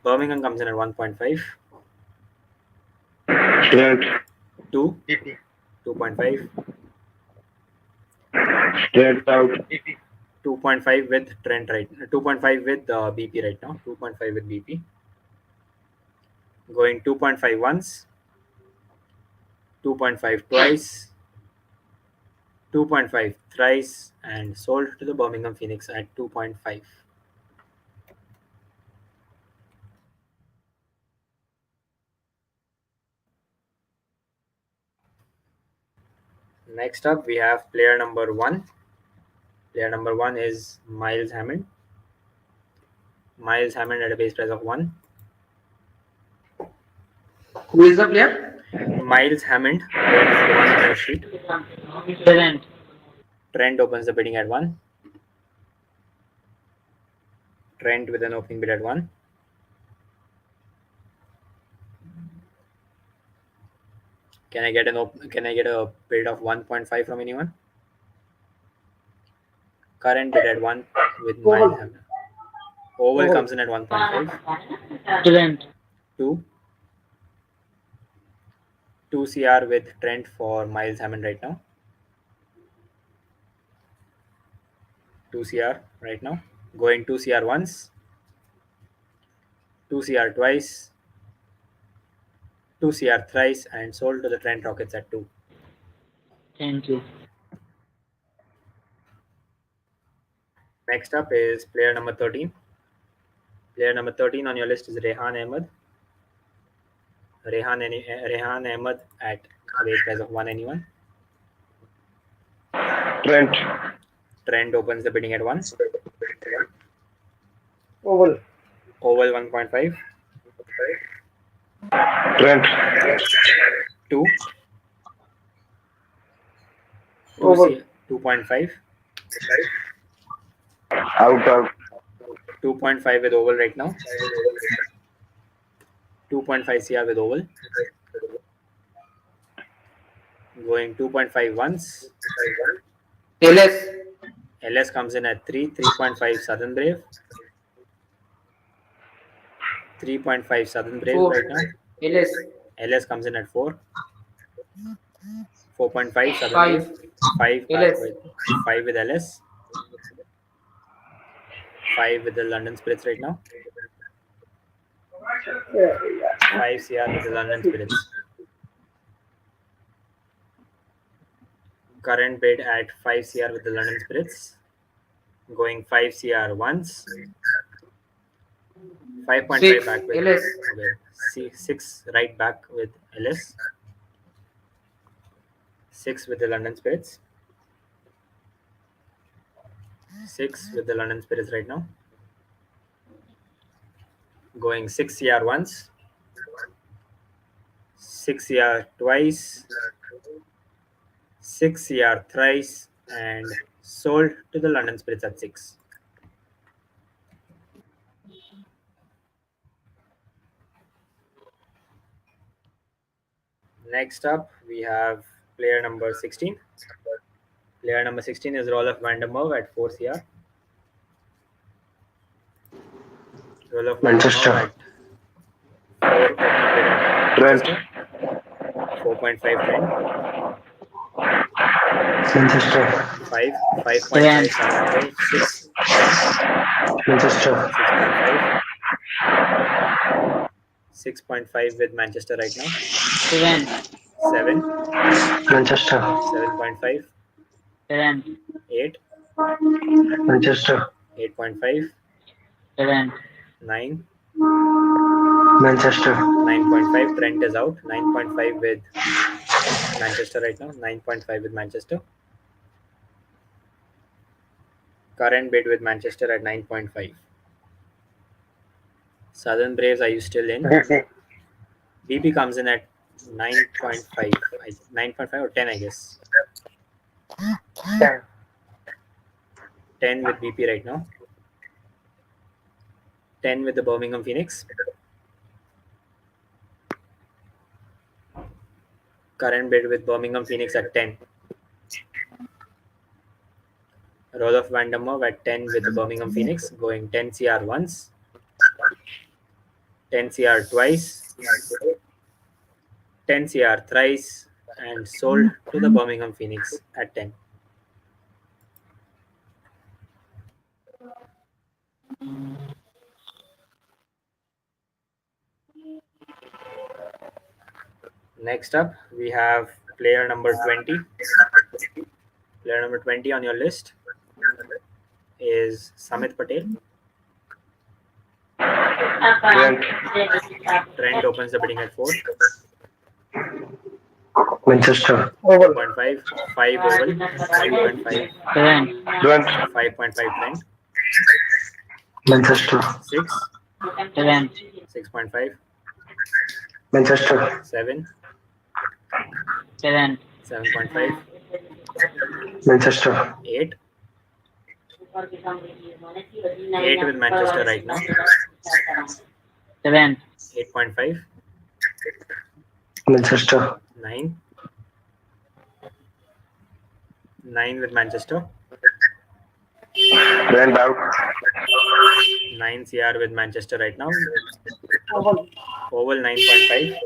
Birmingham comes in at 1.5. Trent. 2, BP. 2.5. Trent out. BP. 2.5 with Trent right. 2.5 with BP right now. 2.5 with BP. Going 2.5 once, 2.5 twice, 2.5 thrice, and sold to the Birmingham Phoenix at 2.5. Next up, we have player number 1. Player number 1 is Miles Hammond. Miles Hammond at a base price of 1. Who is the player? Miles Hammond, player number 1 on your sheet. Trent. Trent opens the bidding at 1. Trent with an opening bid at 1. Can I get a bid of 1.5 from anyone? Current bid at 1 with Miles Hammond. Oval comes in at 1.5. Trent. 2. 2 CR with Trent for Miles Hammond right now. 2 CR right now. Going 2 CR once, 2 CR twice, 2 CR thrice, and sold to the Trent Rockets at 2. Thank you. Next up is player number 13. Player number 13 on your list is Rehan Ahmed. Rehan Ahmed at a base price of 1. Anyone? Trent. Trent opens the bidding at 1. Oval. Oval 1.5. Trent. 2. Oval. 2.5. Out. 2.5 with oval right now. 2.5 CR with oval. Going 2.5 once. LS. LS comes in at 3. 3.5 Southern Brave. 3.5 Southern Brave 4. right now. LS. LS comes in at 4. 4.5 Southern 5. Brave. 5 LS. with 5 with LS. 5 with the London Spirits right now. 5 CR with the London Spirits. Current bid at 5 CR with the London Spirits. Going 5 CR once. 5.5 6. back with LS. okay. 6 right back with LS. 6 with the London Spirits. 6 with the London Spirits right now. Going 6 CR once. 6 CR twice. 6 CR thrice, and sold to the London Spirits at 6. Next up, we have player number 16. Player number 16 is Rolf Vandermeer at 4 CR. Rolf Manchester. Vandermeer at 4 opening bid at Trent. Manchester. 4.5 Trent. Manchester. 5. 5.5 Southern Brave. 6 Trent. Manchester. 6.5. 6.5 with Manchester right now. 7. Manchester. 7.5. 8. Manchester. 8.5. Levant. 9. Manchester. 9.5. Trent is out. 9.5 with Manchester right now. 9.5 with Manchester. Current bid with Manchester at 9.5. Southern Braves, are you still in? BP. BP comes in at 9.5. 9.5 or 10, I guess. 10. 10 with BP right now. 10 with the Birmingham Phoenix. Current bid with Birmingham Phoenix at 10. Roloff Vandermeer at 10 with the Birmingham Phoenix, going 10 CR once, 10 CR twice, 10 CR thrice, and sold to the Birmingham Phoenix at 10. Next up, we have player number 20. Player number 20 on your list is Samit Patel. Trent. Trent opens the bidding at 4. Manchester. 4.5, 5 oval, 5.5, Levant. Trent. 5.5 Trent, Manchester. 6, Levant. 6.5, Manchester. 7, Levant. 7.5, Manchester. 8. 8 with Manchester right now. Levant. 8.5, Manchester. 9. 9 with Manchester. Trent out. 9 CR with Manchester right now. Oval 9.5.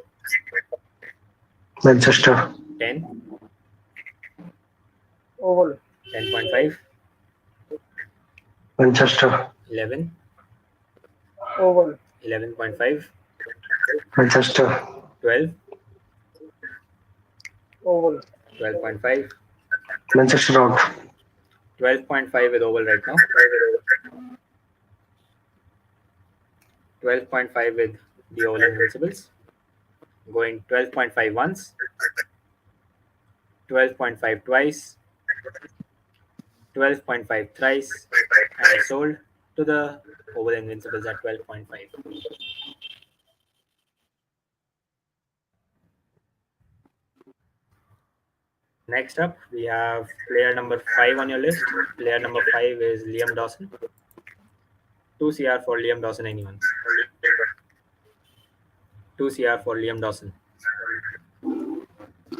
Manchester. 10. 10.5. Manchester. 11. 11.5. Manchester. 12. 12.5. Manchester out. 12.5 with oval right now. 12.5 with the oval invincibles. Going 12.5 once. 12.5 twice. 12.5 thrice. And sold to the oval invincibles at 12.5. Next up, we have player number 5 on your list. Player number 5 is Liam Dawson. 2 CR for Liam Dawson, anyone? 2 CR for Liam Dawson.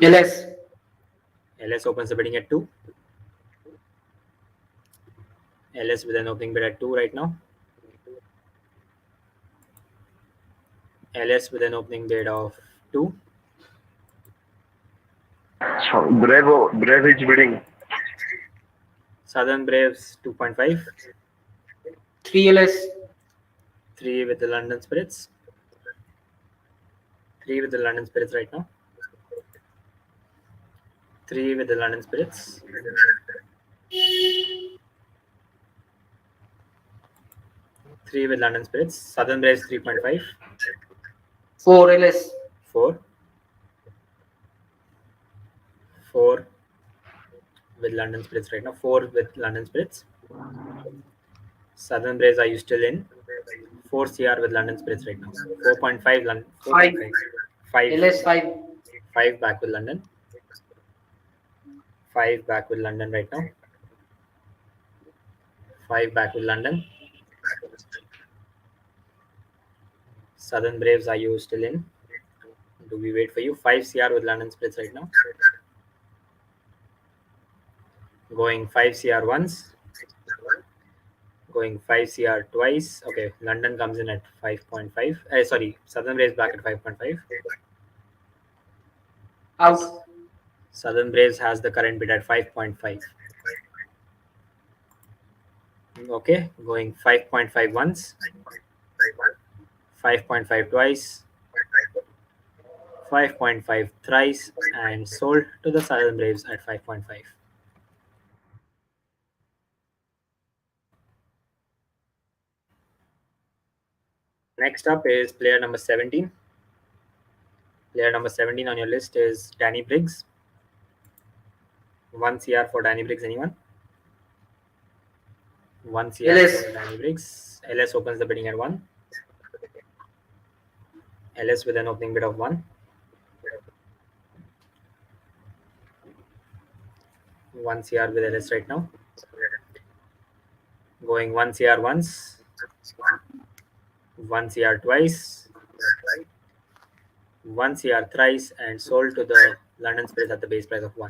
LS. LS opens the bidding at 2. LS with an opening bid at 2 right now. LS with an opening bid of 2. So Brave is bidding. Southern Braves 2.5. 3 LS. 3 with the London Spirits. 3 with the London Spirits right now. 3 with the London Spirits. 3 with London Spirits. Southern Braves 3.5. 4 LS. 4. 4 with London Spirits right now. 4 with London Spirits. Southern Braves, are you still in? 4 CR with London Spirits right now. 4.5 London. 4.5. 5. LS 5. 5 back with London. 5 back with London right now. 5 back with London. Southern Braves, are you still in? Do we wait for you? 5 CR with London Spirits right now. Going 5 CR once. Going 5 CR twice. Okay, London comes in at 5.5. Sorry, Southern Braves back at 5.5. Out. Southern Braves has the current bid at 5.5. Okay, going 5.5 once. 5.5 twice. 5.5 thrice, and sold to the Southern Braves at 5.5. Next up is player number 17. Player number 17 on your list is Danny Briggs. 1 CR for Danny Briggs, anyone? 1 CR LS. for Danny Briggs. LS opens the bidding at 1. LS with an opening bid of 1. 1 CR with LS right now. Going 1 CR once. 1 CR twice. 1 CR thrice, and sold to the London Spirits at the base price of 1.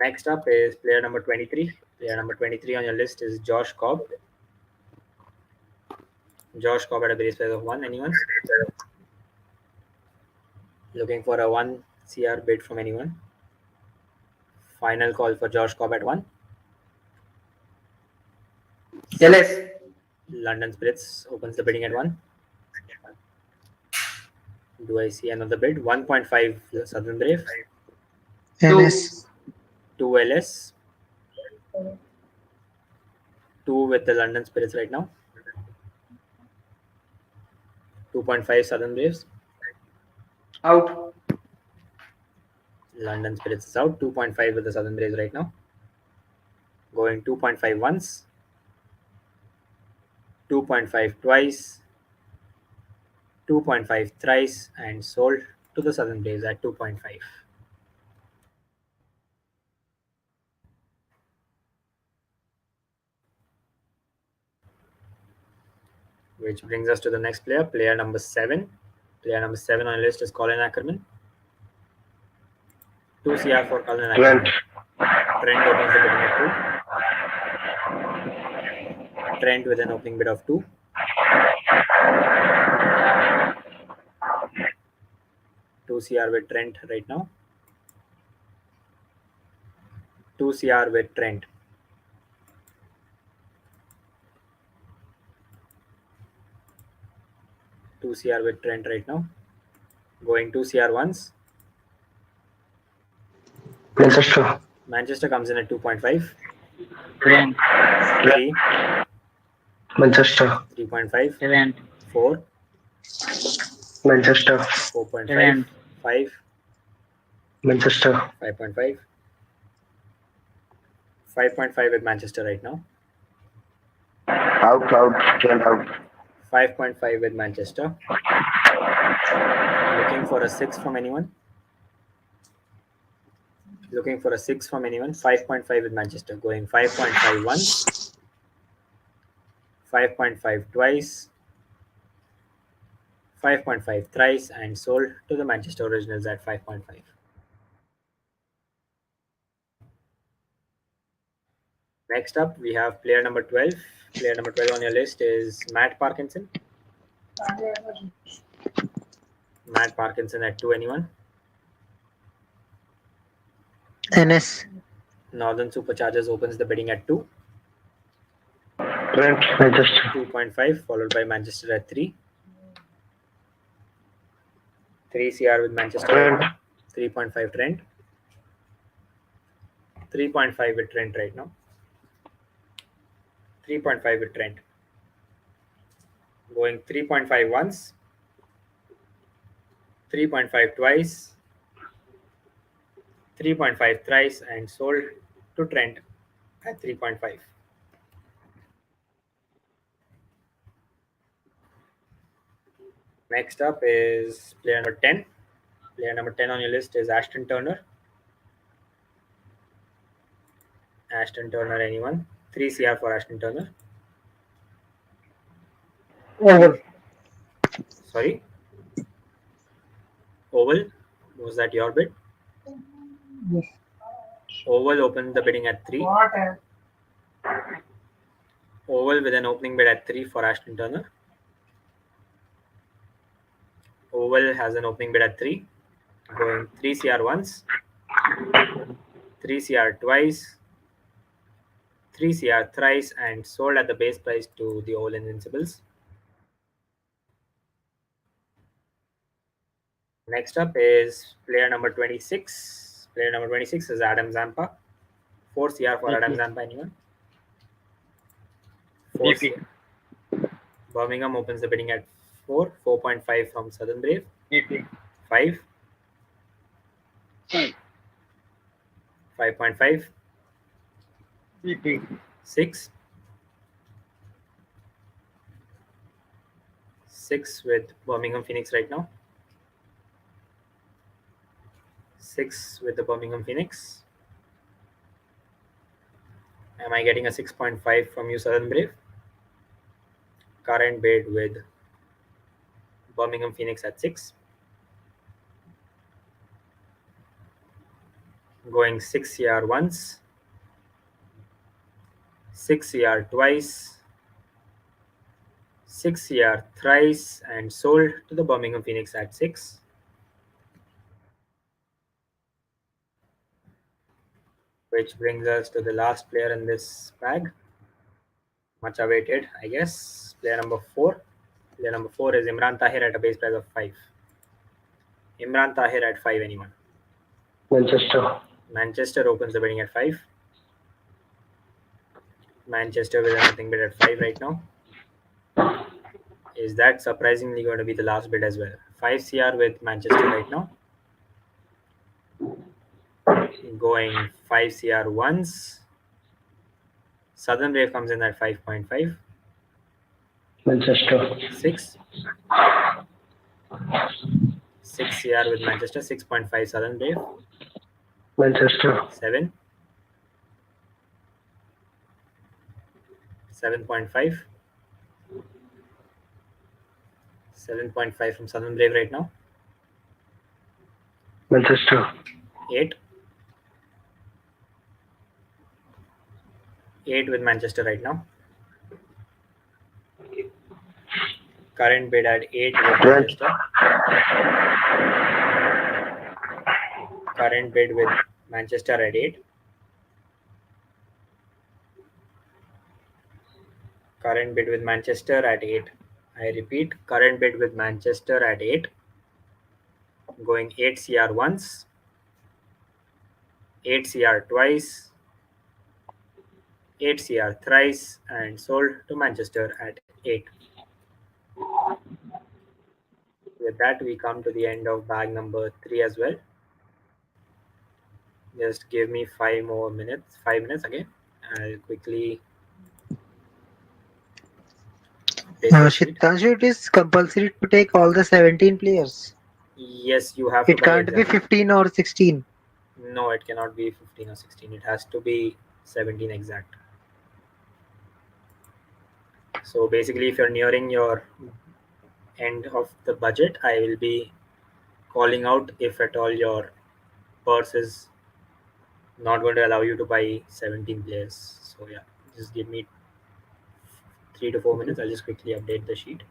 Next up is player number 23. Player number 23 on your list is Josh Cobb. Josh Cobb at a base price of 1. Anyone? Looking for a 1 CR bid from anyone? Final call for Josh Cobb at 1. LS. London Spirits opens the bidding at 1. Do I see another bid? 1.5 Southern Brave. LS. 2 LS. 2 with the London Spirits right now. 2.5 Southern Braves. Out. London Spirits is out. 2.5 with the Southern Braves right now. Going 2.5 once. 2.5 twice. 2.5 thrice, and sold to the Southern Braves at 2.5. Which brings us to the next player, player number 7. Player number 7 on the list is Colin Ackerman. 2 CR for Colin Ackerman. Trent opens the bidding at 2. Trent with an opening bid of 2. 2 CR with Trent right now. 2 CR with Trent. Two CR with Trent right now. Going 2 CR once. Manchester. Manchester comes in at 2.5. Trent. 3. Manchester. 3.5. Trent. 4. Manchester. 4.5. Trent. 5. Manchester. 5.5. 5.5 with Manchester right now. Out. Trent out. 5.5 with Manchester. Looking for a 6 from anyone? Looking for a 6 from anyone? 5.5 with Manchester. Going 5.5 once. 5.5 twice. 5.5 thrice, and sold to the Manchester Originals at 5.5. Next up, we have player number 12. Player number 12 on your list is Matt Parkinson. Matt Parkinson at 2. Anyone? NS. Northern Superchargers opens the bidding at 2. Trent. Manchester. 2.5, followed by Manchester at 3. 3 CR with Manchester right now. 3.5 Trent. 3.5 with Trent right now. 3.5 with Trent. Going 3.5 once. 3.5 twice. 3.5 thrice, and sold to Trent at 3.5. Next up is player number 10. Player number 10 on your list is Ashton Turner. Ashton Turner, anyone? 3 CR for Ashton Turner. Over. Sorry? Oval? Was that your bid? Yes. Oval opened the bidding at 3. Oval with an opening bid at 3 for Ashton Turner. Oval has an opening bid at 3. Going 3 CR once. 3 CR twice. 3 CR thrice, and sold at the base price to the Oval Invincibles. Next up is player number 26. Player number 26 is Adam Zampa. 4 CR for Adam Zampa, anyone? 4. BP. Birmingham opens the bidding at 4. 4.5 from Southern Brave. BP. 5. 5.5. BP. 6. 6 with Birmingham Phoenix right now. 6 with the Birmingham Phoenix. Am I getting a 6.5 from you, Southern Brave? Current bid with Birmingham Phoenix at 6. Going 6 CR once, 6 CR twice, 6 CR thrice, and sold to the Birmingham Phoenix at 6. Which brings us to the last player in this bag. Much awaited, I guess. Player number 4. Player number 4 is Imran Tahir at a base price of 5. Imran Tahir at 5, anyone? Manchester. Manchester opens the bidding at 5. Manchester with a nothing bid at 5 right now. Is that surprisingly going to be the last bid as well? 5 CR with Manchester right now. Going 5 CR once. Southern Brave comes in at 5.5. Manchester. 6. 6 CR with Manchester. 6.5 Southern Brave. Manchester. 7. 7.5. 7.5 from Southern Brave right now. Manchester. 8. 8 with Manchester right now. Current bid at 8 with Trent. Manchester. Current bid with Manchester at 8. Current bid with Manchester at 8. I repeat, current bid with Manchester at 8. Going 8 CR once, 8 CR twice, 8 CR thrice, and sold to Manchester at 8. With that, we come to the end of bag number 3 as well. Just give me 5 more minutes. 5 minutes again. I'll quickly update the sheet. Sitanshu, it is compulsory to take all the 17 players. Yes, you have to It buy can't be exactly. 15 or 16. No, it cannot be 15 or 16. It has to be 17 exact. So basically, if you're nearing your end of the budget, I will be calling out if at all your purse is not going to allow you to buy 17 players. So yeah, just give me 3 to 4 minutes. I'll just quickly update the sheet.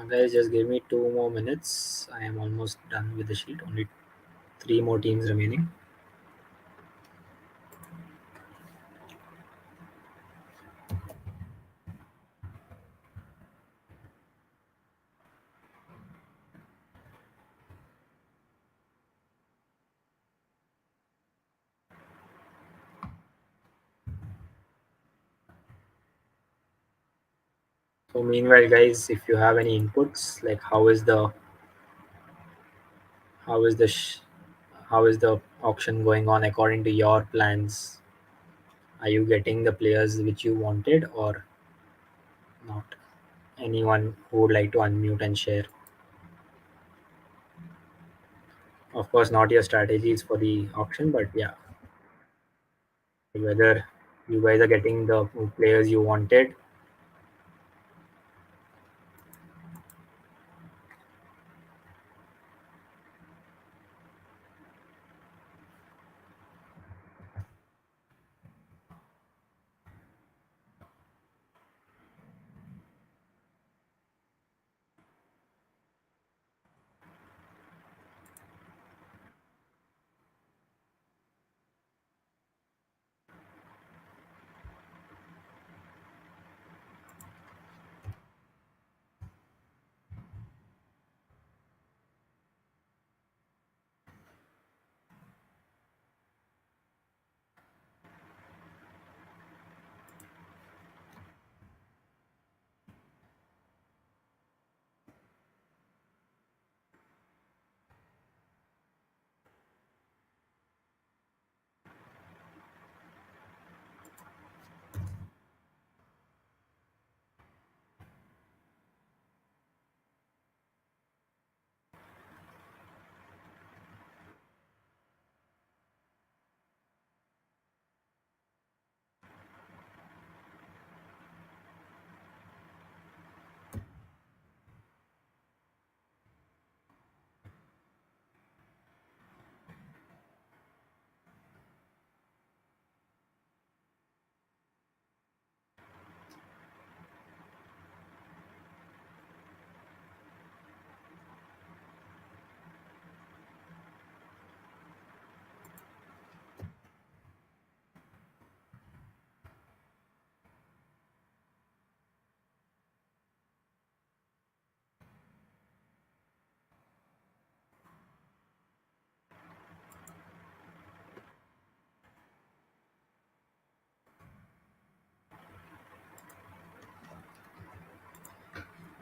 Guys, just give me 2 more minutes. I am almost done with the sheet. Only 3 more teams remaining. So meanwhile, guys, if you have any inputs, like how is the how is the auction going on according to your plans? Are you getting the players which you wanted or not? Anyone who would like to unmute and share? Of course, not your strategies for the auction, but yeah, whether you guys are getting the players you wanted.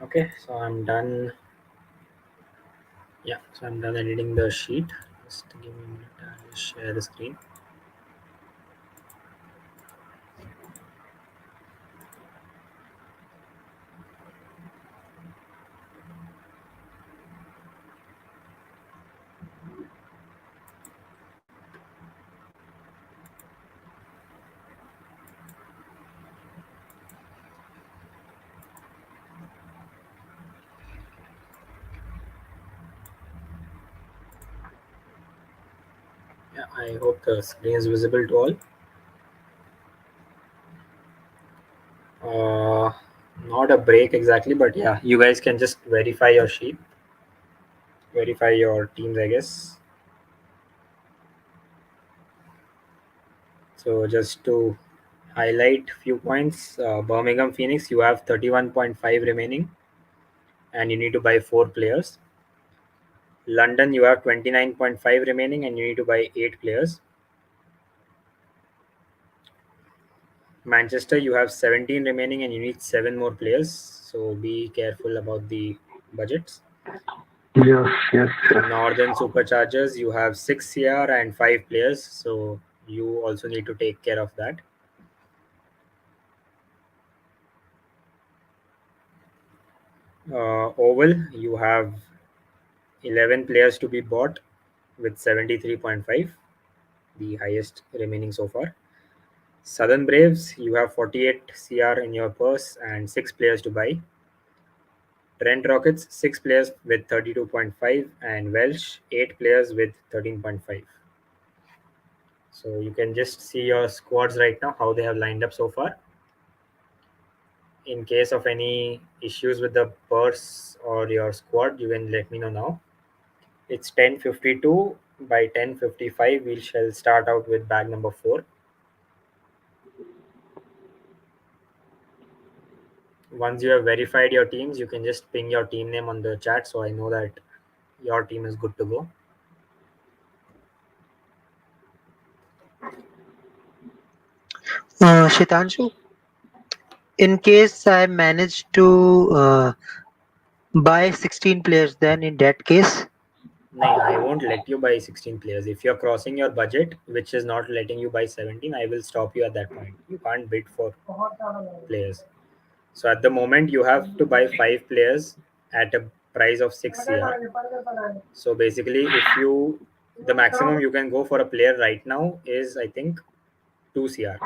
Okay, so I'm done. Yeah, so I'm done editing the sheet. Just give me a minute. I'll share the screen. Yeah, I hope the screen is visible to all. Not a break exactly, but yeah, you guys can just verify your sheet, verify your teams, I guess. So just to highlight few points, Birmingham Phoenix, you have 31.5 remaining, and you need to buy 4 players. London, you have 29.5 remaining, and you need to buy 8 players. Manchester, you have 17 remaining, and you need 7 more players. So be careful about the budgets. Yes, yes, yes. Northern Superchargers, you have 6 CR and 5 players, so you also need to take care of that. Oval, you have 11 players to be bought with 73.5, the highest remaining so far. Southern Braves, you have 48 CR in your purse and 6 players to buy. Trent Rockets, 6 players with 32.5, and Welsh, 8 players with 13.5. So you can just see your squads right now, how they have lined up so far. in case of any issues with the purse or your squad, you can let me know now. It's 10:52. By 10:55, we shall start out with bag number 4. Once you have verified your teams, you can just ping your team name on the chat so I know that your team is good to go. Shitanshu, in case I manage to buy 16 players, then in that case, No, I won't let you buy 16 players. If you're crossing your budget, which is not letting you buy 17, I will stop you at that point. You can't bid for players. So at the moment, you have to buy 5 players at a price of 6 CR. So basically, the maximum you can go for a player right now is, I think, 2 CR.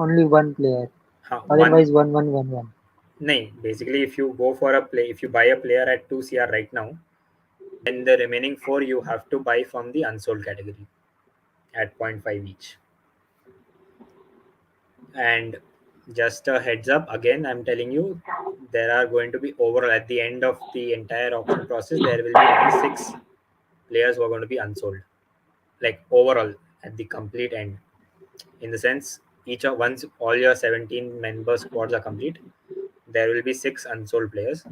only one player. One. Otherwise, 1-1-1-1. No, basically, if you buy a player at 2 CR right now, then the remaining 4 you have to buy from the unsold category at 0.5 each. And just a heads up, again, I'm telling you, there are going to be overall at the end of the entire auction process, there will be only 6 players who are going to be unsold. Like overall, at the complete end. In the sense, once all your 17 member squads are complete, there will be 6 unsold players.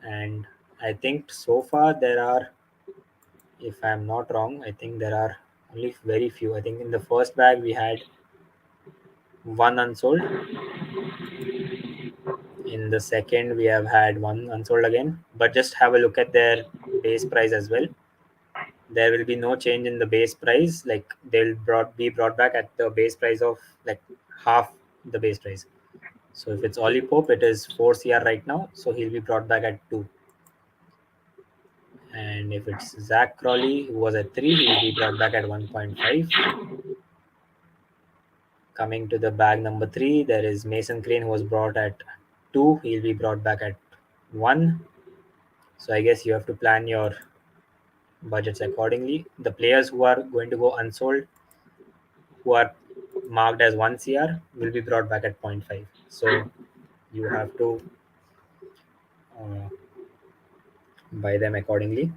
And I think so far there are, if I'm not wrong, I think there are only very few. I think in the first bag we had 1 unsold. In the second we have had 1 unsold again. But just have a look at their base price as well. There will be no change in the base price. Like they'll be brought back at the base price of like half the base price. So if it's Ollie Pope, it is 4 CR right now. So he'll be brought back at 2. And if it's Zach Crawley, who was at 3, he'll be brought back at 1.5. Coming to the bag number 3, there is Mason Crane, who was brought at 2. He'll be brought back at 1. So I guess you have to plan your budgets accordingly. The players who are going to go unsold, who are marked as 1 CR, will be brought back at 0.5. So you have to uh, buy them accordingly.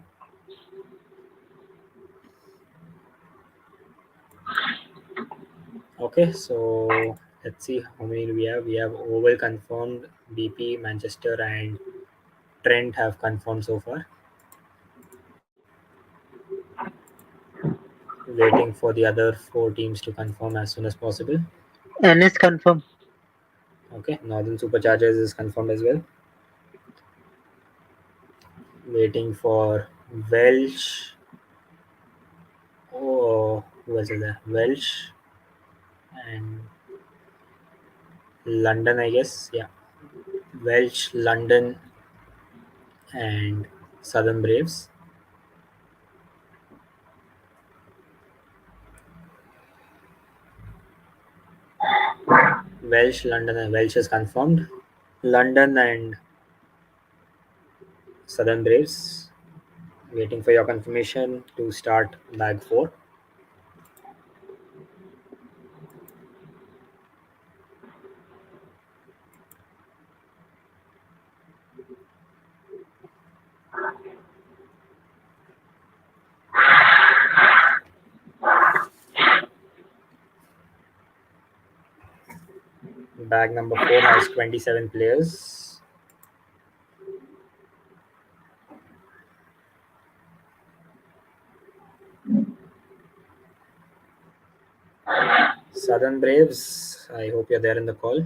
Okay, so let's see how many do we have. We have Oval confirmed, BP, Manchester, and Trent have confirmed so far. Waiting for the other 4 teams to confirm as soon as possible. NS confirm. Okay, Northern Superchargers is confirmed as well. Waiting for Welsh. Oh, who else is there? Welsh and London, I guess. Yeah, Welsh, London, and Southern Braves. Welsh, London, and Welsh is confirmed. London and Southern Braves. Waiting for your confirmation to start bag 4. Bag number 4 has 27 players. Southern Braves, I hope you're there in the call.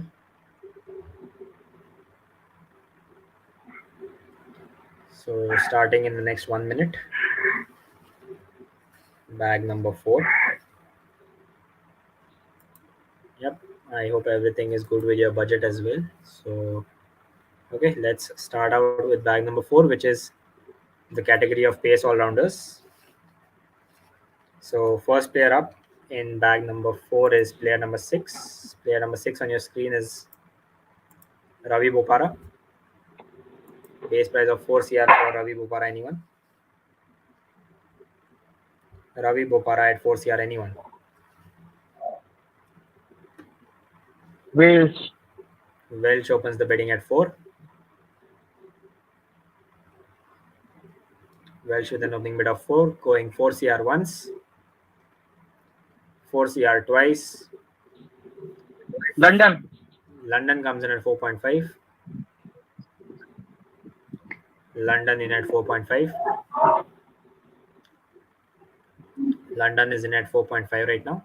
So starting in the next 1 minute. Bag number 4. Yep, I hope everything is good with your budget as well. So okay, let's start out with bag number 4, which is the category of pace all-rounders. So first player up in bag number 4 is player number 6. Player number 6 on your screen is Ravi Bopara. Base price of 4 CR for Ravi Bopara. Anyone? Ravi Bopara at 4 CR. Anyone? Wales. Welsh opens the bidding at 4. Welsh with an opening bid of 4, going 4 CR once, 4 CR twice. London. London comes in at 4.5. London in at 4.5. London is in at 4.5 right now.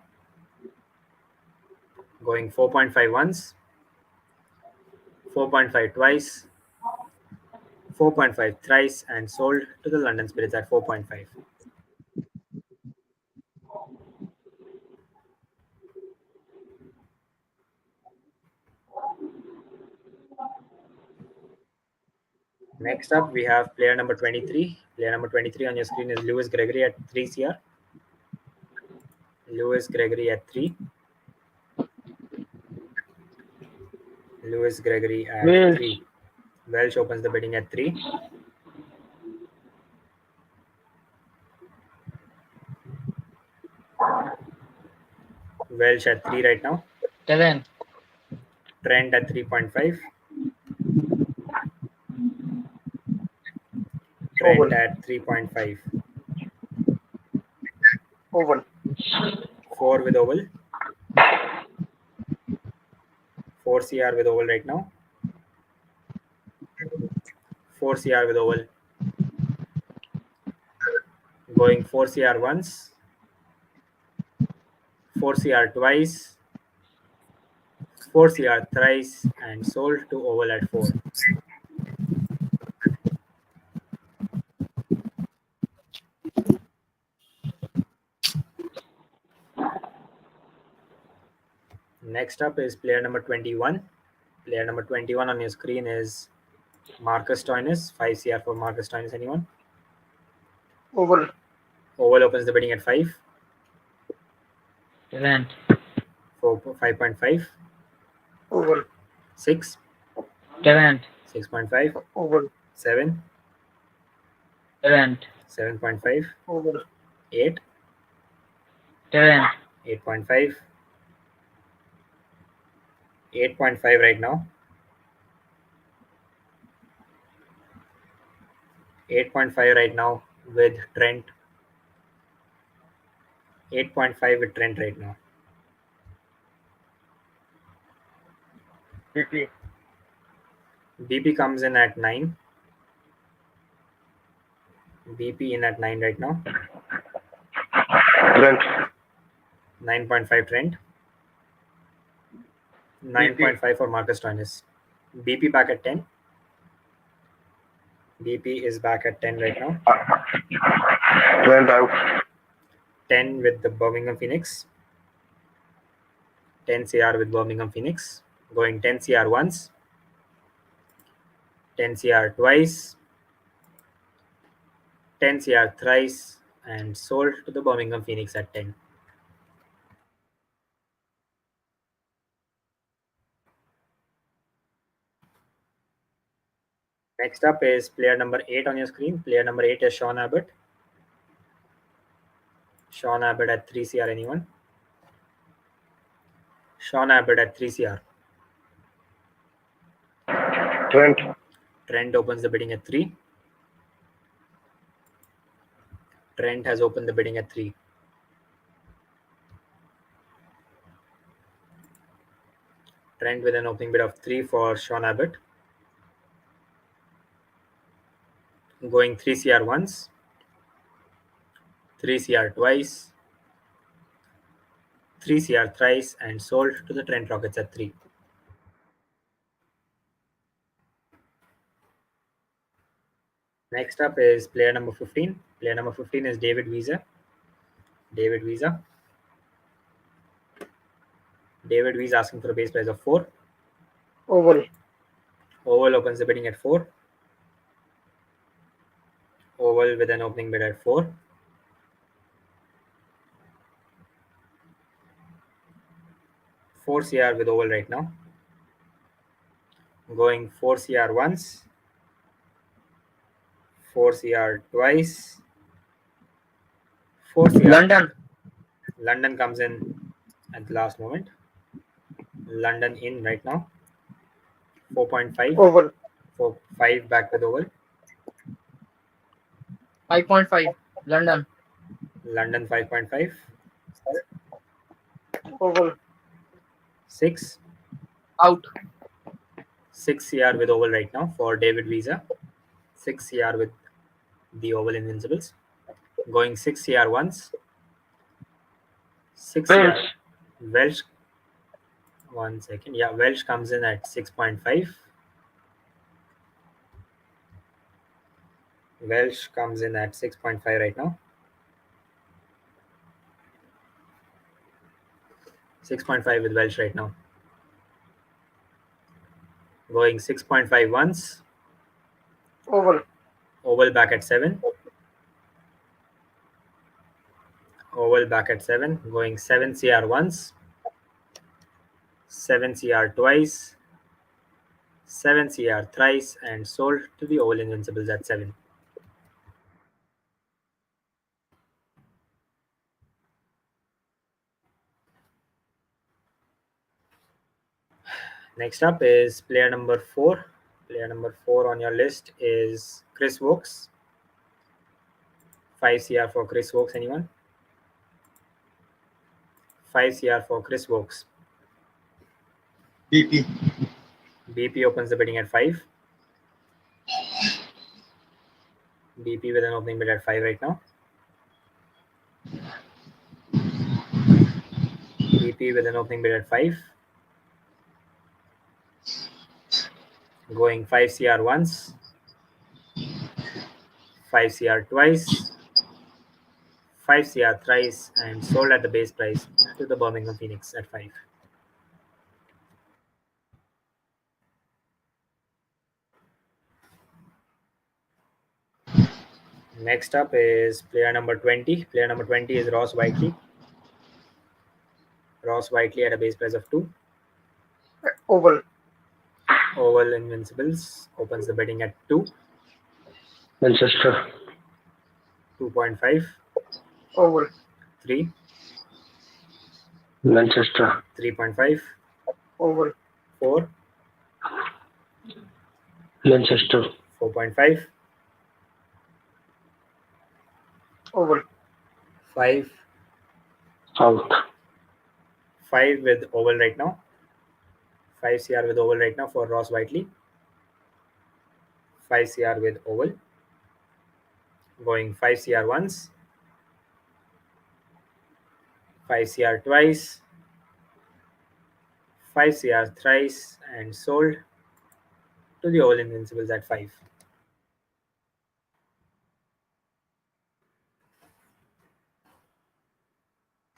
Going 4.5 once, 4.5 twice, 4.5 thrice, and sold to the London Spirits at 4.5. Next up, we have player number 23. Player number 23 on your screen is Lewis Gregory at 3 CR. Lewis Gregory at 3. Lewis Gregory at Wales. 3. Welsh opens the bidding at 3. Welsh at 3 right now. Trent. Trent at 3.5. Trent Oval. at 3.5. Oval. 4 with oval. 4 CR with oval right now. 4 CR with oval. Going 4 CR once. 4 CR twice. 4 CR thrice, and sold to oval at 4. Next up is player number 21. Player number 21 on your screen is Marcus Stoinis. 5 CR for Marcus Stoinis. Anyone? Oval. Oval opens the bidding at 5. Trent. 5.5. Oval. 6. Trent. 6.5. Oval. 7. Trent. 7.5. Oval. 8. Trent. 8.5. 8.5 right now. 8.5 right now with Trent. 8.5 with Trent right now. BP. BP comes in at 9. BP in at 9 right now. Trent. 9.5 Trent. 9.5 for Marcus Stoinis. BP back at 10. BP is back at 10 right now. Trent out. 10 with the Birmingham Phoenix. 10 CR with Birmingham Phoenix. Going 10 CR once. 10 CR twice. 10 CR thrice, and sold to the Birmingham Phoenix at 10. Next up is player number 8 on your screen. Player number 8 is Sean Abbott. Sean Abbott at 3 CR. Anyone? Sean Abbott at 3 CR. Trent. Trent opens the bidding at 3. Trent has opened the bidding at 3. Trent with an opening bid of 3 for Sean Abbott. Going 3 CR once. 3 CR twice. 3 CR thrice, and sold to the Trent Rockets at 3. Next up is player number 15. Player number 15 is David Visa. David Visa. David Visa asking for a base price of 4. Oval. Oval opens the bidding at 4. Oval with an opening bid at 4. Four CR with oval right now. Going 4 CR once. 4 CR twice. 4 CR. London. London comes in at the last moment. London in right now. 4.5. Oval. 5 back with oval. 5.5. London. London 5.5. Oval. 6. Out. 6 CR with oval right now for David Visa. 6 CR with the oval Invincibles. Going 6 CR once. 6 CR. Welsh. Welsh. 1 second. Yeah, Welsh comes in at 6.5. Welsh comes in at 6.5 right now. 6.5 with Welsh right now. Going 6.5 once. Oval. Oval back at 7. Oval back at 7. Going 7 CR once. 7 CR twice. 7 CR thrice and sold to the oval Invincibles at 7. Next up is player number 4. Player number 4 on your list is Chris Wokes. 5 CR for Chris Wokes, anyone? 5 CR for Chris Wokes. BP. BP opens the bidding at 5. BP with an opening bid at 5 right now. BP with an opening bid at 5. Going 5 CR once. 5 CR twice. 5 CR thrice and sold at the base price to the Birmingham Phoenix at 5. Next up is player number 20. Player number 20 is Ross Whiteley. Ross Whiteley at a base price of 2. Oval. Oval Invincibles opens the betting at 2. Manchester. 2.5. Oval. 3. Manchester. 3.5. Oval. 4. Manchester. 4.5. Oval. 5. Out. 5 with oval right now. 5 CR with oval right now for Ross Whiteley. 5 CR with oval. Going 5 CR once. 5 CR twice. 5 CR thrice and sold to the oval Invincibles at 5.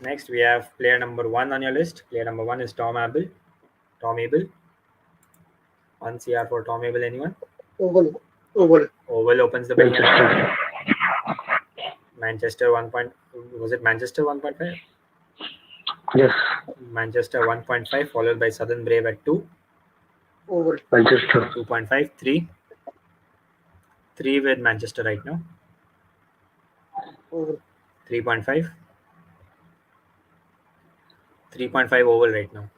Next, we have player number 1 on your list. Player number 1 is Tom Abel. Tom Abel. 1 CR for Tom Abel, anyone? Oval. Oval. Oval opens the betting at Manchester. Manchester 1. Was it Manchester 1.5? Yes. Manchester 1.5 followed by Southern Brave at 2. Oval. Manchester. 2.5. 3. 3 with Manchester right now. Oval. 3.5. 3.5 oval right now.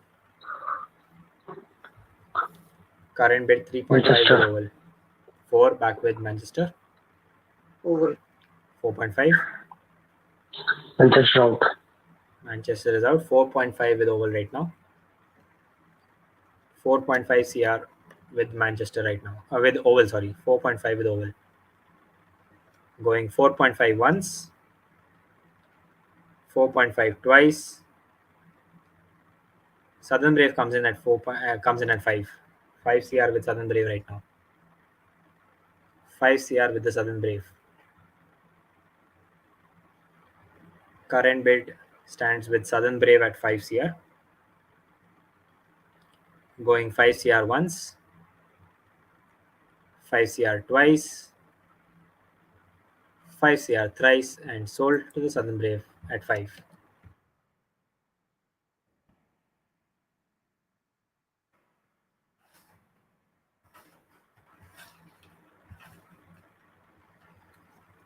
Current bid 3.5 with Manchester. oval. 4 back with Manchester. Oval. 4.5. Manchester out. Manchester is out. 4.5 with oval right now. 4.5 CR with Manchester right now. With oval, sorry. 4.5 with oval. Going 4.5 once. 4.5 twice. Southern Brave comes in at 5. 5 CR with Southern Brave right now. 5 CR with the Southern Brave. Current bid stands with Southern Brave at 5 CR. Going 5 CR once. 5 CR twice. 5 CR thrice and sold to the Southern Brave at 5.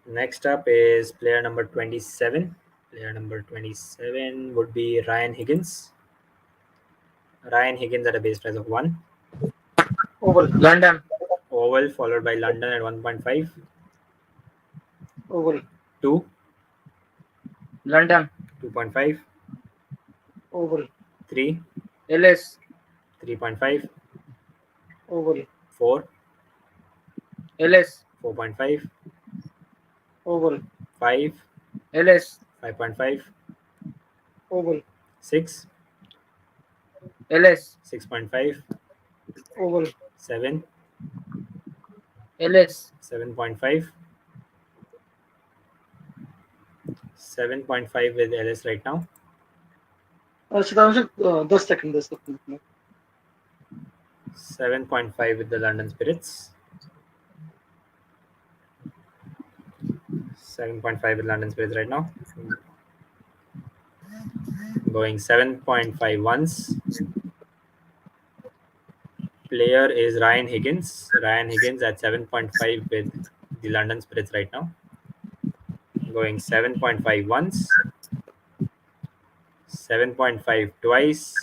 Next up is player number 27. Player number 27 would be Ryan Higgins. Ryan Higgins at a base price of 1. Oval. London. Oval followed by London at 1.5. Oval. 2. London. 2.5. Oval. 3. LS. 3.5. Oval. 4. LS. 4.5. Oval. 5. LS. 5.5. Oval. 6. LS. 6.5. Oval. 7. LS. 7.5. 7.5 with LS right now. Sitanshu, 10 second. 7.5 with the London Spirits. 7.5 with London Spirits right now. Going 7.5 once. Player is Ryan Higgins. Ryan Higgins at 7.5 with the London Spirits right now. Going 7.5 once. 7.5 twice.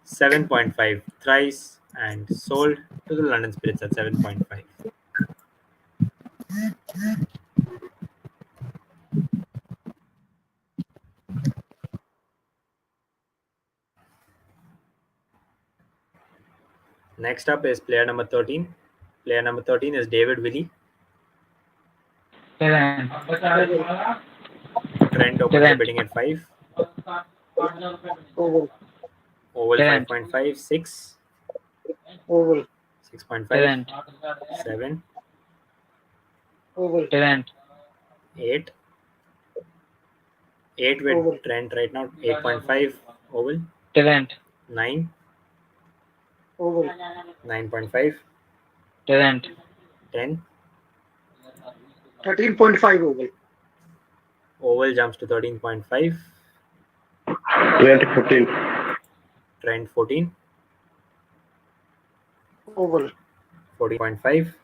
7.5 thrice, and sold to the London Spirits at 7.5. Next up is player number 13. Player number 13 is David Willey. Trent. Trent opens the bidding at 5. Oval. Oval Trent. 5.5, 6, Oval. 6.5, Trent. 7, Oval. Trent. 8. 8 with Oval. Trent right now, 8.5 oval, Trent. 9, Oval. 9.5, Trent. 10. 13.5 oval. Oval jumps to 13.5, 15. Trent 14, Oval. 14.5,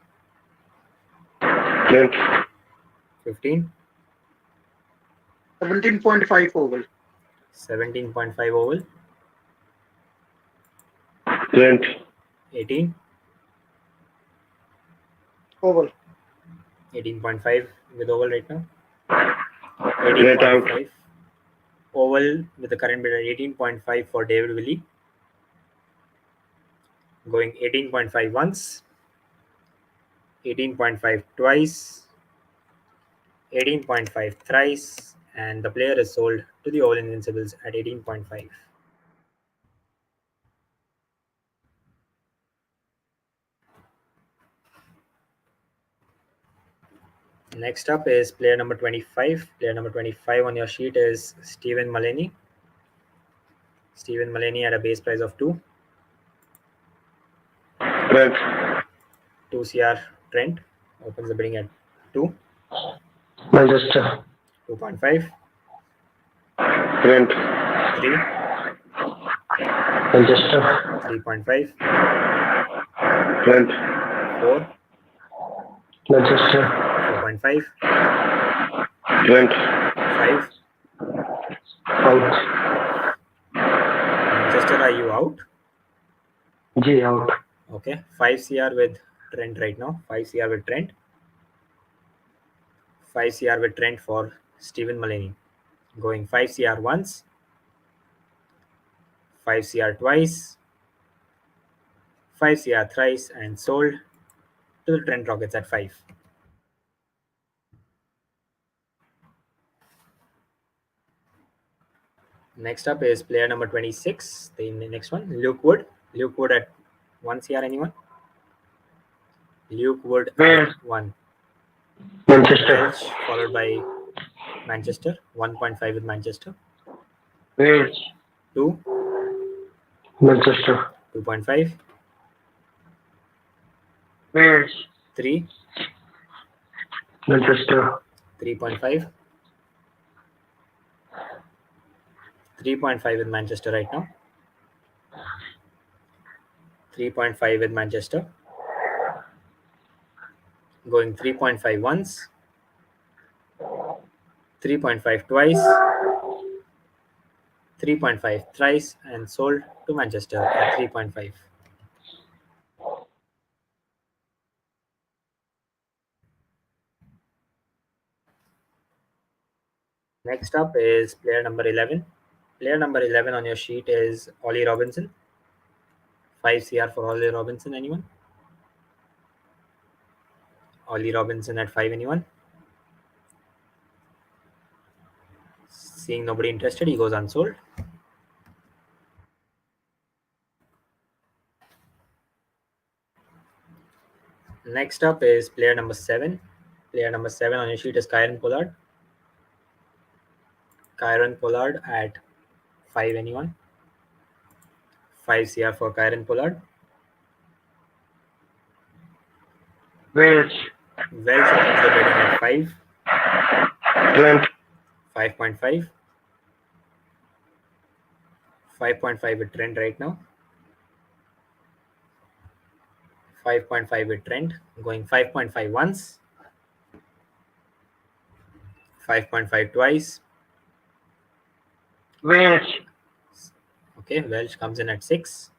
15, 17.5 oval. 17.5 oval, 18, Oval. 18.5 with oval right now, 18.5. Oval with the current bid at 18.5 for David Willey. Going 18.5 once, 18.5 twice, 18.5 thrice, and the player is sold to the All Invincibles at 18.5. Next up is player number 25. Player number 25 on your sheet is Stephen Mullaney. Stephen Mullaney at a base price of 2. 2 CR Trent opens the bidding at 2. Manchester. 2.5. 3. Manchester. 3.5. 4. Manchester. 4.5. 5. Out. Manchester, are you out? G out. Okay. 5 CR with Trent right now. 5 CR with Trent. 5 CR with Trent for Stephen Mullaney. Going 5 CR once. 5 CR twice. 5 CR thrice, and sold to the Trent Rockets at 5. Next up is player number 26. The next one, Luke Wood. Luke Wood at 1 CR, anyone? Luke Wood at 1. Manchester. Welsh followed by Manchester. 1.5 with Manchester. Wales. 2. Manchester. 2.5. Wales. 3. Manchester. 3.5. 3.5 with Manchester right now. 3.5 with Manchester. Going 3.5 once. 3.5 twice. 3.5 thrice and sold to Manchester at 3.5. Next up is player number 11. Player number 11 on your sheet is Ollie Robinson. 5 CR for Ollie Robinson, anyone? Ollie Robinson at 5, anyone? Seeing nobody interested, he goes unsold. Next up is player number 7. Player number 7 on your sheet is Kyron Pollard. Kyron Pollard at 5, anyone? 5 CR for Kyron Pollard. Wales. Welsh opens the bidding at 5. Trent. 5.5. 5.5 with Trent right now. 5.5 with Trent. Going 5.5 once. 5.5 twice. Wales. Okay, Welsh comes in at 6.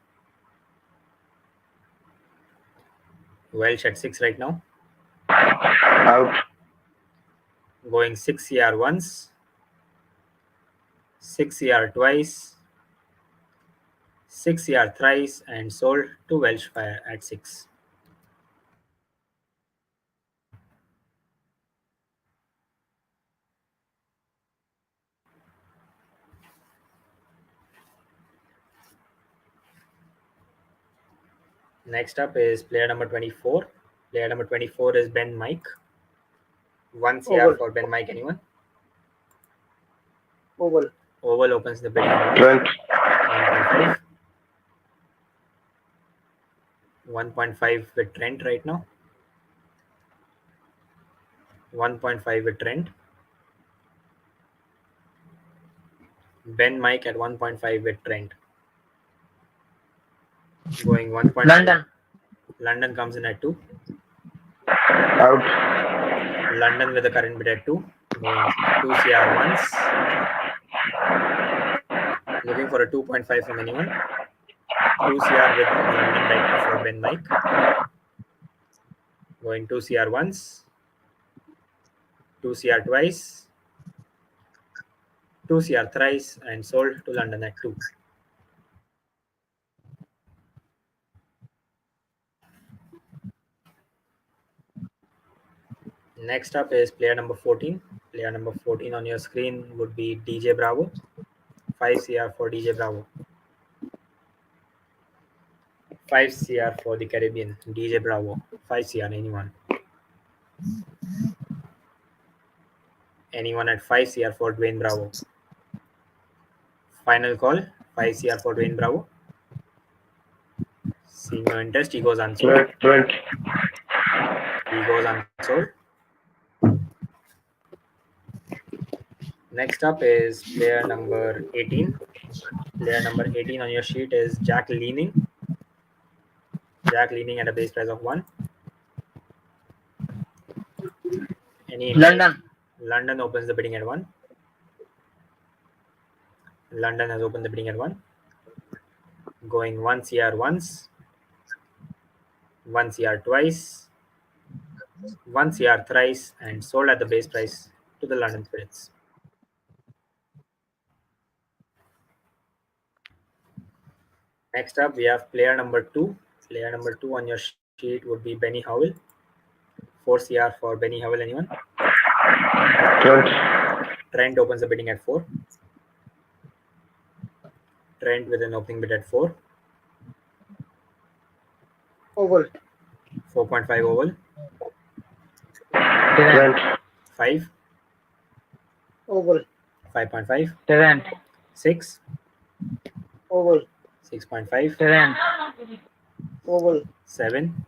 Welsh at 6 right now. Out. Going 6 CR once. 6 CR twice. 6 CR thrice and sold to Welsh Fire at 6. Next up is player number 24. Player number 24 is Ben Mike. 1 CR Oval. for Ben Mike, anyone? Oval. Oval opens the bidding at Trent. 1.5. 1.5 with Trent right now. 1.5 with Trent. Ben Mike at 1.5 with Trent. Going 1.5. London. London comes in at 2. Out. London with the current bid at 2. Going 2 CR once. Looking for a 2.5 from anyone. 2 CR with London right now for Ben Mike. Going 2 CR once. 2 CR twice. 2 CR thrice and sold to London at 2. Next up is player number 14. Player number 14 on your screen would be DJ Bravo. 5 CR for DJ Bravo. 5 CR for the Caribbean. DJ Bravo. 5 CR, anyone? Anyone at 5 CR for Dwayne Bravo? Final call. 5 CR for Dwayne Bravo. Seeing no interest, he goes unsold. Trent. He goes unsold. Next up is player number 18. Player number 18 on your sheet is Jack Leaning. Jack Leaning at a base price of 1. Any interest? London. London opens the bidding at 1. London has opened the bidding at 1. Going 1 CR once. 1 CR twice. 1 CR thrice and sold at the base price to the London Spirits. Next up, we have player number 2. Player number 2 on your sheet would be Benny Howell. 4 CR for Benny Howell, anyone? Trent. Trent opens the bidding at 4. Trent with an opening bid at 4. Oval. 4.5 oval. Trent. 5. Oval. 5.5. Trent. 6. Oval. 6.5. Trent. Oval. 7.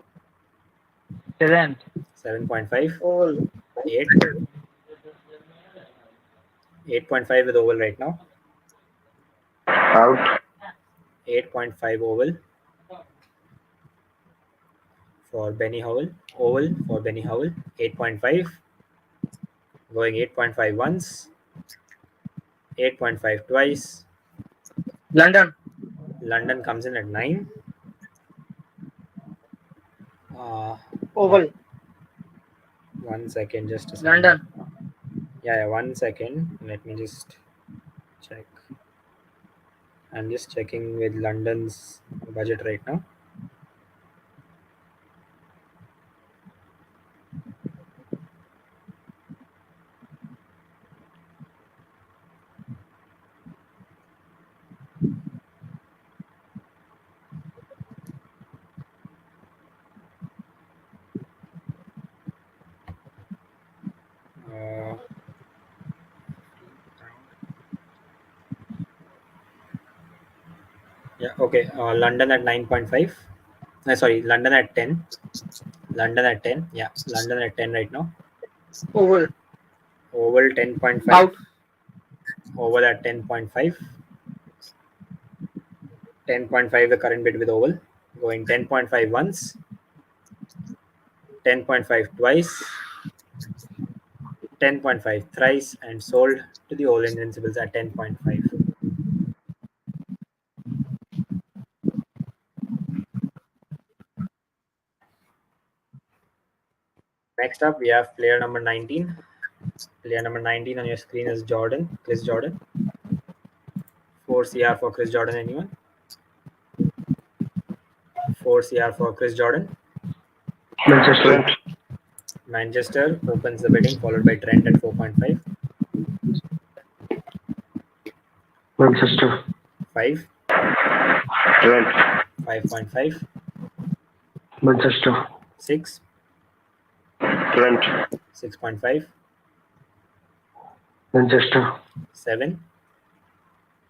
Trent. 7.5. Oval. 8. 8.5 with oval right now. Out. 8.5 oval for Benny Howell. Oval for Benny Howell. 8.5. Going 8.5 once. 8.5 twice. London. London comes in at 9. Uh, Oval. 1 second, just a second. London. Yeah, 1 second. Let me just check. I'm just checking with London's budget right now. Uh, yeah, okay. London at 9.5. Sorry, London at 10. London at 10. Yeah, London at 10 right now. Oval. Oval 10.5. Out. Oval at 10.5. 10.5 the current bid with Oval. Going 10.5 once. 10.5 twice. 10.5 thrice, and sold to the Oval Invincibles at 10.5. Next up, we have player number 19. Player number 19 on your screen is Jordan, Chris Jordan. 4 CR for Chris Jordan, anyone? 4 CR for Chris Jordan. Manchester. Manchester opens the bidding, followed by Trent at 4.5. Manchester. 5. Trent. 5.5. Manchester. 6. Trent. 6.5. Manchester. 7.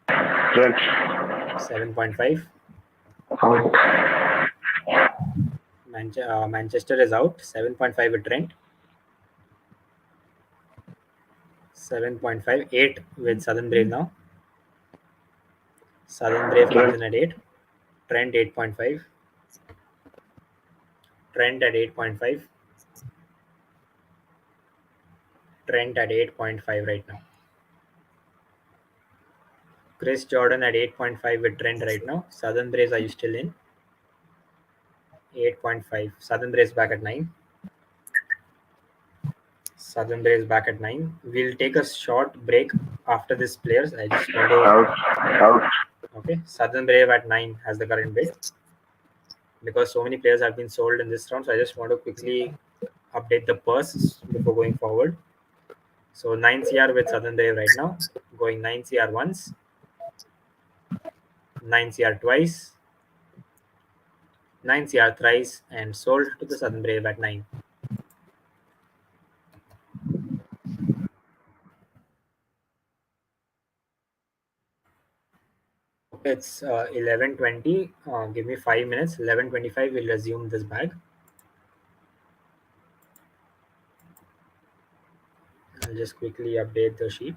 Trent. 7.5. Out. Manchester is out. 7.5 with Trent. 7.5. 8 with Southern Brave now. Southern Brave comes in at 8. Trent 8.5. Trent at 8.5. Trent at 8.5 right now. Chris Jordan at 8.5 with Trent right now. Southern Braves, are you still in? 8.5. Southern Braves back at 9. Southern Braves back at 9. We'll take a short break after this players. I just want to. Out. Okay. Southern Brave at 9 has the current bid. Because so many players have been sold in this round, so I just want to quickly update the purse before going forward. So 9 CR with Southern Brave right now. Going 9 CR once. 9 CR twice. 9 CR thrice, and sold to the Southern Brave at 9. It's 11:20. Give me 5 minutes. 11:25. We'll resume this bag. I'll just quickly update the sheet.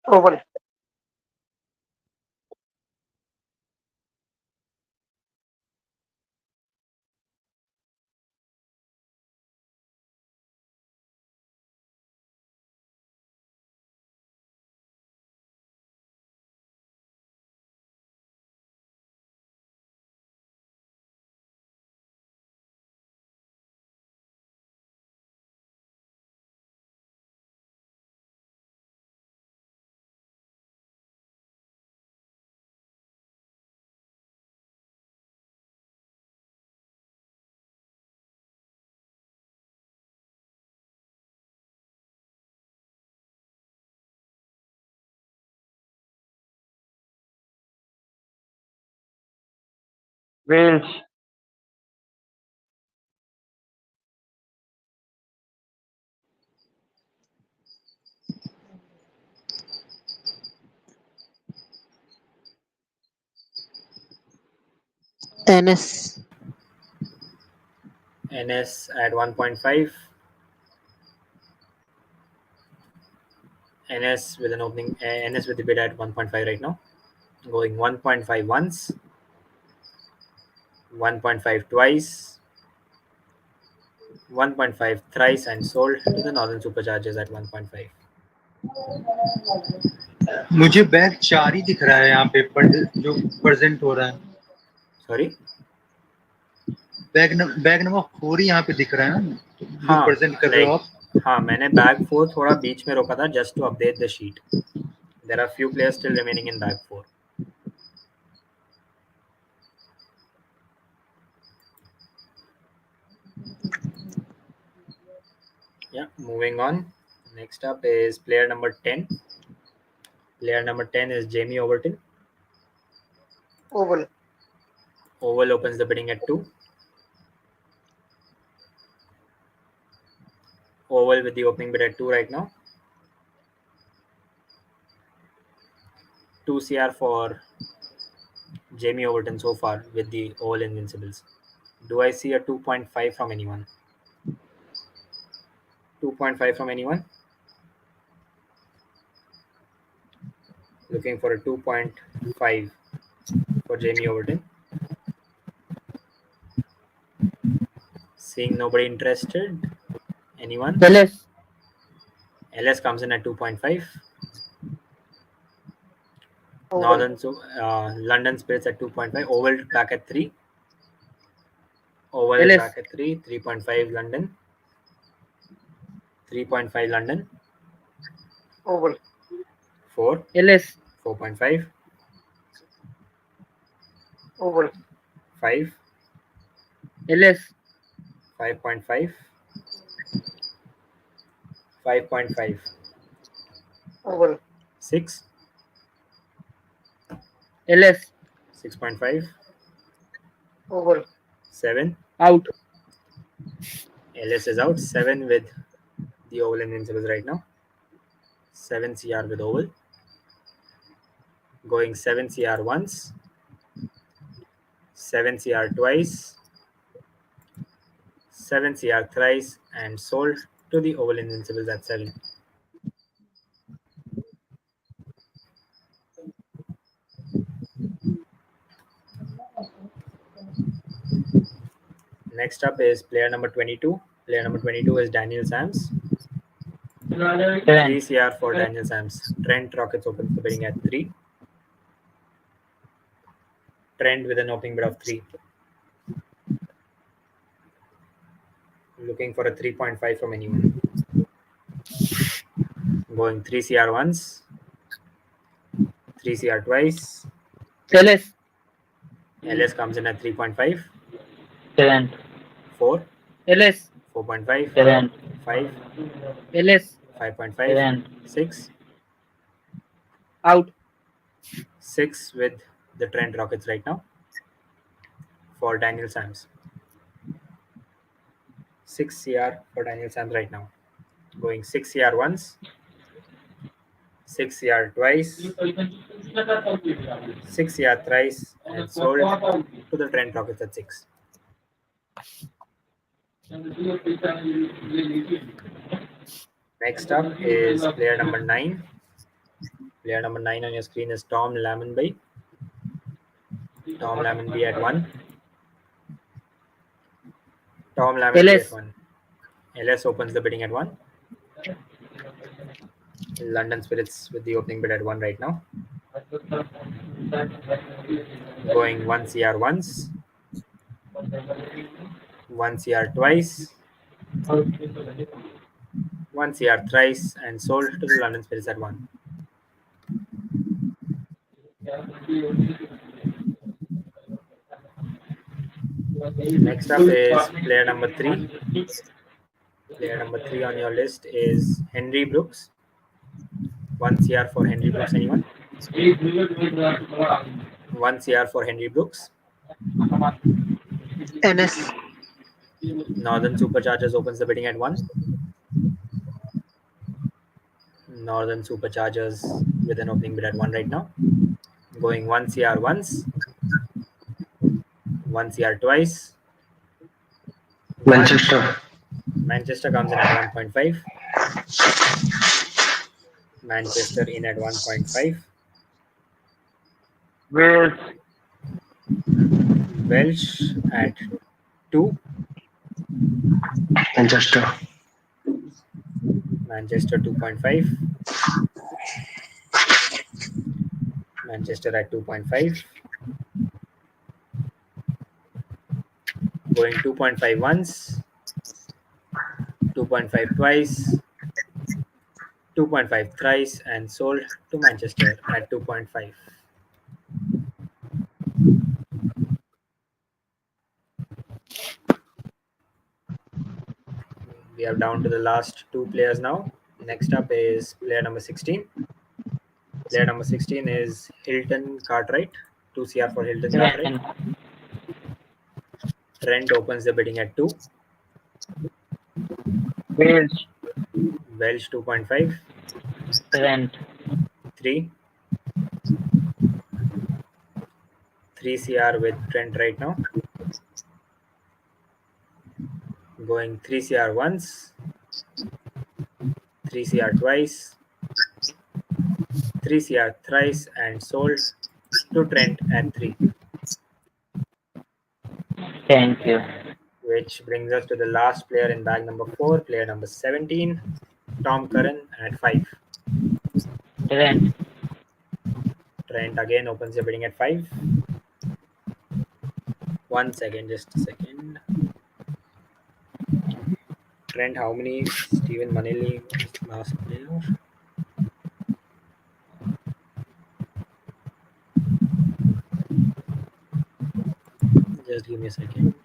Oval. Wales. NS. NS at 1.5. NS with an opening. NS with the bid at 1.5 right now. Going 1.5 once, 1.5 twice, 1.5 thrice, and sold to the Northern Superchargers at 1.5. मुझे bag 4 ही दिख रहा है यहाँ पे जो present हो रहा है. Sorry? बैग नंबर 4 ही यहाँ पे दिख रहा है ना, जो हाँ, प्रेजेंट कर रहे हो आप. हाँ, मैंने बैग 4 थोड़ा बीच में रोका था just to update the sheet. There are few players still remaining in bag 4. Yeah, moving on. Next up is player number 10. Player number 10 is Jamie Overton. Oval. Oval opens the bidding at 2. Oval with the opening bid at 2 right now. 2 CR for Jamie Overton so far with the Oval Invincibles. Do I see a 2.5 from anyone? 2.5 from anyone? Looking for a 2.5 for Jamie Overton. Seeing nobody interested. Anyone? LS. LS comes in at 2.5. Oval. London Spirits at 2.5. Oval back at 3. Oval is LS. back at 3. 3.5 London. 3.5 London. Oval. 4. LS. 4.5. Oval. 5. LS. 5.5. 5.5. Oval. 6. LS. 6.5. Oval. 7. Out. LS is out. 7 with the Oval Invincibles right now. 7 CR with Oval. Going 7 CR once. 7 CR twice. 7 CR thrice, and sold to the Oval Invincibles at 7. Next up is player number 22. Player number 22 is Daniel Sams. 3 Trent. CR for Daniel Sams. Trent Rockets opens the bidding at 3. Trent with an opening bid of 3. Looking for a 3.5 from anyone. Going 3 CR once. 3 CR twice. LS. LS comes in at 3.5. Trent. 4. LS. 4.5. Trent. 5. LS. 5.5. Trent. 6. Out. 6 with the Trent Rockets right now for Daniel Sams. 6 CR for Daniel Sams right now. Going 6 CR once, 6 CR twice, 6 CR thrice, and sold to the Trent Rockets at 6. Next up is player number 9. Player number 9 on your screen is Tom Lamonby. Tom Lamonby at 1. Tom Lamonby LS. at 1. LS opens the bidding at 1. London Spirits with the opening bid at 1 right now. Going 1 CR once. 1 CR twice. 1 CR thrice and sold to the London Spirits at 1. Next up is player number 3. Player number 3 on your list is Henry Brooks. 1 CR for Henry Brooks, anyone? 1 CR for Henry Brooks. NS. Northern Superchargers opens the bidding at 1. Northern Superchargers with an opening bid at 1 right now. Going 1 CR once. 1 CR twice. Manchester. Manchester comes in at 1.5. Manchester in at 1.5. Wales. Welsh at 2. Manchester. Manchester 2.5. Manchester at 2.5. Going 2.5 once. 2.5 twice. 2.5 thrice and sold to Manchester at 2.5. We are down to the last 2 players now. Next up is player number 16. Player number 16 is Hilton Cartwright. 2 CR for Hilton Cartwright. Trent opens the bidding at 2. Wales. Welsh 2.5. Trent. 3. 3 CR with Trent right now. Going 3 CR once. 3 CR twice. 3 CR thrice and sold to Trent at 3. Thank you. Which brings us to the last player in bag number 4, player number 17, Tom Curran at 5. Trent. Trent again opens the bidding at 5. 1 second, just a second. Trent, how many? Stephen Manelli was the last player. Just give me a second.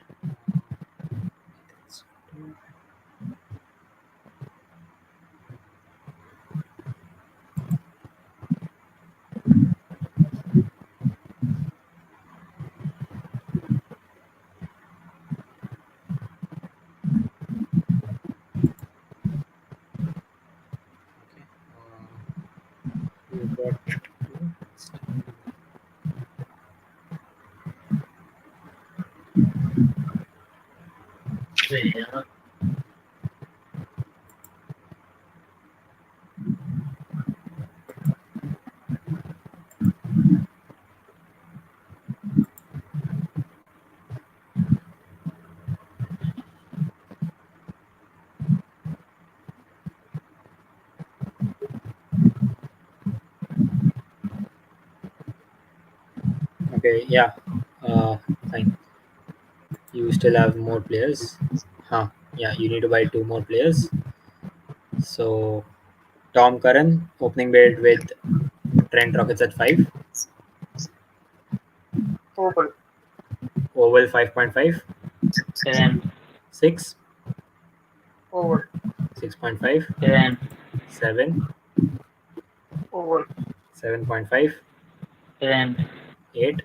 You got okay, yeah, fine. You still have more players. Yeah, you need to buy 2 more players. So Tom Curran opening bid with Trent Rockets at 5. Oval. Oval 5.5. Trent. 6. Oval. 6.5. Trent. 7. Oval. 7.5. Trent. 8.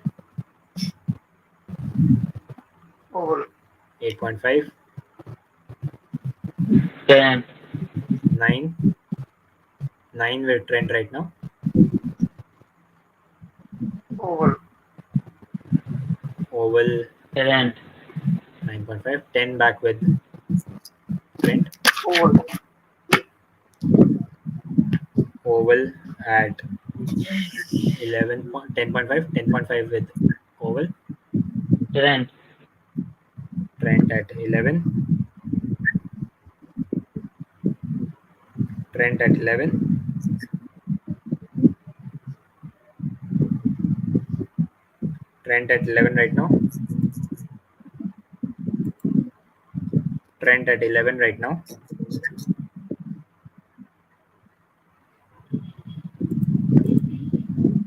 Oval. 8.5. Trent. 9. 9 with Trent right now. Oval. Oval Trent. 9.5. 10 back with Trent. Oval. Oval at 10.5, 10.5 with Oval. Trent. Trent at 11. Trent at 11. Trent at 11 right now. Trent at 11 right now.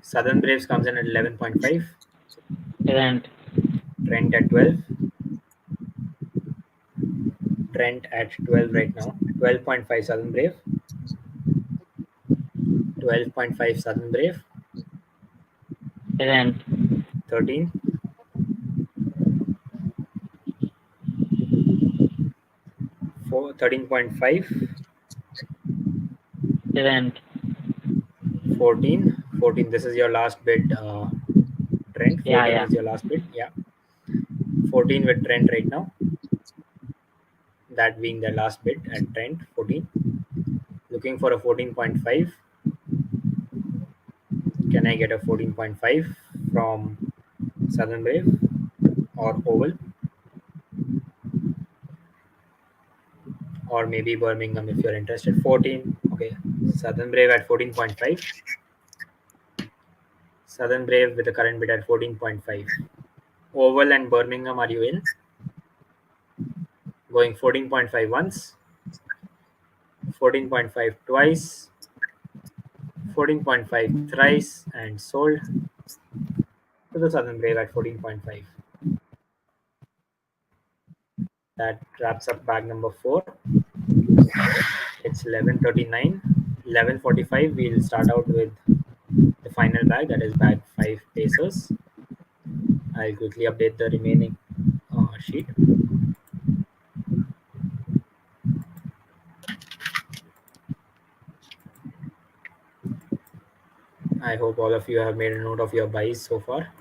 Southern Braves comes in at 11.5. Trent. Trent at 12. Trent at 12 right now. 12.5 Southern Brave. 12.5 Southern Brave. Trent. 13. 13.5. Trent. 14. 14. This is your last bid, Trent. Yeah, 14 yeah. is your last bid. Yeah. 14 with Trent right now. That being the last bid at Trent. 14. Looking for a 14.5. Can I get a 14.5 from Southern Brave or Oval? Or maybe Birmingham if you're interested. 14. Okay. Southern Brave at 14.5. Southern Brave with the current bid at 14.5. Oval and Birmingham, are you in? Going 14.5 once, 14.5 twice, 14.5 thrice, and sold to the Southern Brave at 14.5. That wraps up bag number 4. It's 11:39. 11:45. We'll start out with the final bag, that is bag 5 Pacers. I'll quickly update the remaining sheet. I hope all of you have made a note of your buys so far.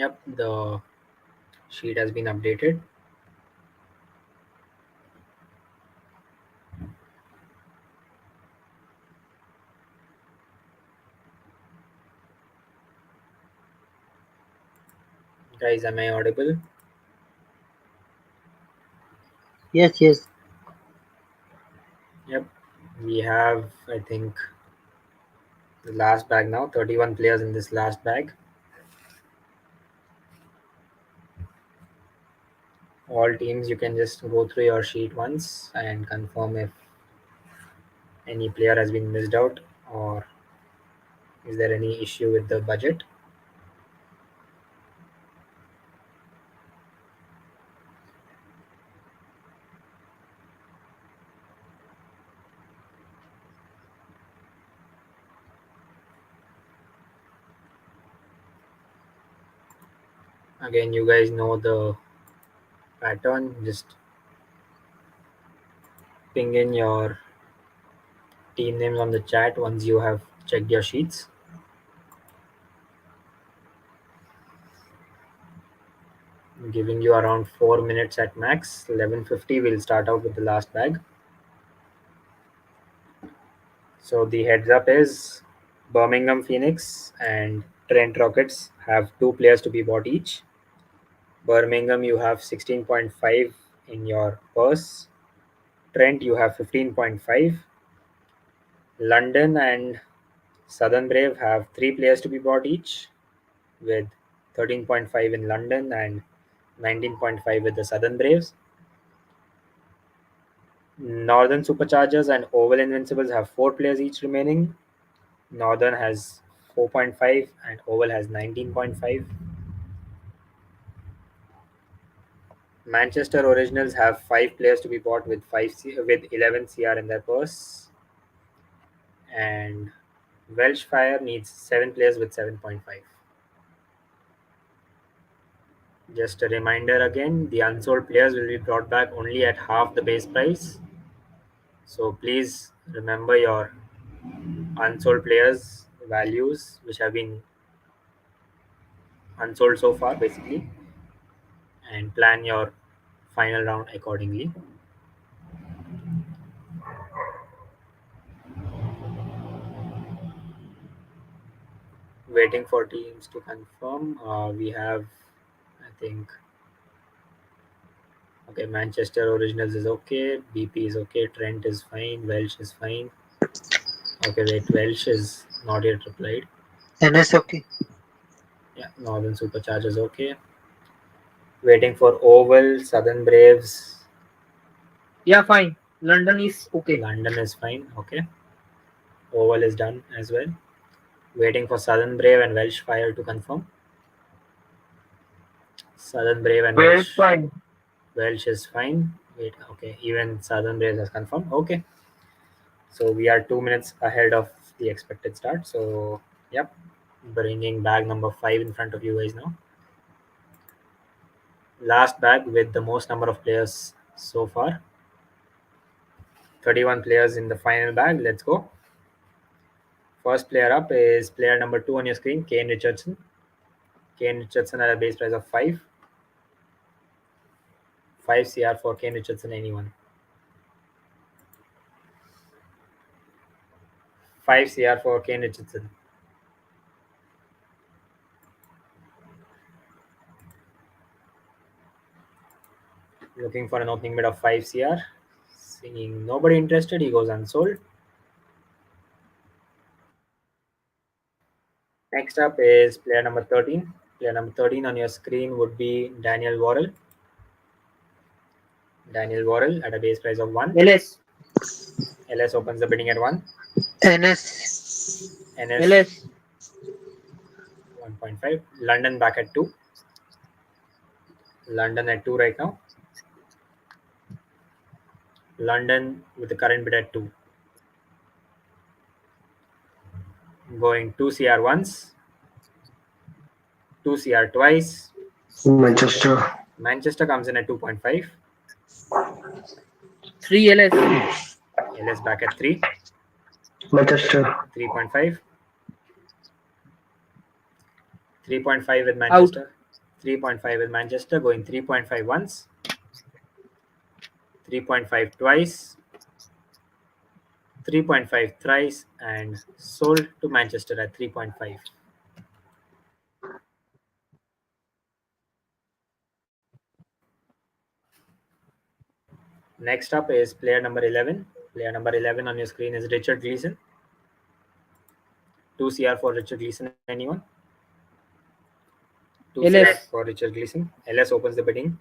Yep, the sheet has been updated. Guys, am I audible? Yes, yes. Yep, we have, I think, the last bag now. 31 players in this last bag. All teams, you can just go through your sheet once and confirm if any player has been missed out or is there any issue with the budget. Again, you guys know the pattern. Just ping in your team names on the chat once you have checked your sheets. I'm giving you around 4 minutes at max. 11:50 we'll start out with the last bag. So the heads up is Birmingham Phoenix and Trent Rockets have 2 players to be bought each. Birmingham, you have 16.5 in your purse. Trent, you have 15.5. London and Southern Brave have 3 players to be bought each, with 13.5 in London and 19.5 with the Southern Braves. Northern Superchargers and Oval Invincibles have 4 players each remaining. Northern has 4.5 and Oval has 19.5. Manchester Originals have 5 players to be bought with 11 CR in their purse, and Welsh Fire needs 7 players with 7.5. Just a reminder again, the unsold players will be brought back only at half the base price. So please remember your unsold players values which have been unsold so far basically, and plan your final round accordingly. Waiting for teams to confirm. We have, I think, okay, Manchester Originals is okay, BP is okay, Trent is fine, Welsh is fine. Okay, wait, Welsh is not yet replied. NS okay. Yeah, Northern Superchargers okay. Waiting for Oval, Southern Braves. Yeah, fine. London is okay. London is fine, okay. Oval is done as well. Waiting for Southern Brave and Welsh Fire to confirm. Southern Brave and Well, Welsh. fine. Welsh is fine. Wait, okay. Even Southern Braves has confirmed. Okay. So we are 2 minutes ahead of the expected start. So, yep. Bringing bag number 5 in front of you guys now. Last bag with the most number of players so far. 31 players in the final bag. Let's go. First player up is player number 2 on your screen, Kane Richardson. Kane Richardson at a base price of 5. 5 CR for Kane Richardson, anyone? 5 CR for Kane Richardson. Looking for an opening bid of 5 CR. Seeing nobody interested, he goes unsold. Next up is player number 13. Player number 13 on your screen would be Daniel Worrell. Daniel Worrell at a base price of 1. LS. LS opens the bidding at 1. NS. NS LS. 1.5. London back at 2. London at 2 right now. London with the current bid at 2. Going 2 CR once. 2 CR twice. Manchester. Manchester comes in at 2.5. 3 LS. LS back at 3. Manchester. 3.5. 3.5 with Manchester. 3.5 with Manchester, going 3.5 once, 3.5 twice, 3.5 thrice, and sold to Manchester at 3.5. Next up is player number 11. Player number 11 on your screen is Richard Gleeson. 2 CR for Richard Gleeson, anyone? 2 CR LS. for Richard Gleeson. LS opens the bidding.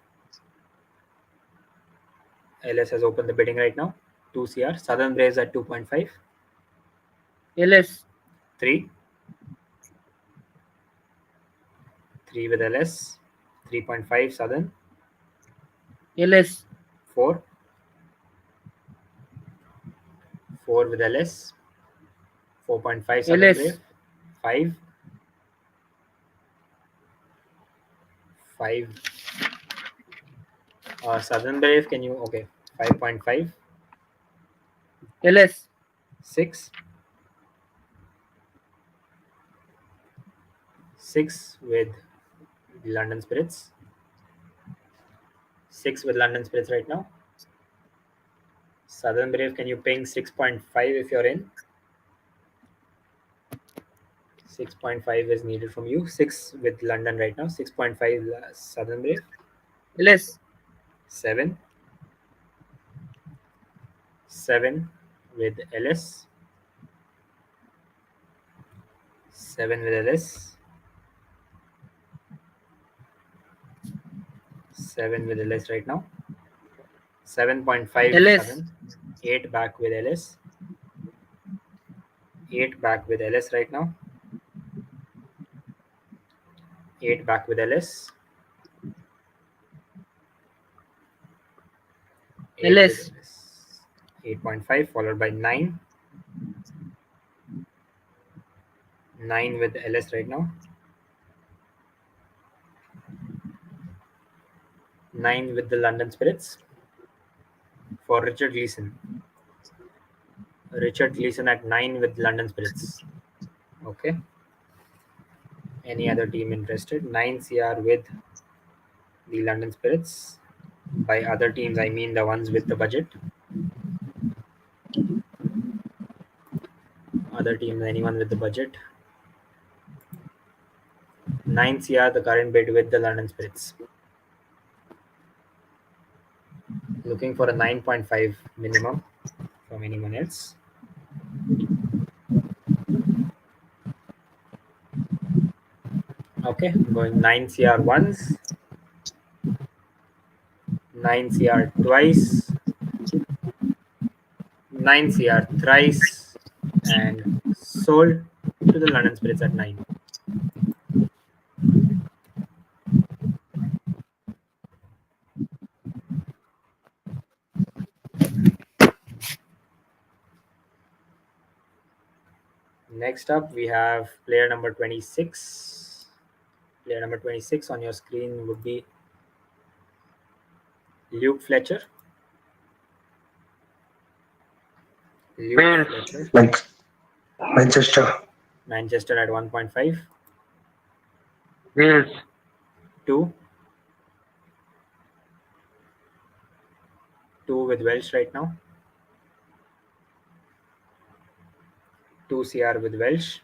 LS has opened the bidding right now. 2 CR. Southern Braves at 2.5. LS. 3. 3 with LS. 3.5 Southern. LS. 4. 4 with LS. 4.5 Southern LS. Brave. 5. 5. Southern Brave, can you? Okay. 5.5. LS. 6. 6 with the London Spirits. 6 with London Spirits right now. Southern Brave, can you ping 6.5 if you're in? 6.5 is needed from you. 6 with London right now. 6.5 Southern Brave. LS. 7. 7 with LS. 7 with LS. 7 with LS right now. 7.5 LS. Southern. 8 back with LS. 8 back with LS right now. 8 back with LS. 8 LS. with LS. 8.5 followed by 9. 9 with LS right now. 9 with the London Spirits for Richard Gleeson. Richard Gleeson at 9 with London Spirits. Okay. Any other team interested? 9 CR with the London Spirits. By other teams, I mean the ones with the budget. Other teams, anyone with the budget. 9 CR, the current bid with the London Spirits. Looking for a 9.5 minimum from anyone else. Okay, going 9 CR once, 9 CR twice, 9 CR thrice, and sold to the London Spirits at 9. Next up, we have player number 26. Player number 26 on your screen would be Luke Fletcher. Luke Wales. Fletcher. Manchester. Manchester at 1.5. Wales. 2. 2 with Welsh right now. 2 CR with Welsh.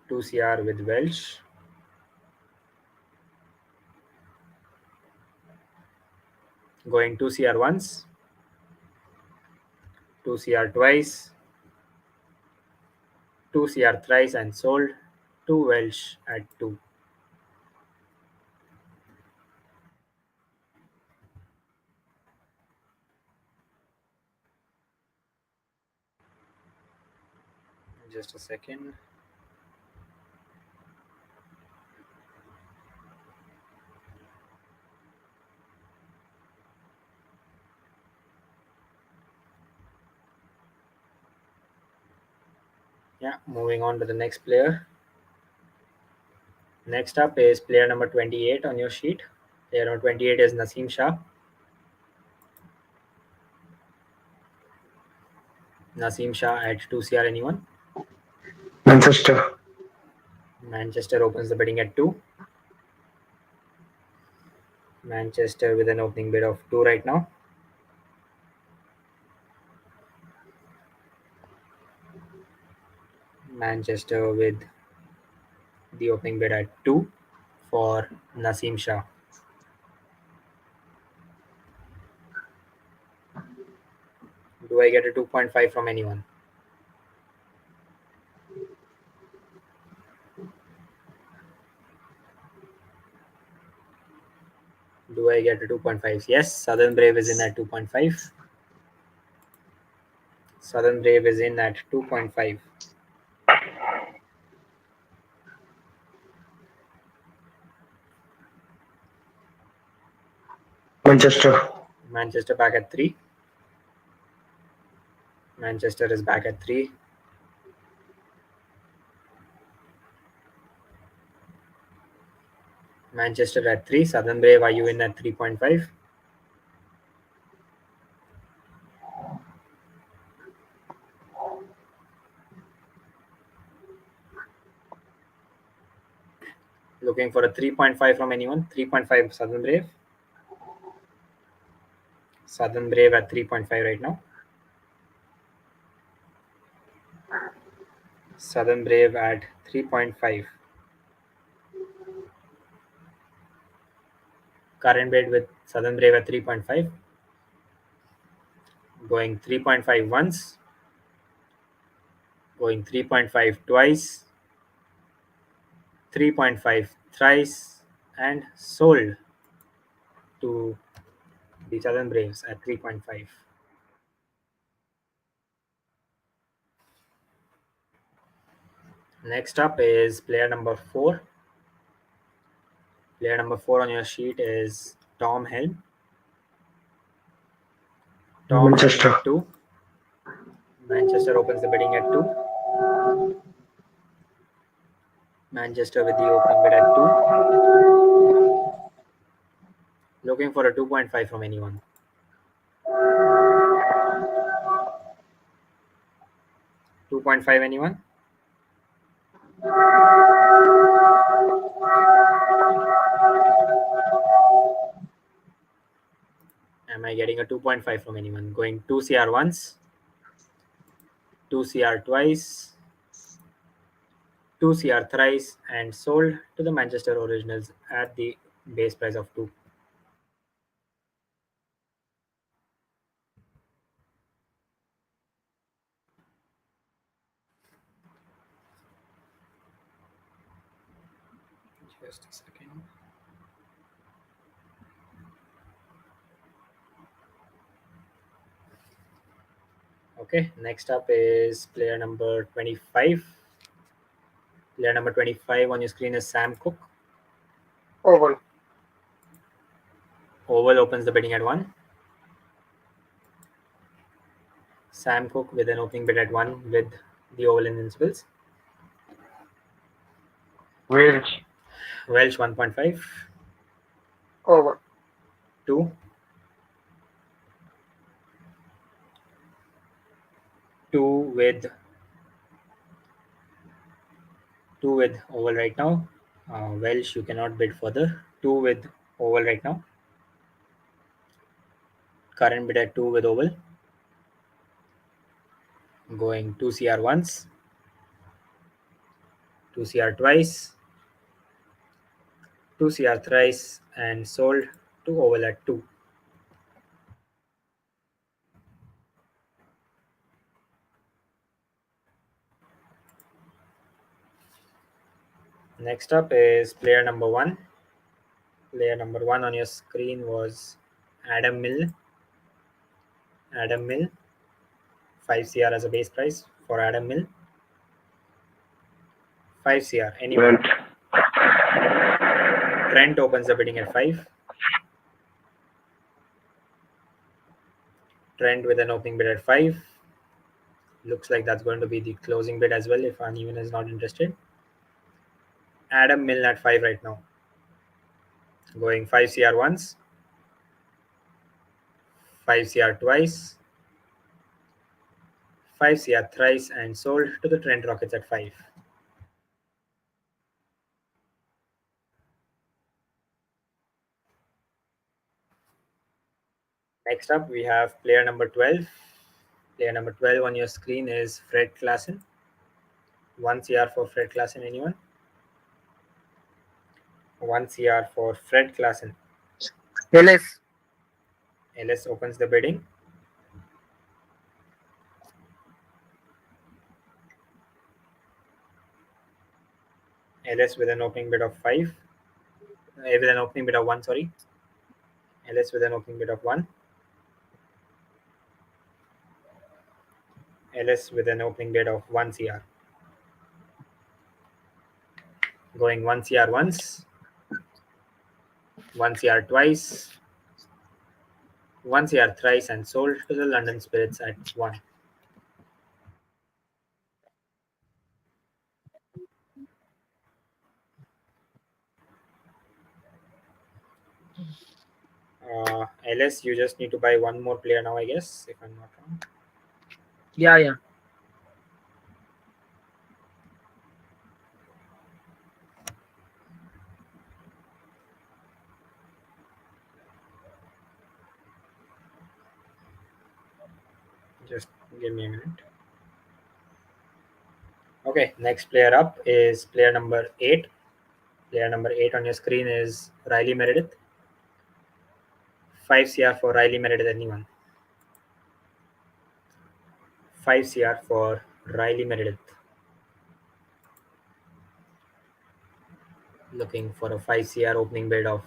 2 CR with Welsh. Going 2 CR once. 2 CR twice. 2 CR thrice and sold to Welsh at 2. Just a second. Yeah, moving on to the next player. Next up is player number 28 on your sheet. Player number 28 is Naseem Shah. Naseem Shah at 2 CR, anyone? Manchester. Manchester opens the bidding at 2. Manchester with an opening bid of 2 right now. Manchester with the opening bid at 2 for Naseem Shah. Do I get a 2.5 from anyone? Do I get a 2.5? Yes, Southern Brave is in at 2.5. Southern Brave is in at 2.5. Manchester. Manchester back at 3. Manchester is back at 3. Manchester at 3. Southern Brave, are you in at 3.5? Looking for a 3.5 from anyone? 3.5 Southern Brave. Southern Brave at 3.5 right now. Southern Brave at 3.5. Current bid with Southern Brave at 3.5. Going 3.5 once. Going 3.5 twice. 3.5 thrice. And sold to the Southern Braves at 3.5. Next up is player number 4. Player number 4 on your sheet is Tom Helm. Tom Helm at 2. Manchester opens the bidding at 2. Manchester with the opening bid at 2. Looking for a 2.5 from anyone. 2.5 anyone? Am I getting a 2.5 from anyone? Going 2 CR once, 2 CR twice, 2 CR thrice, and sold to the Manchester Originals at the base price of 2. Just a second. Okay, next up is player number 25. Player number 25 on your screen is Sam Cook. Oval. Oval opens the bidding at 1. Sam Cook with an opening bid at 1 with the Oval Invincibles. Welsh. Welsh 1.5. Oval. 2. 2 with Oval right now. Welsh, you cannot bid further. 2 with Oval right now. Current bid at 2 with Oval. Going 2 CR once, 2 CR twice, 2 CR thrice, and sold to Oval at 2. Next up is player number 1. Player number 1 on your screen was Adam Mill. Adam Mill, 5 CR as a base price for Adam Mill. 5 CR. Anyone? Trent opens the bidding at 5. Trent with an opening bid at 5. Looks like that's going to be the closing bid as well if anyone is not interested. Adam Mill at 5 right now. Going 5 CR once, 5 CR twice, 5 CR thrice, and sold to the Trent Rockets at 5. Next up, we have player number 12. Player number 12 on your screen is Fred Klassen. 1 CR for Fred Klassen, anyone? 1 CR for Fred Klassen. LS. LS opens the bidding. LS with an opening bid of 5. With an opening bid of 1, sorry. LS with an opening bid of 1. LS with an opening bid of 1 CR. Going 1 CR once, 1 CR twice, 1 CR thrice, and sold to the London Spirits at 1. LS, you just need to buy one more player now, I guess, if I'm not wrong. Yeah. Just give me a minute. Okay, next player up is player number 8. Player number 8 on your screen is Riley Meredith. 5 CR for Riley Meredith, anyone? 5 CR for Riley Meredith. Looking for a 5 CR opening bid of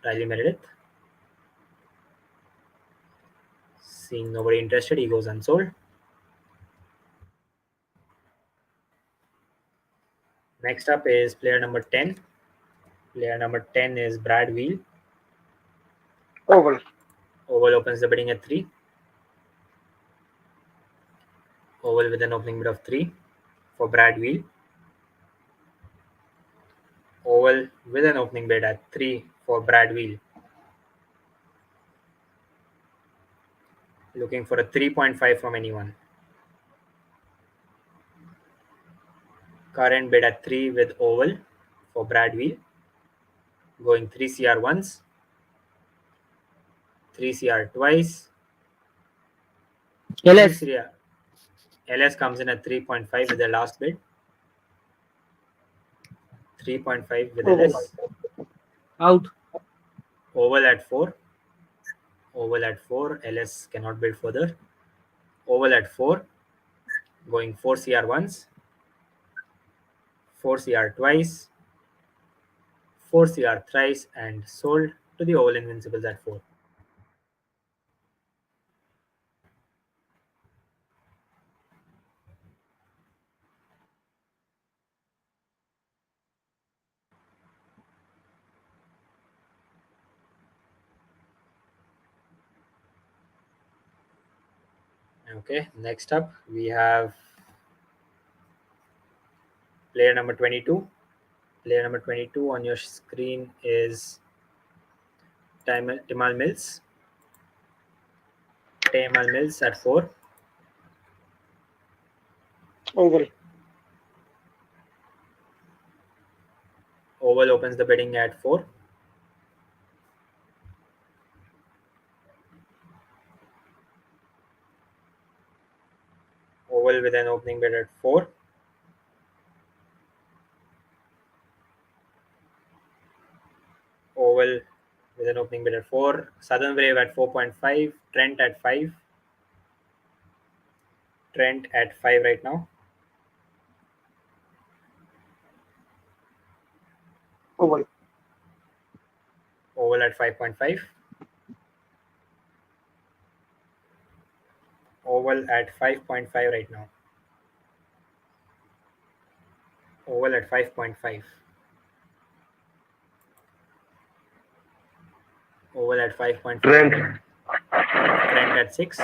Riley Meredith. Seeing nobody interested, he goes unsold. Next up is player number 10. Player number 10 is Brad Wheel. Oval. Oval opens the bidding at 3. Oval with an opening bid of 3 for Brad Wheel. Oval with an opening bid at 3 for Brad Wheel. Looking for a 3.5 from anyone. Current bid at 3 with Oval for Brad Wheel. Going 3 CR once, 3 CR twice. LS. 3 CR. LS comes in at 3.5 with the last bid. 3.5 with Oval. LS. Out. Oval at 4. Oval at 4. LS cannot bid further. Oval at 4. Going 4 CR once, 4 CR twice, 4 CR thrice, and sold to the Oval Invincibles at 4. Okay, next up we have player number 22. Player number 22 on your screen is Timal Mills. Timal Mills at 4. Oval. Oval opens the bidding at 4. Oval with an opening bid at 4. Oval with an opening bid at 4. Southern Brave at 4.5. Trent at 5. Trent at 5 right now. Oval. Oval at 5.5. Oval at 5.5 right now. Oval at 5.5. Oval at 5.5. Trent. Trent at 6.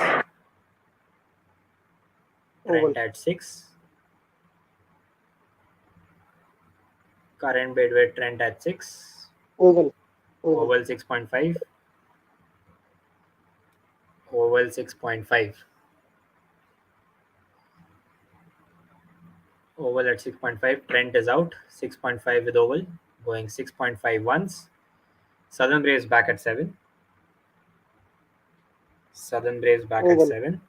Oval. Trent at 6. Current bid with Trent at 6. Oval. Oval. Oval 6.5. Oval 6.5. Oval at 6.5. Trent is out. 6.5 with Oval. Going 6.5 once. Southern Braves back at 7. Southern Braves back at Oval. 7.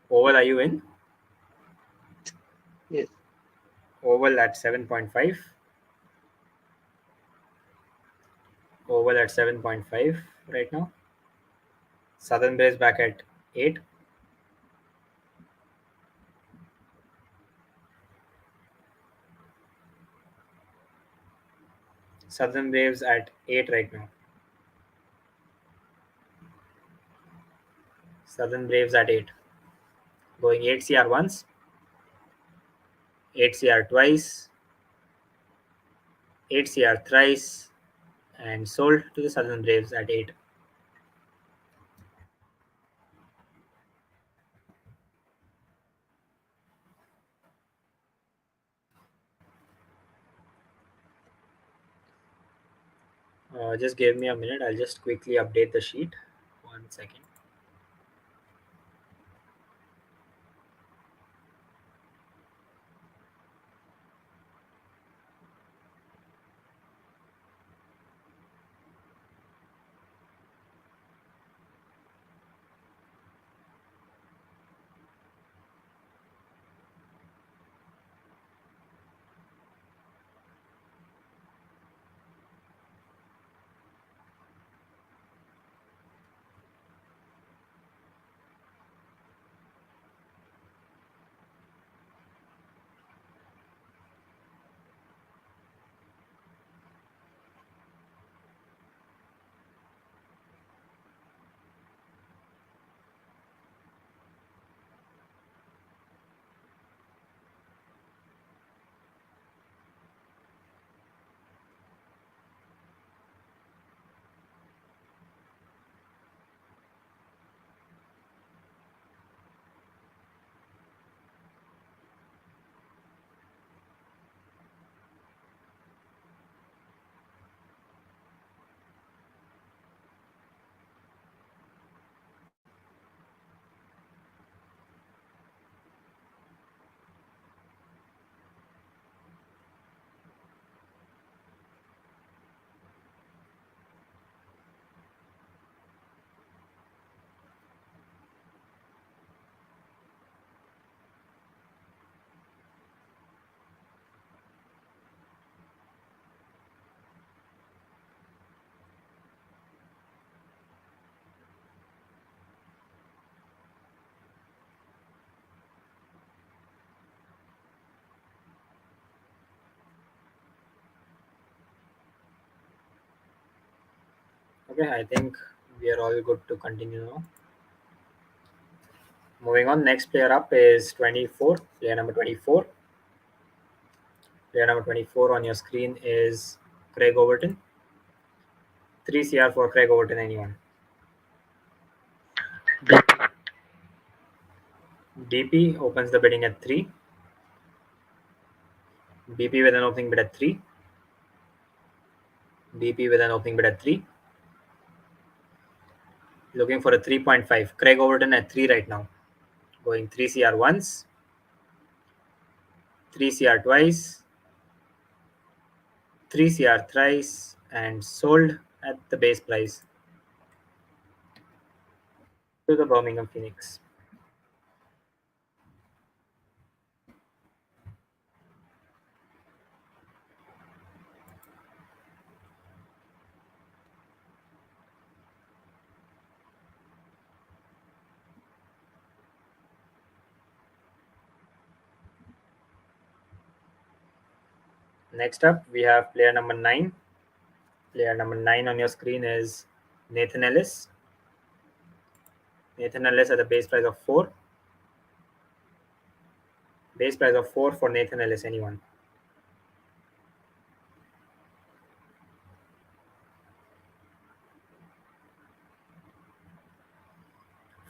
Oval, are you in? Yes. Oval at 7.5. Oval at 7.5 right now. Southern Braves back at 8. Southern Braves at 8 right now. Southern Braves at 8. Going 8 CR once, 8 CR twice, 8 CR thrice, and sold to the Southern Braves at 8. Just give me a minute. I'll just quickly update the sheet. 1 second. Okay, I think we are all good to continue now. Moving on, next player up is 24, player number 24. Player number 24 on your screen is Craig Overton. 3 CR for Craig Overton, anyone? BP opens the bidding at 3. BP with an opening bid at 3. BP with an opening bid at 3. Looking for a 3.5. Craig Overton at 3 right now. Going 3 CR once, 3 CR twice, 3 CR thrice, and sold at the base price to the Birmingham Phoenix. Next up, we have player number 9. Player number 9 on your screen is Nathan Ellis. Nathan Ellis at the base price of 4. Base price of 4 for Nathan Ellis, anyone?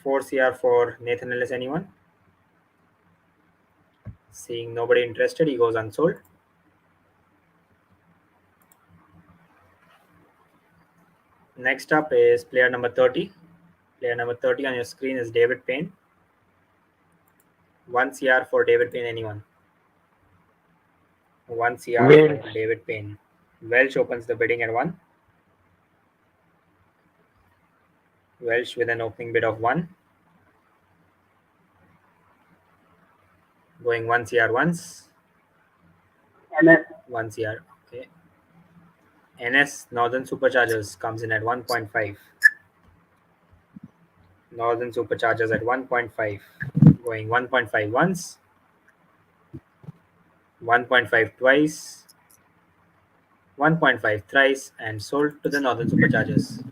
4 CR for Nathan Ellis, anyone? Seeing nobody interested, he goes unsold. Next up is player number 30. Player number 30 on your screen is David Payne. 1 CR for David Payne, anyone? 1 CR for David Payne. Welsh opens the bidding at 1. Welsh with an opening bid of 1. Going 1 CR once. NS. 1 CR. Okay. NS Northern Superchargers comes in at 1.5. Northern Superchargers at 1.5. Going 1.5 once. 1.5 twice. 1.5 thrice and sold to the Northern Superchargers.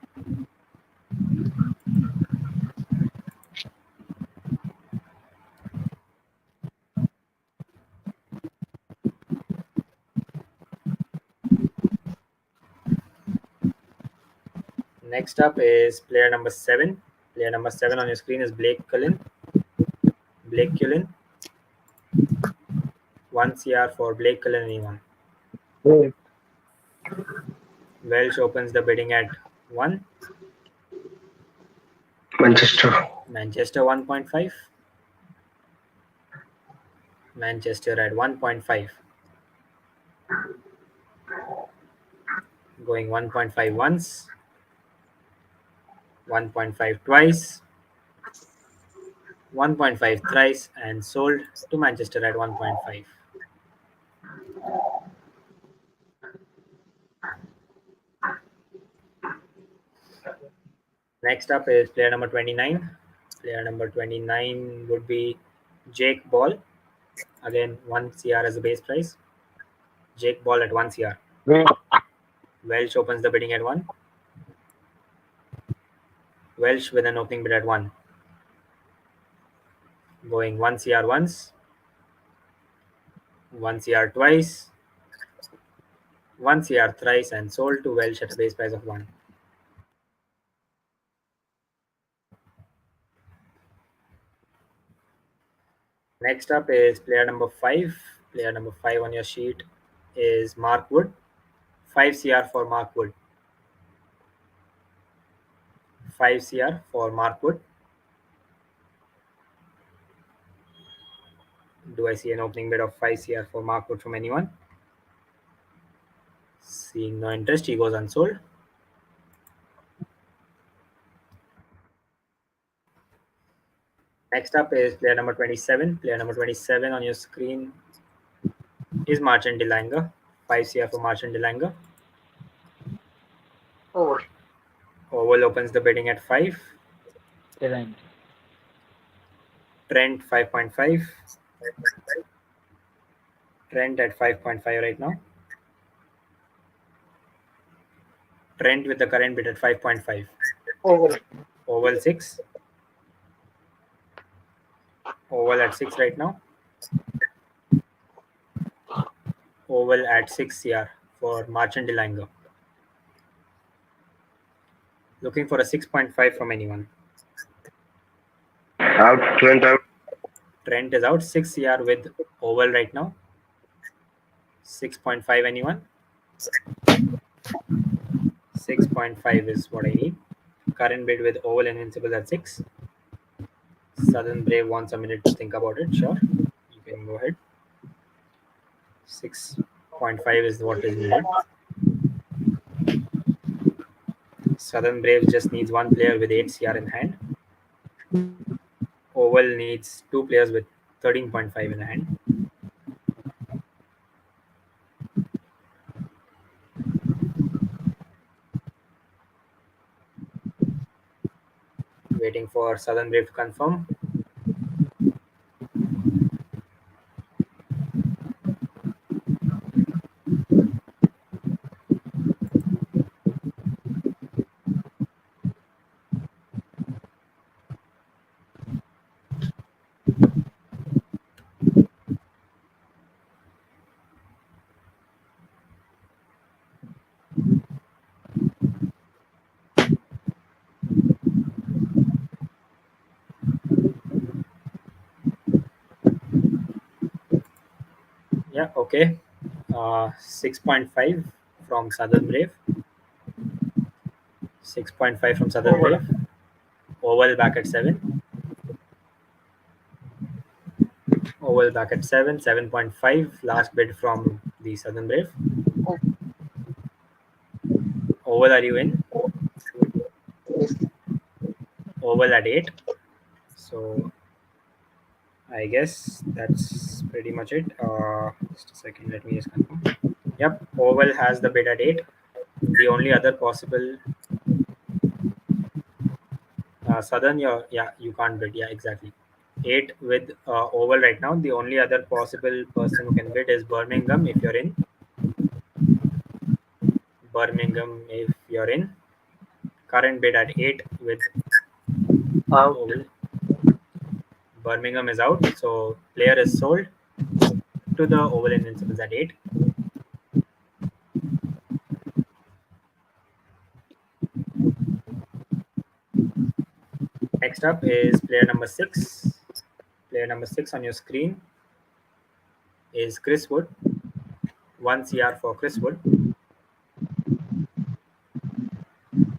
Next up is player number 7. Player number 7 on your screen is Blake Cullen. Blake Cullen. 1 CR for Blake Cullen, anyone. Welsh opens the bidding at 1. Manchester. Manchester 1.5. Manchester at 1.5. Going 1.5 once. 1.5 twice. 1.5 thrice and sold to Manchester at 1.5. Next up is player number 29. Player number 29 would be Jake Ball. Again, 1 CR as a base price. Jake Ball at 1 CR. Welsh opens the bidding at 1. Welsh with an opening bid at 1. Going 1 CR once. 1 CR twice. 1 CR thrice and sold to Welsh at a base price of 1. Next up is player number 5. Player number 5 on your sheet is Mark Wood. 5 CR for Mark Wood. 5 CR for Mark Wood. Do I see an opening bid of 5 CR for Mark Wood from anyone? Seeing no interest, he goes unsold. Next up is player number 27. Player number 27 on your screen is Marchand Delanga. 5 CR for Marchand Delanga. Over. Oval opens the bidding at 5. Trent. Trent 5.5. Trent at 5.5 right now. Trent with the current bid at 5.5. Over. Oval 6. Oval at 6 right now. Oval at 6 CR for Marchand Delanga. Looking for a 6.5 from anyone. Out. Trent out. Trent is out. 6 CR with Oval right now. 6.5 anyone? 6.5 is what I need. Current bid with Oval Invincible at 6. Southern Brave wants a minute to think about it. Sure, you can go ahead. 6.5 is what is needed. Southern Brave just needs one player with 8 CR in hand. Oval needs 2 players with 13.5 in hand. Waiting for Southern Brave to confirm. Yeah, okay. 6.5 from Southern Brave. 6.5 from Southern Brave. Oval back at 7. Oval back at 7. 7.5. Last bid from the Southern Brave. Oval, are you in? Yes. Oval at 8. So I guess that's pretty much it. Just a second, let me just confirm. Yep, Oval has the bid at 8. The only other possible Southern, you can't bid. Yeah, exactly. 8 with Oval right now. The only other possible person who can bid is Birmingham if you're in. Birmingham if you're in. Current bid at 8 with Out. Oval. Birmingham is out, so player is sold to the Oval Invincibles at 8. Next up is player number 6. Player number 6 on your screen is Chris Wood. 1 CR for Chris Wood.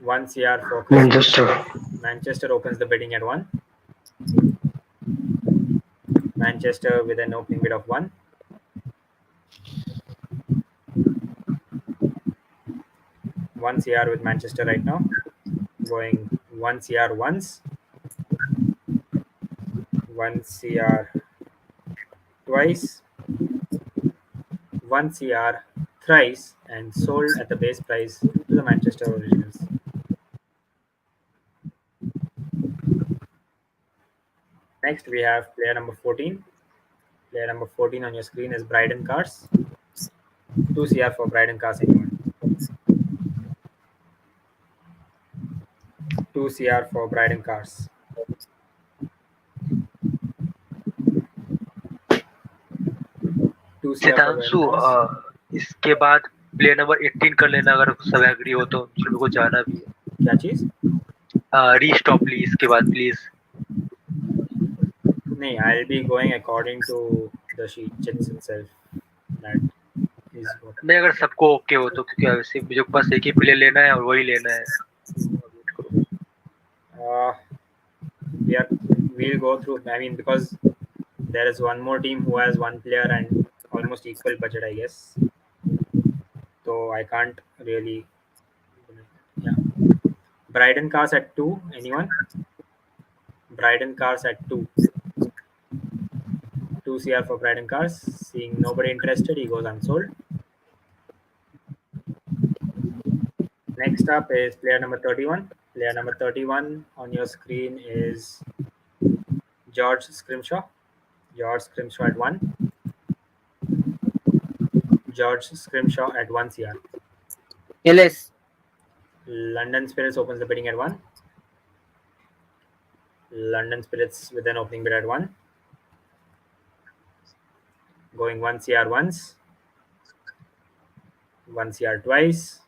1 CR for Chris Manchester. Wood. Manchester opens the bidding at 1. Manchester with an opening bid of 1. 1 CR with Manchester right now. Going 1 CR once. 1 CR twice. 1 CR thrice, and sold at the base price to the Manchester Originals. Next, we have player number 14. Player number 14 on your screen is Bryden Cars. 2 CR for Bryden Cars, anyone? 2 CR for Bryden Cars. 2 CR for Bryden Sitanshu Cars. इसके बाद player number 18 कर लेना अगर सब agree हो तो मेरे को जाना भी क्या चीज? है रीस्टॉप प्लीज इसके बाद प्लीज नहीं, I'll be going according to the chits itself. That is what. नहीं अगर सबको ओके हो तो क्योंकि वैसे मुझे बस एक ही प्लेयर लेना है और वही लेना है We'll go through. I mean, because there is one more team who has one player and almost equal budget, I guess. So I can't really. Yeah. Bryden Cars at 2. Anyone? Bryden Cars at 2. 2 CR for Bryden Cars. Seeing nobody interested, he goes unsold. Next up is player number 31. Player number 31 on your screen is George Scrimshaw. George Scrimshaw at 1. George Scrimshaw at 1 CR. LS. London Spirits opens the bidding at 1. London Spirits with an opening bid at 1. Going 1 CR once. 1 CR twice.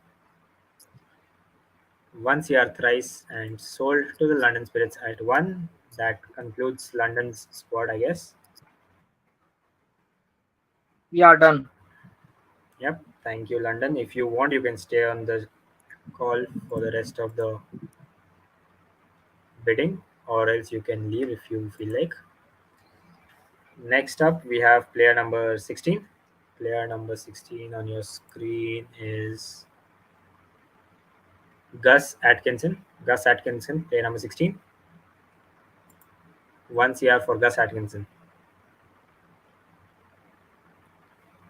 1 CR thrice, and sold to the London Spirits at 1. That concludes London's squad, I guess. Yeah, done. Yep. Thank you, London. If you want, you can stay on the call for the rest of the bidding, or else you can leave if you feel like. Next up, we have player number 16. Player number 16 on your screen is Gus Atkinson. Gus Atkinson, player number 16. 1 CR for Gus Atkinson.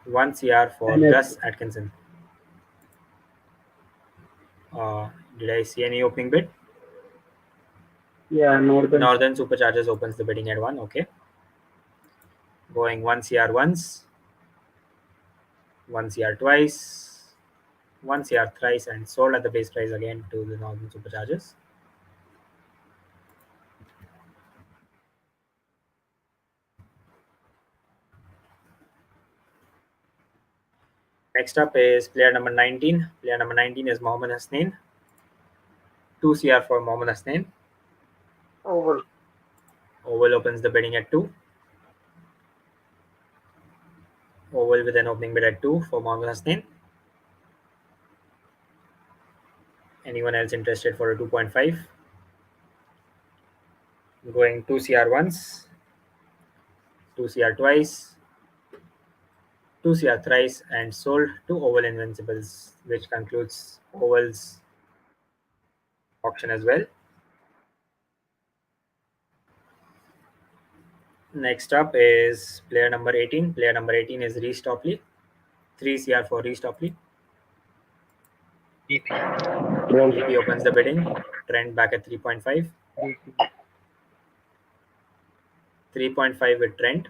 1 CR for Gus Atkinson. Did I see any opening bid? Yeah, Northern Superchargers opens the bidding at 1. Okay. Going 1 CR once. 1 CR twice. 1 CR thrice, and sold at the base price again to the Northern Superchargers. Next up is player number 19. Player number 19 is Mohammad Hasnain. 2 CR for Mohammad Hasnain. Over Oval opens the bidding at 2. Oval with an opening bid at 2 for Mohammad Hasnain. Anyone else interested for a 2.5? Going 2 CR once. 2 CR twice. 2 CR thrice, and sold to Oval Invincibles, which concludes Oval's auction as well. Next up is player number 18. Player number 18 is Reece Topley. 3 CR for Reece Topley. BP. BP opens the bidding. Trent back at 3.5. 3.5 with Trent.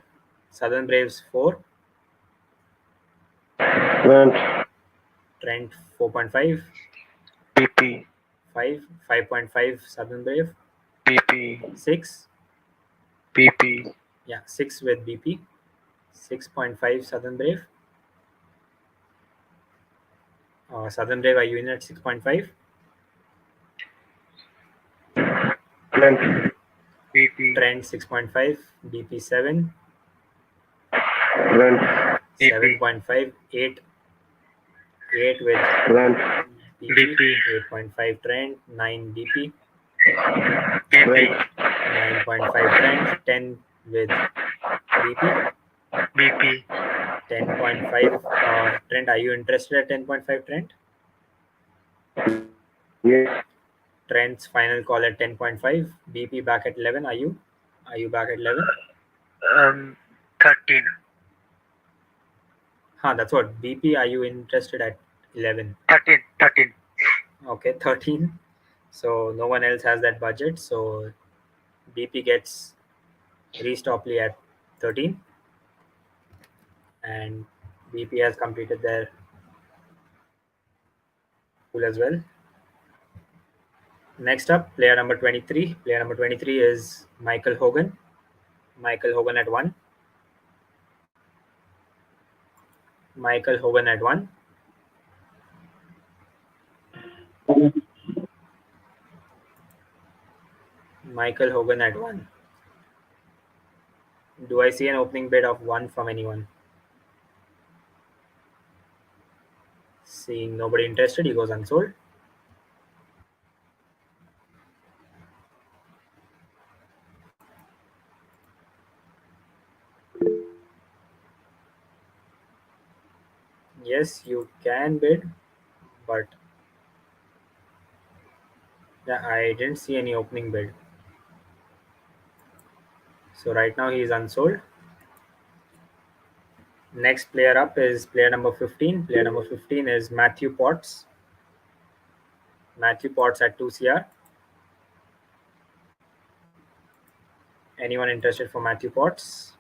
Southern Braves 4. Trent 4.5. BP. 5. 5.5 Southern Brave. BP. 6. BP. Yeah, 6 with BP. 6.5 Southern Brave. Southern Brave, are you in at 6.5? Trent. BP. Trent 6.5. BP 7. Trent. 7.5. 8. 8 with Trent. BP. BP. 8.5 Trent. 9 BP. BP. 9.5 Trent. 10 with BP. BP. 10.5 Trent. Are you interested at 10.5 Trent? Yes. Trent's final call at 10.5. BP back at 11. Are you? Are you back at 11? 13. That's what. BP, are you interested at 11? 13. 13. Okay, 13. So no one else has that budget. So BP gets Reece Topley at 13. And BP has completed their pool as well. Next up, player number 23. Player number 23 is Michael Hogan. Michael Hogan at 1. Michael Hogan at 1. Michael Hogan at 1. Do I see an opening bid of 1 from anyone? Seeing nobody interested, he goes unsold. Yes, you can bid, but yeah, I didn't see any opening bid. So right now he is unsold. Next player up is player number 15. Player number 15 is Matthew Potts. Matthew Potts at 2 CR. Anyone interested for Matthew Potts?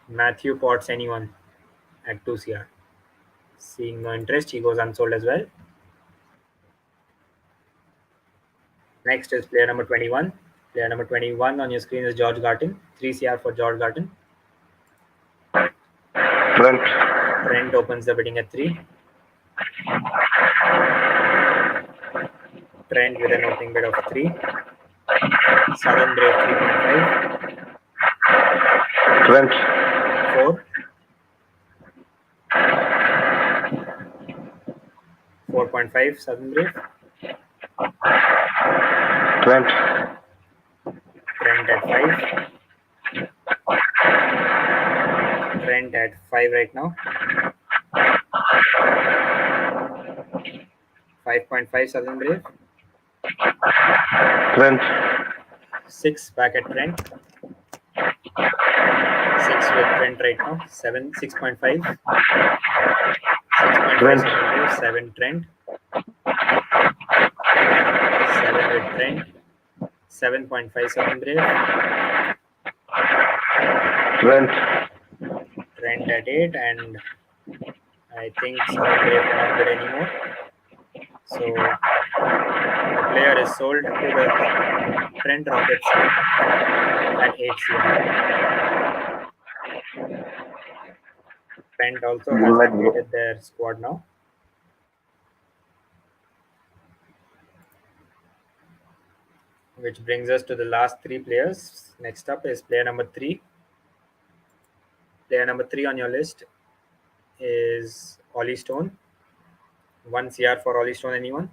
Matthew Potts, anyone at 2 CR? Seeing no interest, he goes unsold as well. Next is player number 21. Player number 21 on your screen is George Garton. 3 CR for George Garton. Trent. Trent opens the bidding at 3. Trent with an opening bid of 3. Southern Brave 3.5. Trent. 4. 4.5 Southern Brave. Trent. Trent at 5. Trent at 5 right now. 5.5 Southern Brave. Trent. 6 back at Trent. 6 with Trent right now. 7, 6.5. 6.5 Trent. Southern Brave. 7 Trent. 7 with Trent. 7.5 Southern Brave. Trent. Trent at 8, and I think Southern Brave cannot bid anymore. So the player is sold to the Trent Rockets at 8 CR. Trent also has completed their squad now. Which brings us to the last 3 players. Next up is player number 3. Player number 3 on your list is Ollie Stone. 1 CR for Ollie Stone, anyone?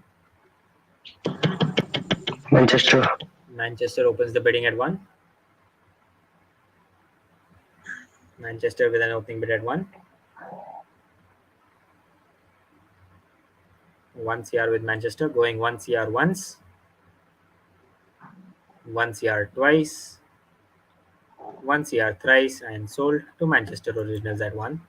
Manchester. Manchester opens the bidding at 1. Manchester with an opening bid at 1. 1 CR with Manchester, going 1 CR once. 1 CR twice, 1 CR thrice, and sold to Manchester Originals at 1.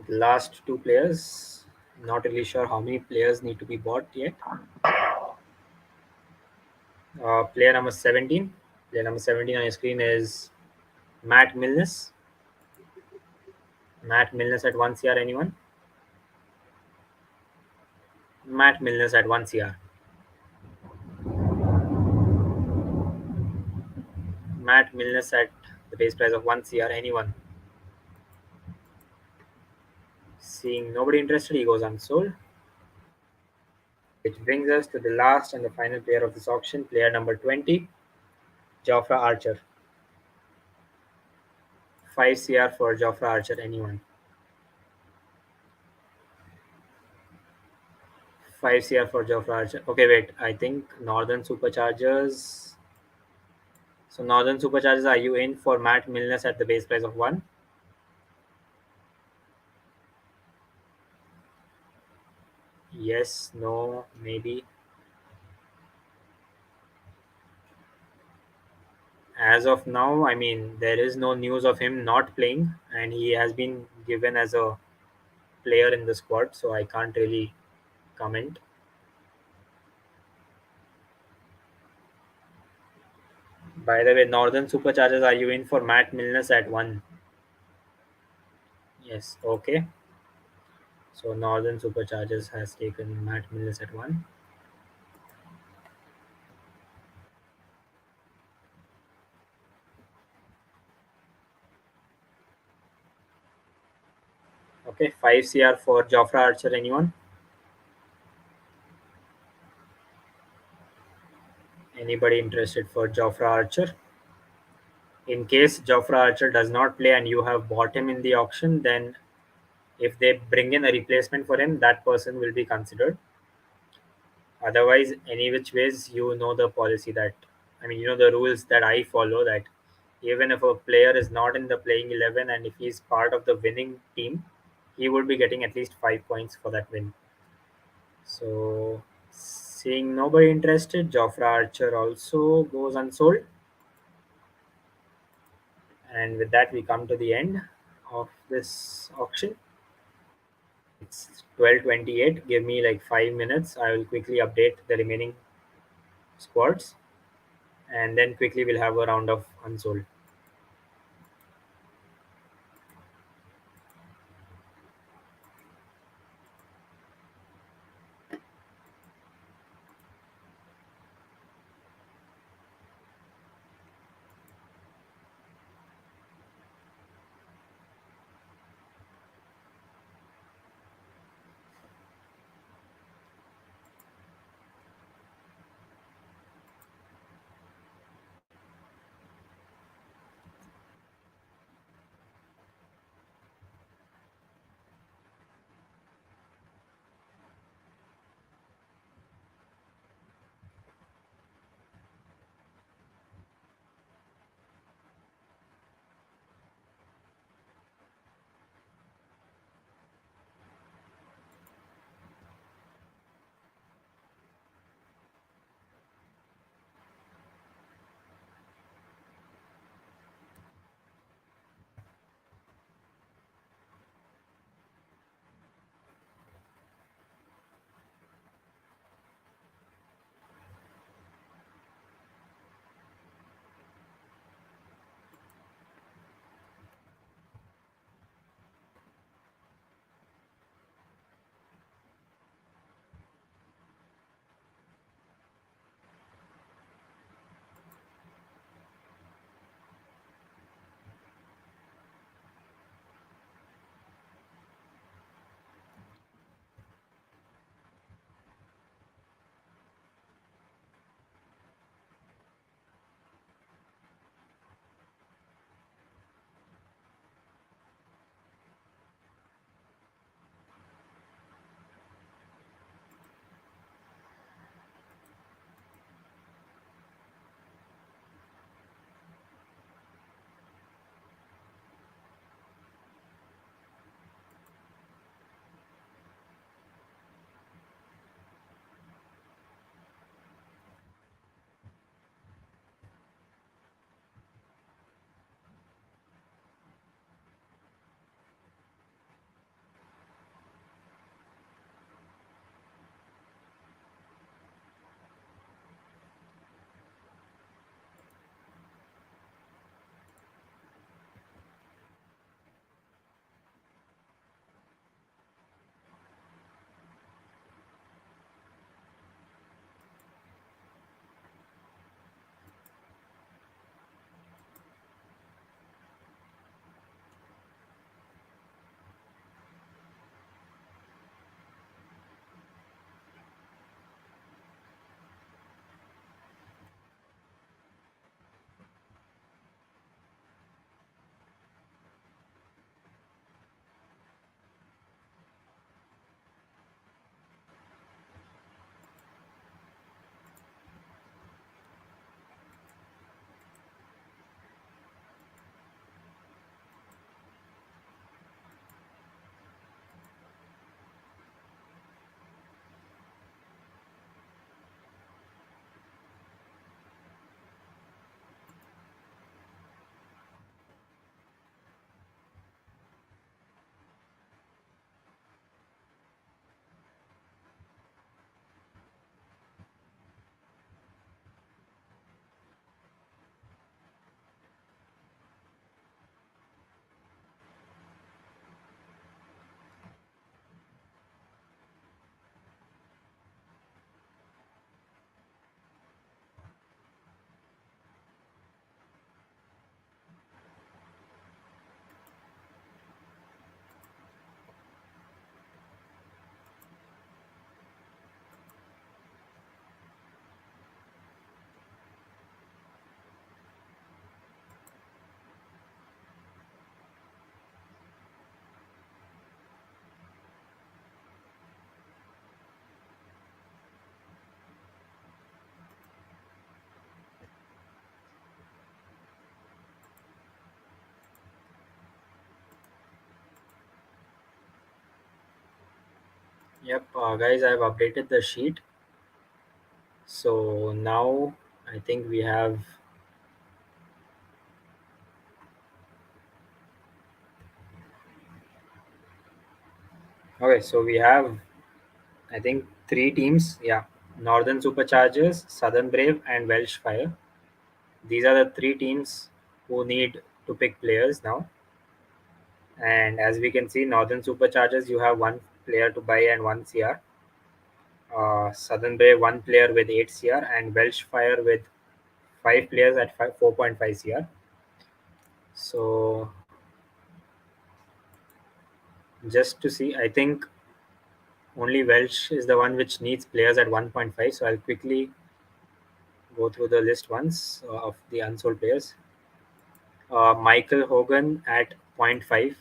The last two players, not really sure how many players need to be bought yet. Player number 17. Player number 17 on your screen is Matt Milnes. Matt Milnes at 1 CR, anyone? Matt Milnes at 1 CR. Matt Milnes at the base price of 1 CR, anyone? Seeing nobody interested, he goes unsold. Which brings us to the last and the final player of this auction, player number 20, Jofra Archer. 5 CR for Jofra Archer, anyone? 5 CR for Jofra Archer. Okay, wait, I think Northern Superchargers. So, Northern Superchargers, are you in for Matt Milnes at the base price of 1? Yes, no, maybe. As of now, I mean, there is no news of him not playing, and he has been given as a player in the squad, so I can't really comment. By the way, Northern Superchargers, are you in for Matt Milnes at 1? Yes, okay. So Northern Superchargers has taken Matt Milnes at 1. Okay, 5 CR for Jofra Archer, anyone? Anybody interested for Jofra Archer? In case Jofra Archer does not play and you have bought him in the auction, then if they bring in a replacement for him, that person will be considered. Otherwise, any which ways, you know the policy that, I mean, you know the rules that I follow, that even if a player is not in the playing 11 and if he's part of the winning team, he would be getting at least 5 points for that win. So, seeing nobody interested, Jofra Archer also goes unsold. And with that, we come to the end of this auction. It's 12:28. Give me like 5 minutes. I will quickly update the remaining squads, and then quickly we'll have a round of unsold. Yep, guys, I've updated the sheet. So now I think we have. Okay, so we have, I think, three teams. Yeah, Northern Superchargers, Southern Brave, and Welsh Fire. These are the three teams who need to pick players now. And as we can see, Northern Superchargers, you have one player to buy and one CR. Southern Brave, one player with 8 CR, and Welsh Fire with five players at 4.5 CR. So just to see, I think only Welsh is the one which needs players at 1.5. So I'll quickly go through the list once of the unsold players. Michael Hogan at zero point 0.5.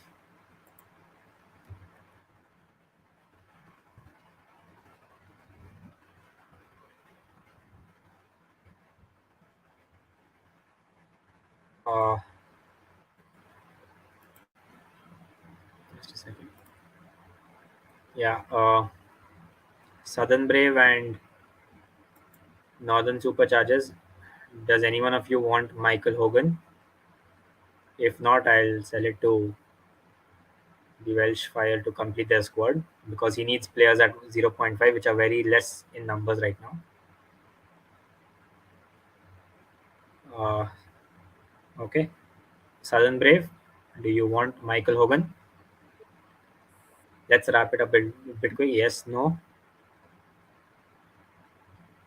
Uh, just a second. Yeah, Southern Brave and Northern Superchargers. Does any one of you want Michael Hogan? If not, I'll sell it to the Welsh Fire to complete their squad because he needs players at zero point 0.5, which are very less in numbers right now. Uh, okay. Southern Brave, do you want Michael Hogan? Let's wrap it up a bit quick. Yes, no.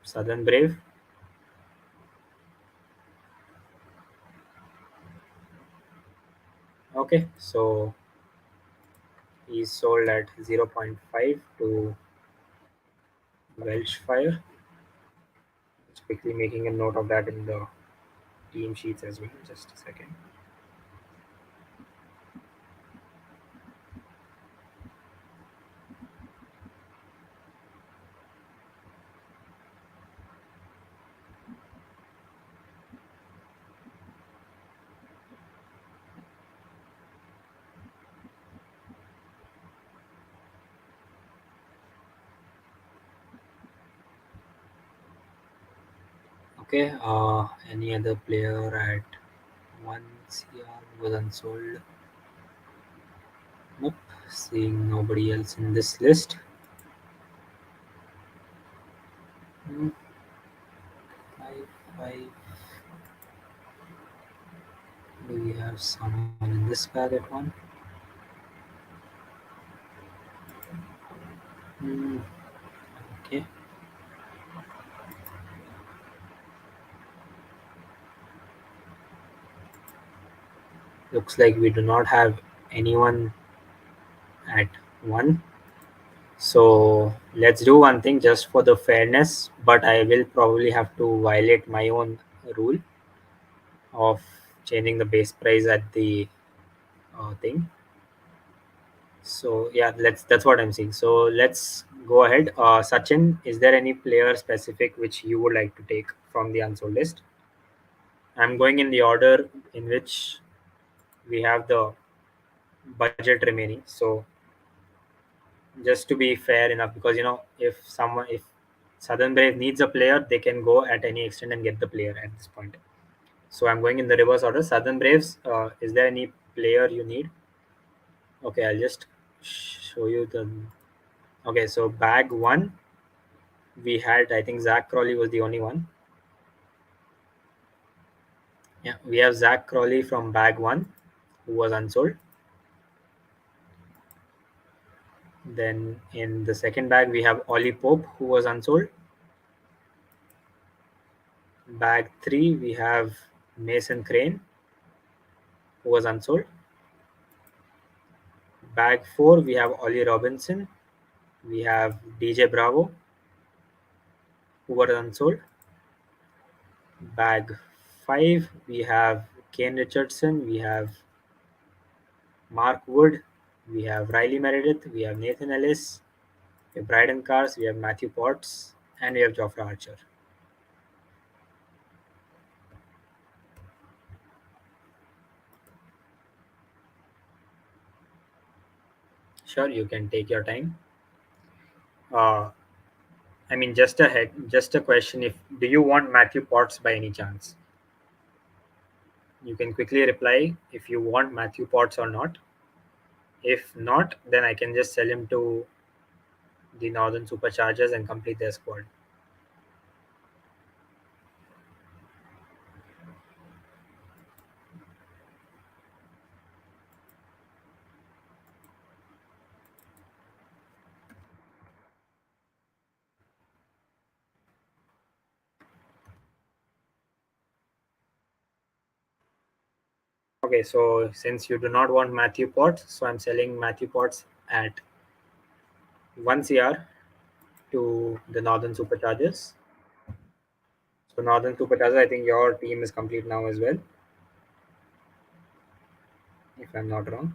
Southern Brave. Okay, so he's sold at zero point 0.5 to Welsh Fire. Just quickly making a note of that in the team sheets as well. Just a second. Okay, any other player at 1 CR was unsold? Nope, seeing nobody else in this list. Hmm, five. Do we have someone in this bag at one? Hmm, okay. Looks like we do not have anyone at one. So let's do one thing just for the fairness, but I will probably have to violate my own rule of changing the base price at the thing. So yeah, that's what I'm saying. So let's go ahead. Sachin, is there any player specific which you would like to take from the unsold list? I'm going in the order in which we have the budget remaining. So just to be fair enough, because if Southern Brave needs a player, they can go at any extent and get the player at this point. So I'm going in the reverse order. Southern Braves, is there any player you need? Okay, I'll just show you the. Okay, so bag one, we had, I think Zach Crawley was the only one. Yeah, we have Zach Crawley from bag one, who was unsold. Then in the second bag, we have Ollie Pope, who was unsold. Bag three, we have Mason Crane, who was unsold. Bag four, we have Ollie Robinson. We have DJ Bravo, who were unsold. Bag five, we have Kane Richardson. We have Mark Wood. We have Riley Meredith. We have Nathan Ellis. We have Bryden Cars. We have Matthew Potts. And we have Jofra Archer. Sure, you can take your time. Uh, I mean, just a question. If do you want Matthew Potts by any chance? You can quickly reply if you want Matthew Potts or not. If not, then I can just sell him to the Northern Superchargers and complete their squad. Okay, so since you do not want Matthew Potts, so I'm selling Matthew Potts at 1 CR to the Northern Superchargers. So Northern Superchargers, I think your team is complete now as well, if I'm not wrong.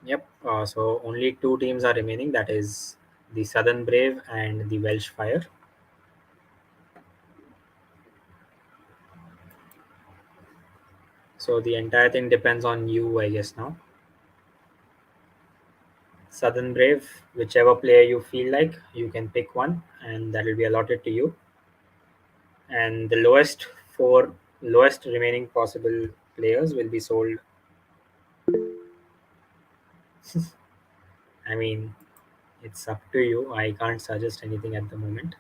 Yep. So only two teams are remaining. That is the Southern Brave and the Welsh Fire. So the entire thing depends on you, I guess now. Southern Brave, whichever player you feel like, you can pick one, and that will be allotted to you. And the lowest remaining possible players will be sold. I mean, it's up to you. I can't suggest anything at the moment.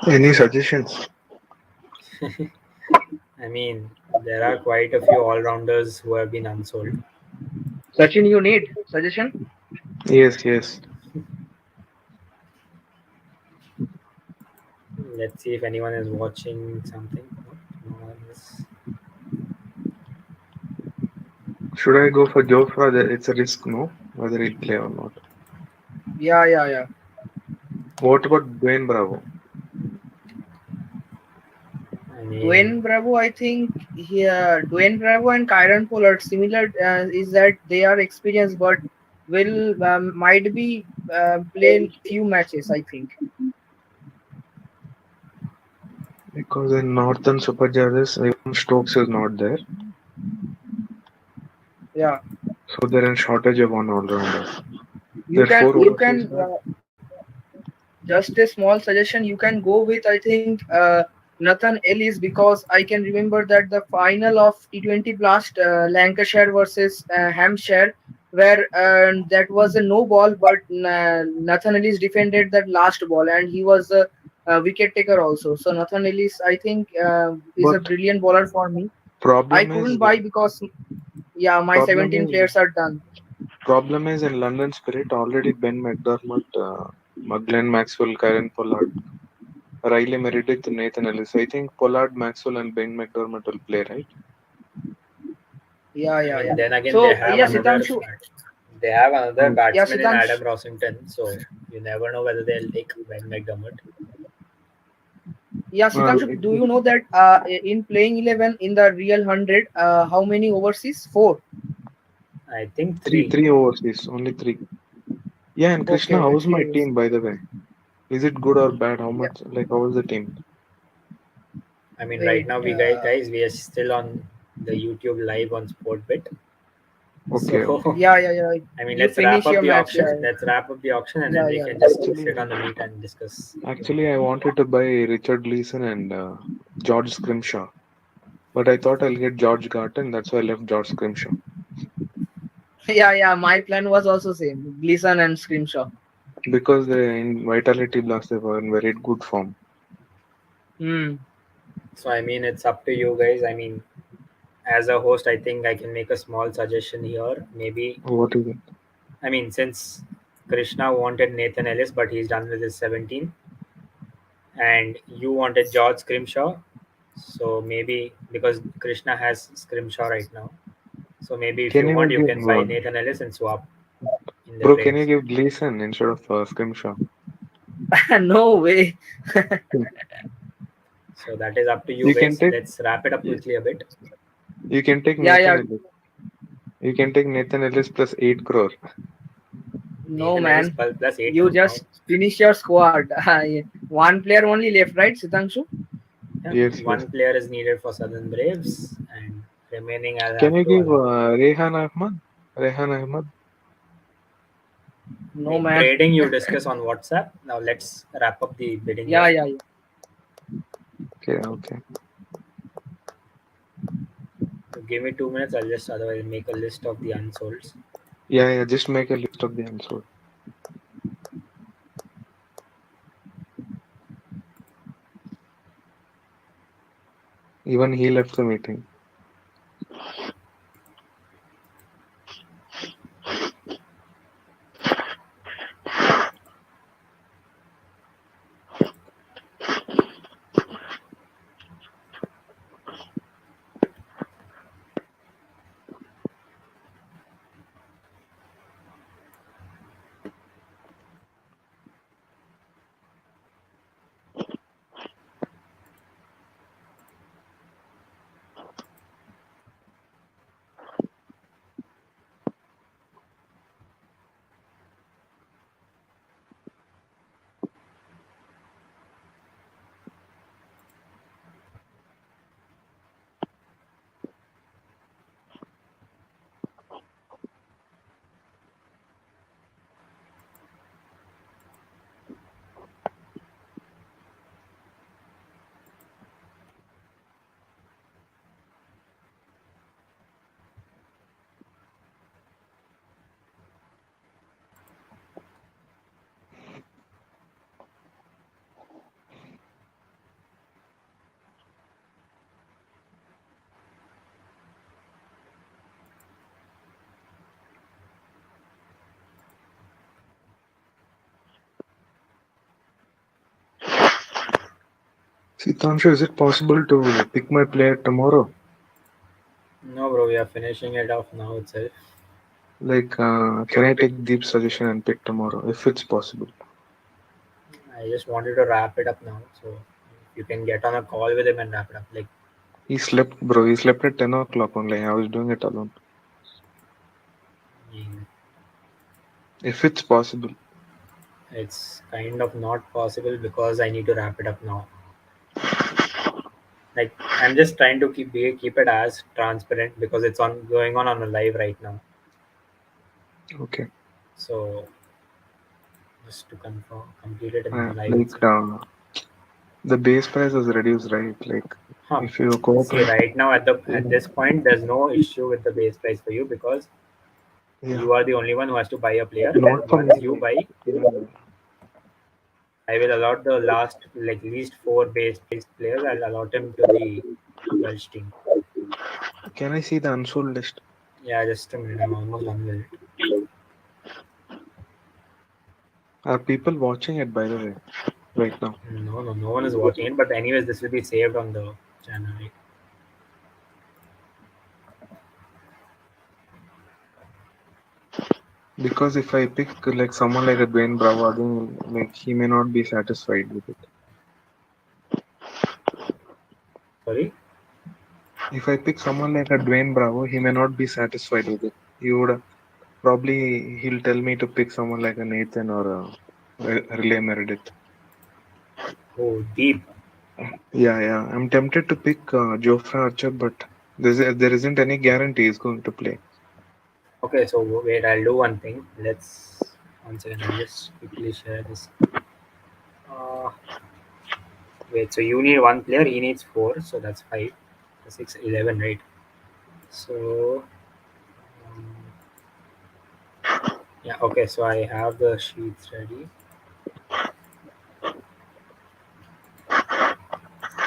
Any suggestions? I mean, there are quite a few all-rounders who have been unsold. Sachin, you need suggestion? Yes, yes. Let's see if anyone is watching something. No one is. Should I go for Jofra? It's a risk, no? Whether he'll play or not. Yeah. What about Dwayne Bravo? I mean, Dwayne Bravo, I think Dwayne Bravo and Kyron Pollard similar is that they are experienced, but will might be play few matches. I think. Because in Northern Superchargers, even Stokes is not there. Yeah, So they're in shortage of one all-rounder. you There are can four you overseas can guys. just a small suggestion. You can go with I think Nathan Ellis because I can remember that the final of T20 Blast Lancashire versus Hampshire where that was a no ball, but Nathan Ellis defended that last ball and he was a wicket taker also. So Nathan Ellis I think is a But brilliant bowler for me. I problem couldn't is, buy because yeah my problem 17 is, players are done. problem is in London Spirit already Ben McDermott, Glenn Maxwell, Karen Pollard, Riley Meredith, Nathan Ellis. I think Pollard, Maxwell, and Ben McDermott will play, right? Yeah, I yeah, mean, yeah. then again, So yeah, Sitanshu. they have another Yeah, batsman in Sitansh. Adam Rossington. So you never know whether they'll take Ben McDermott. Yeah, Uh, Sitanshu, do you know that in playing 11 in the real 100, how many overseas? Four. I think three, three. three overseas, only three. Yeah, and Okay, Krishna, okay, how's three my overseas. team, by the way? Is it good or bad? How Yeah, much, like, how is the team? I mean, right wait. now guys, we are still on the YouTube live on Sportbit. Okay, okay. So, Yeah, yeah, yeah. I mean, You let's wrap finish up your the match. auction. Let's wrap up the auction, and then Yeah, we yeah, can yeah. just sit on Actually, the meet and discuss. actually, I wanted to buy Richard Gleason and George Scrimshaw, but I thought I'll get George Garton. That's why I left George Scrimshaw Yeah, yeah. My plan was also same. Gleason and Scrimshaw. because they in Vitality Blast they were in very good form. Hmm. So, I mean, it's up to you guys. I mean, as a host, I think I can make a small suggestion here. Maybe, What is it? I mean, since Krishna wanted Nathan Ellis, but he's done with his 17, and you wanted George Scrimshaw, so maybe because Krishna has Scrimshaw right now, so maybe if Can you want, you you give can buy Nathan Ellis and swap in the Bro, can you trades. give Gleason instead of Scrimshaw? No way. So that is up to you You can guys. take Let's wrap it up quickly a bit. you can take Yeah, Nathan yeah. Ellis. You can take Nathan Ellis plus 8 crore. No, Nathan Ellis man. plus 8 You crore now. just finish your squad. One player only left, right, Sitanshu? Yeah, Yes, yes. one player is needed for Southern Braves, and remaining I Can have you to give allow. Rehan Ahmad? Rehan Ahmad? No, man. Trading you discuss on WhatsApp. Now let's wrap up the bidding Yeah, here. yeah, yeah. Okay, okay. Give me 2 minutes. I'll just otherwise make a list of the unsolds. Yeah, yeah. Just make a list of the unsold. Even he left the meeting. Sitanshu, is it possible to pick my player tomorrow? No, bro, we are finishing it off now itself. Like, can I take Deep's suggestion and pick tomorrow, if it's possible? I just wanted to wrap it up now, so you can get on a call with him and wrap it up. Like, He slept, bro. He slept at 10 o'clock only. I was doing it alone. I mean, If it's possible. it's kind of not possible because I need to wrap it up now. Like, I'm just trying to keep it as transparent because it's on going on a live right now. Okay. So just to confirm, complete it in the live Like, itself. the base price is reduced, right? Like, Huh. if you See, cooperate. right now at this point, there's no issue with the base price for you because Yeah. you are the only one who has to buy a player, Not and for once me. you Like, buy, I will allot the last like least 4 base players. I'll allot him to the Welsh team. can I see the unsold list? Yeah, just a minute. I'm almost done with it. Are people watching it, by the way, right now? No one is watching it. But anyways, this will be saved on the channel. Right? Because if I pick like someone like a Dwayne Bravo, again, like he may not be satisfied with it. Sorry. If I pick someone like a Dwayne Bravo, he may not be satisfied with it. He would probably he'll tell me to pick someone like a Nathan or a Relay Meredith. Oh, deep. Yeah, yeah. I'm tempted to pick Jofra Archer, but there isn't any guarantee he's going to play. Okay, so wait. I'll do one thing. Let's one second. I'll just quickly share this. Uh, Wait. So you need one player. He needs four. So that's 5, 6, 11, right? So um, yeah. Okay. So I have the sheets ready.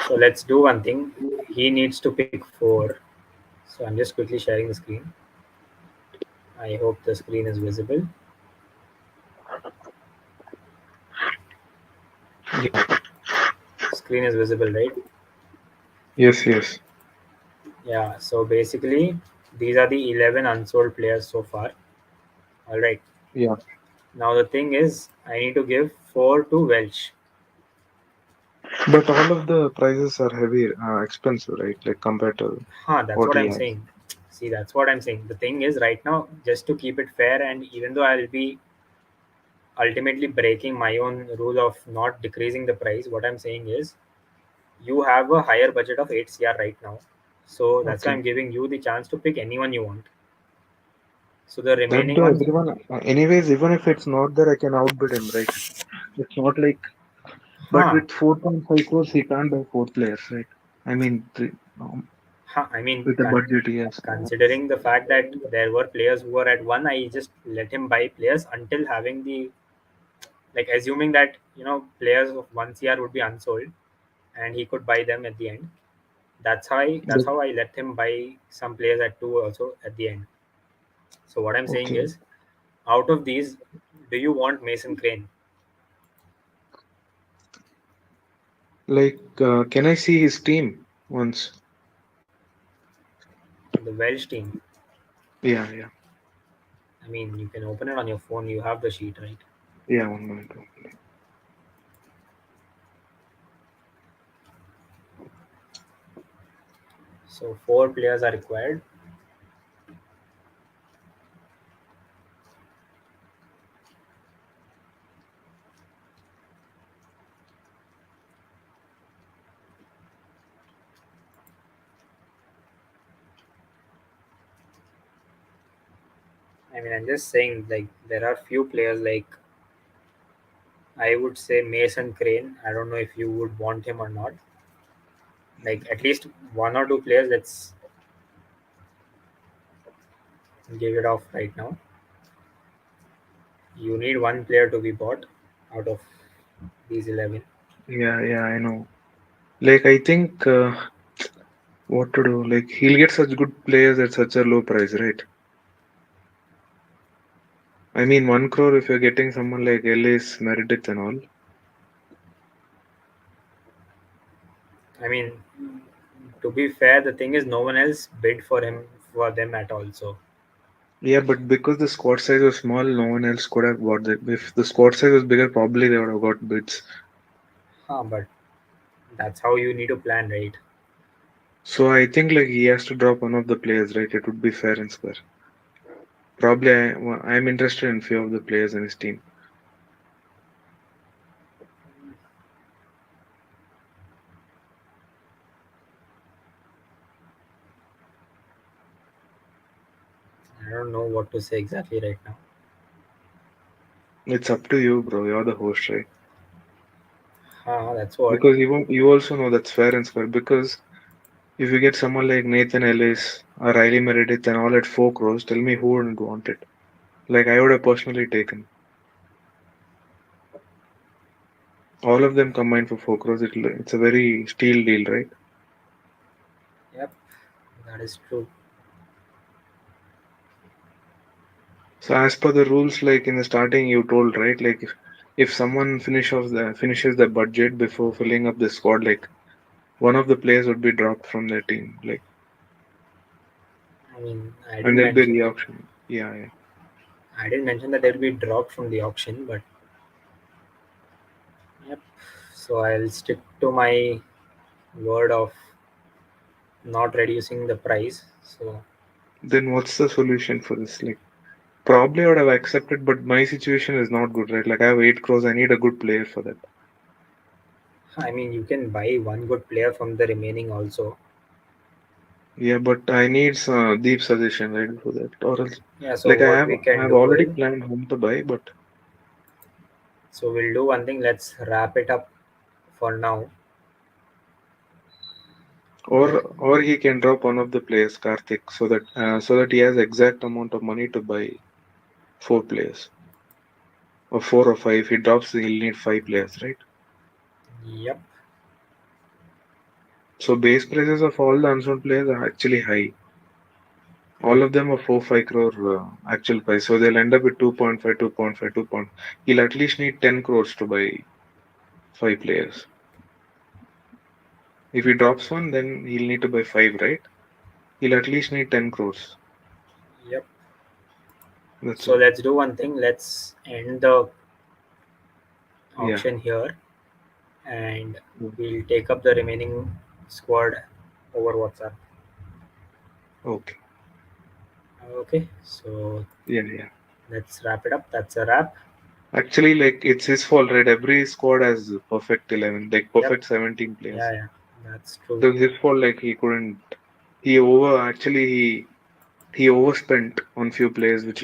So let's do one thing. He needs to pick 4. So I'm just quickly sharing the screen. I hope the screen is visible. Yeah. Screen is visible, right? Yes, yes. Yeah. So basically, these are the 11 unsold players so far. All right. Yeah, Now the thing is, I need to give 4 to Welsh. but all of the prices are heavy, expensive, right? Like compared to Huh, that's what what he I'm has. saying. See, that's what I'm saying. The thing is, right now, just to keep it fair, and even though I'll be ultimately breaking my own rule of not decreasing the price, what I'm saying is, you have a higher budget of 8 CR right now. So that's why Okay. I'm giving you the chance to pick anyone you want. So the That remaining do ones, everyone. Anyways, even if it's not there, I can outbid him, right? It's not like. But huh, with 4.5 crores, he can't buy four players, right? I mean, I mean, with the budget he has. considering the fact that there were players who were at one, I just let him buy players until having the, like, assuming that players of 1 CR would be unsold and he could buy them at the end. That's But, how I let him buy some players at two also at the end. So what I'm saying okay. is, out of these, do you want Mason Crane, Like, can I see his team once? the Welsh team? Yeah, yeah. I mean, you can open it on your phone. You have the sheet, right? Yeah, 1 minute. So four players are required. I mean, I'm just saying, like, there are few players, like, I would say Mason Crane. I don't know if you would want him or not. Like, at least one or two players. Let's give it off right now. You need one player to be bought out of these 11. Yeah, yeah, I know. Like, I think what to do? Like, he'll get such good players at such a low price, right? I mean, 1 crore if you're getting someone like Ellis, Meredith, and all. I mean, to be fair, the thing is, no one else bid for them at all. So, Yeah, but because the squad size was small, no one else could have bought that. If the squad size was bigger, probably they would have got bids. but that's how you need to plan, right? So I think like he has to drop one of the players, right? It would be fair and square. Probably I'm interested in few of the players in his team. I don't know what to say exactly right now. It's up to you, bro. You're the host, right? That's what. Because you also know that's fair and square. Because if you get someone like Nathan Ellis or Riley Meredith and all at 4 crores, tell me who wouldn't want it. Like I would have personally taken all of them combined for 4 crores. It's a very steal deal, right? Yep, that is true. So as per the rules, like in the starting, you told right, like if someone finishes the budget before filling up the squad, like one of the players would be dropped from their team, like I mean, and there'll be re-auction. Yeah, yeah. I didn't mention that they'll be dropped from the auction, but yep. So I'll stick to my word of not reducing the price. So Then what's the solution for this? Like probably I would have accepted, but my situation is not good, right? Like I have 8 crores, I need a good player for that. I mean, you can buy one good player from the remaining also. Yeah, but I need some deep suggestion, right, for that. Or else, Yeah. So like what we I can have do already is, planned whom to buy, but so we'll do one thing. Let's wrap it up for now. or he can drop one of the players, Karthik, so that he has exact amount of money to buy four players or four or five. If he drops, he'll need five players, right? Yep. So base prices of all the unsold players are actually high. All of them are 4-5 crore actual price. So they'll end up with 2.5, 2.5, 2. He'll at least need 10 crores to buy five players. If he drops one, then he'll need to buy five, right? He'll at least need 10 crores. Yep. That's So all. let's do one thing. Let's end the Yeah. auction here, and Mm. we'll take up the remaining squad over WhatsApp. Okay. Okay, so Yeah. let's wrap it up. That's a wrap. Actually, like it's his fault, right? Every squad has perfect 11, like Yep. perfect 17 players. Yeah, that's true. So his fault, like he couldn't. He overspent on few players, which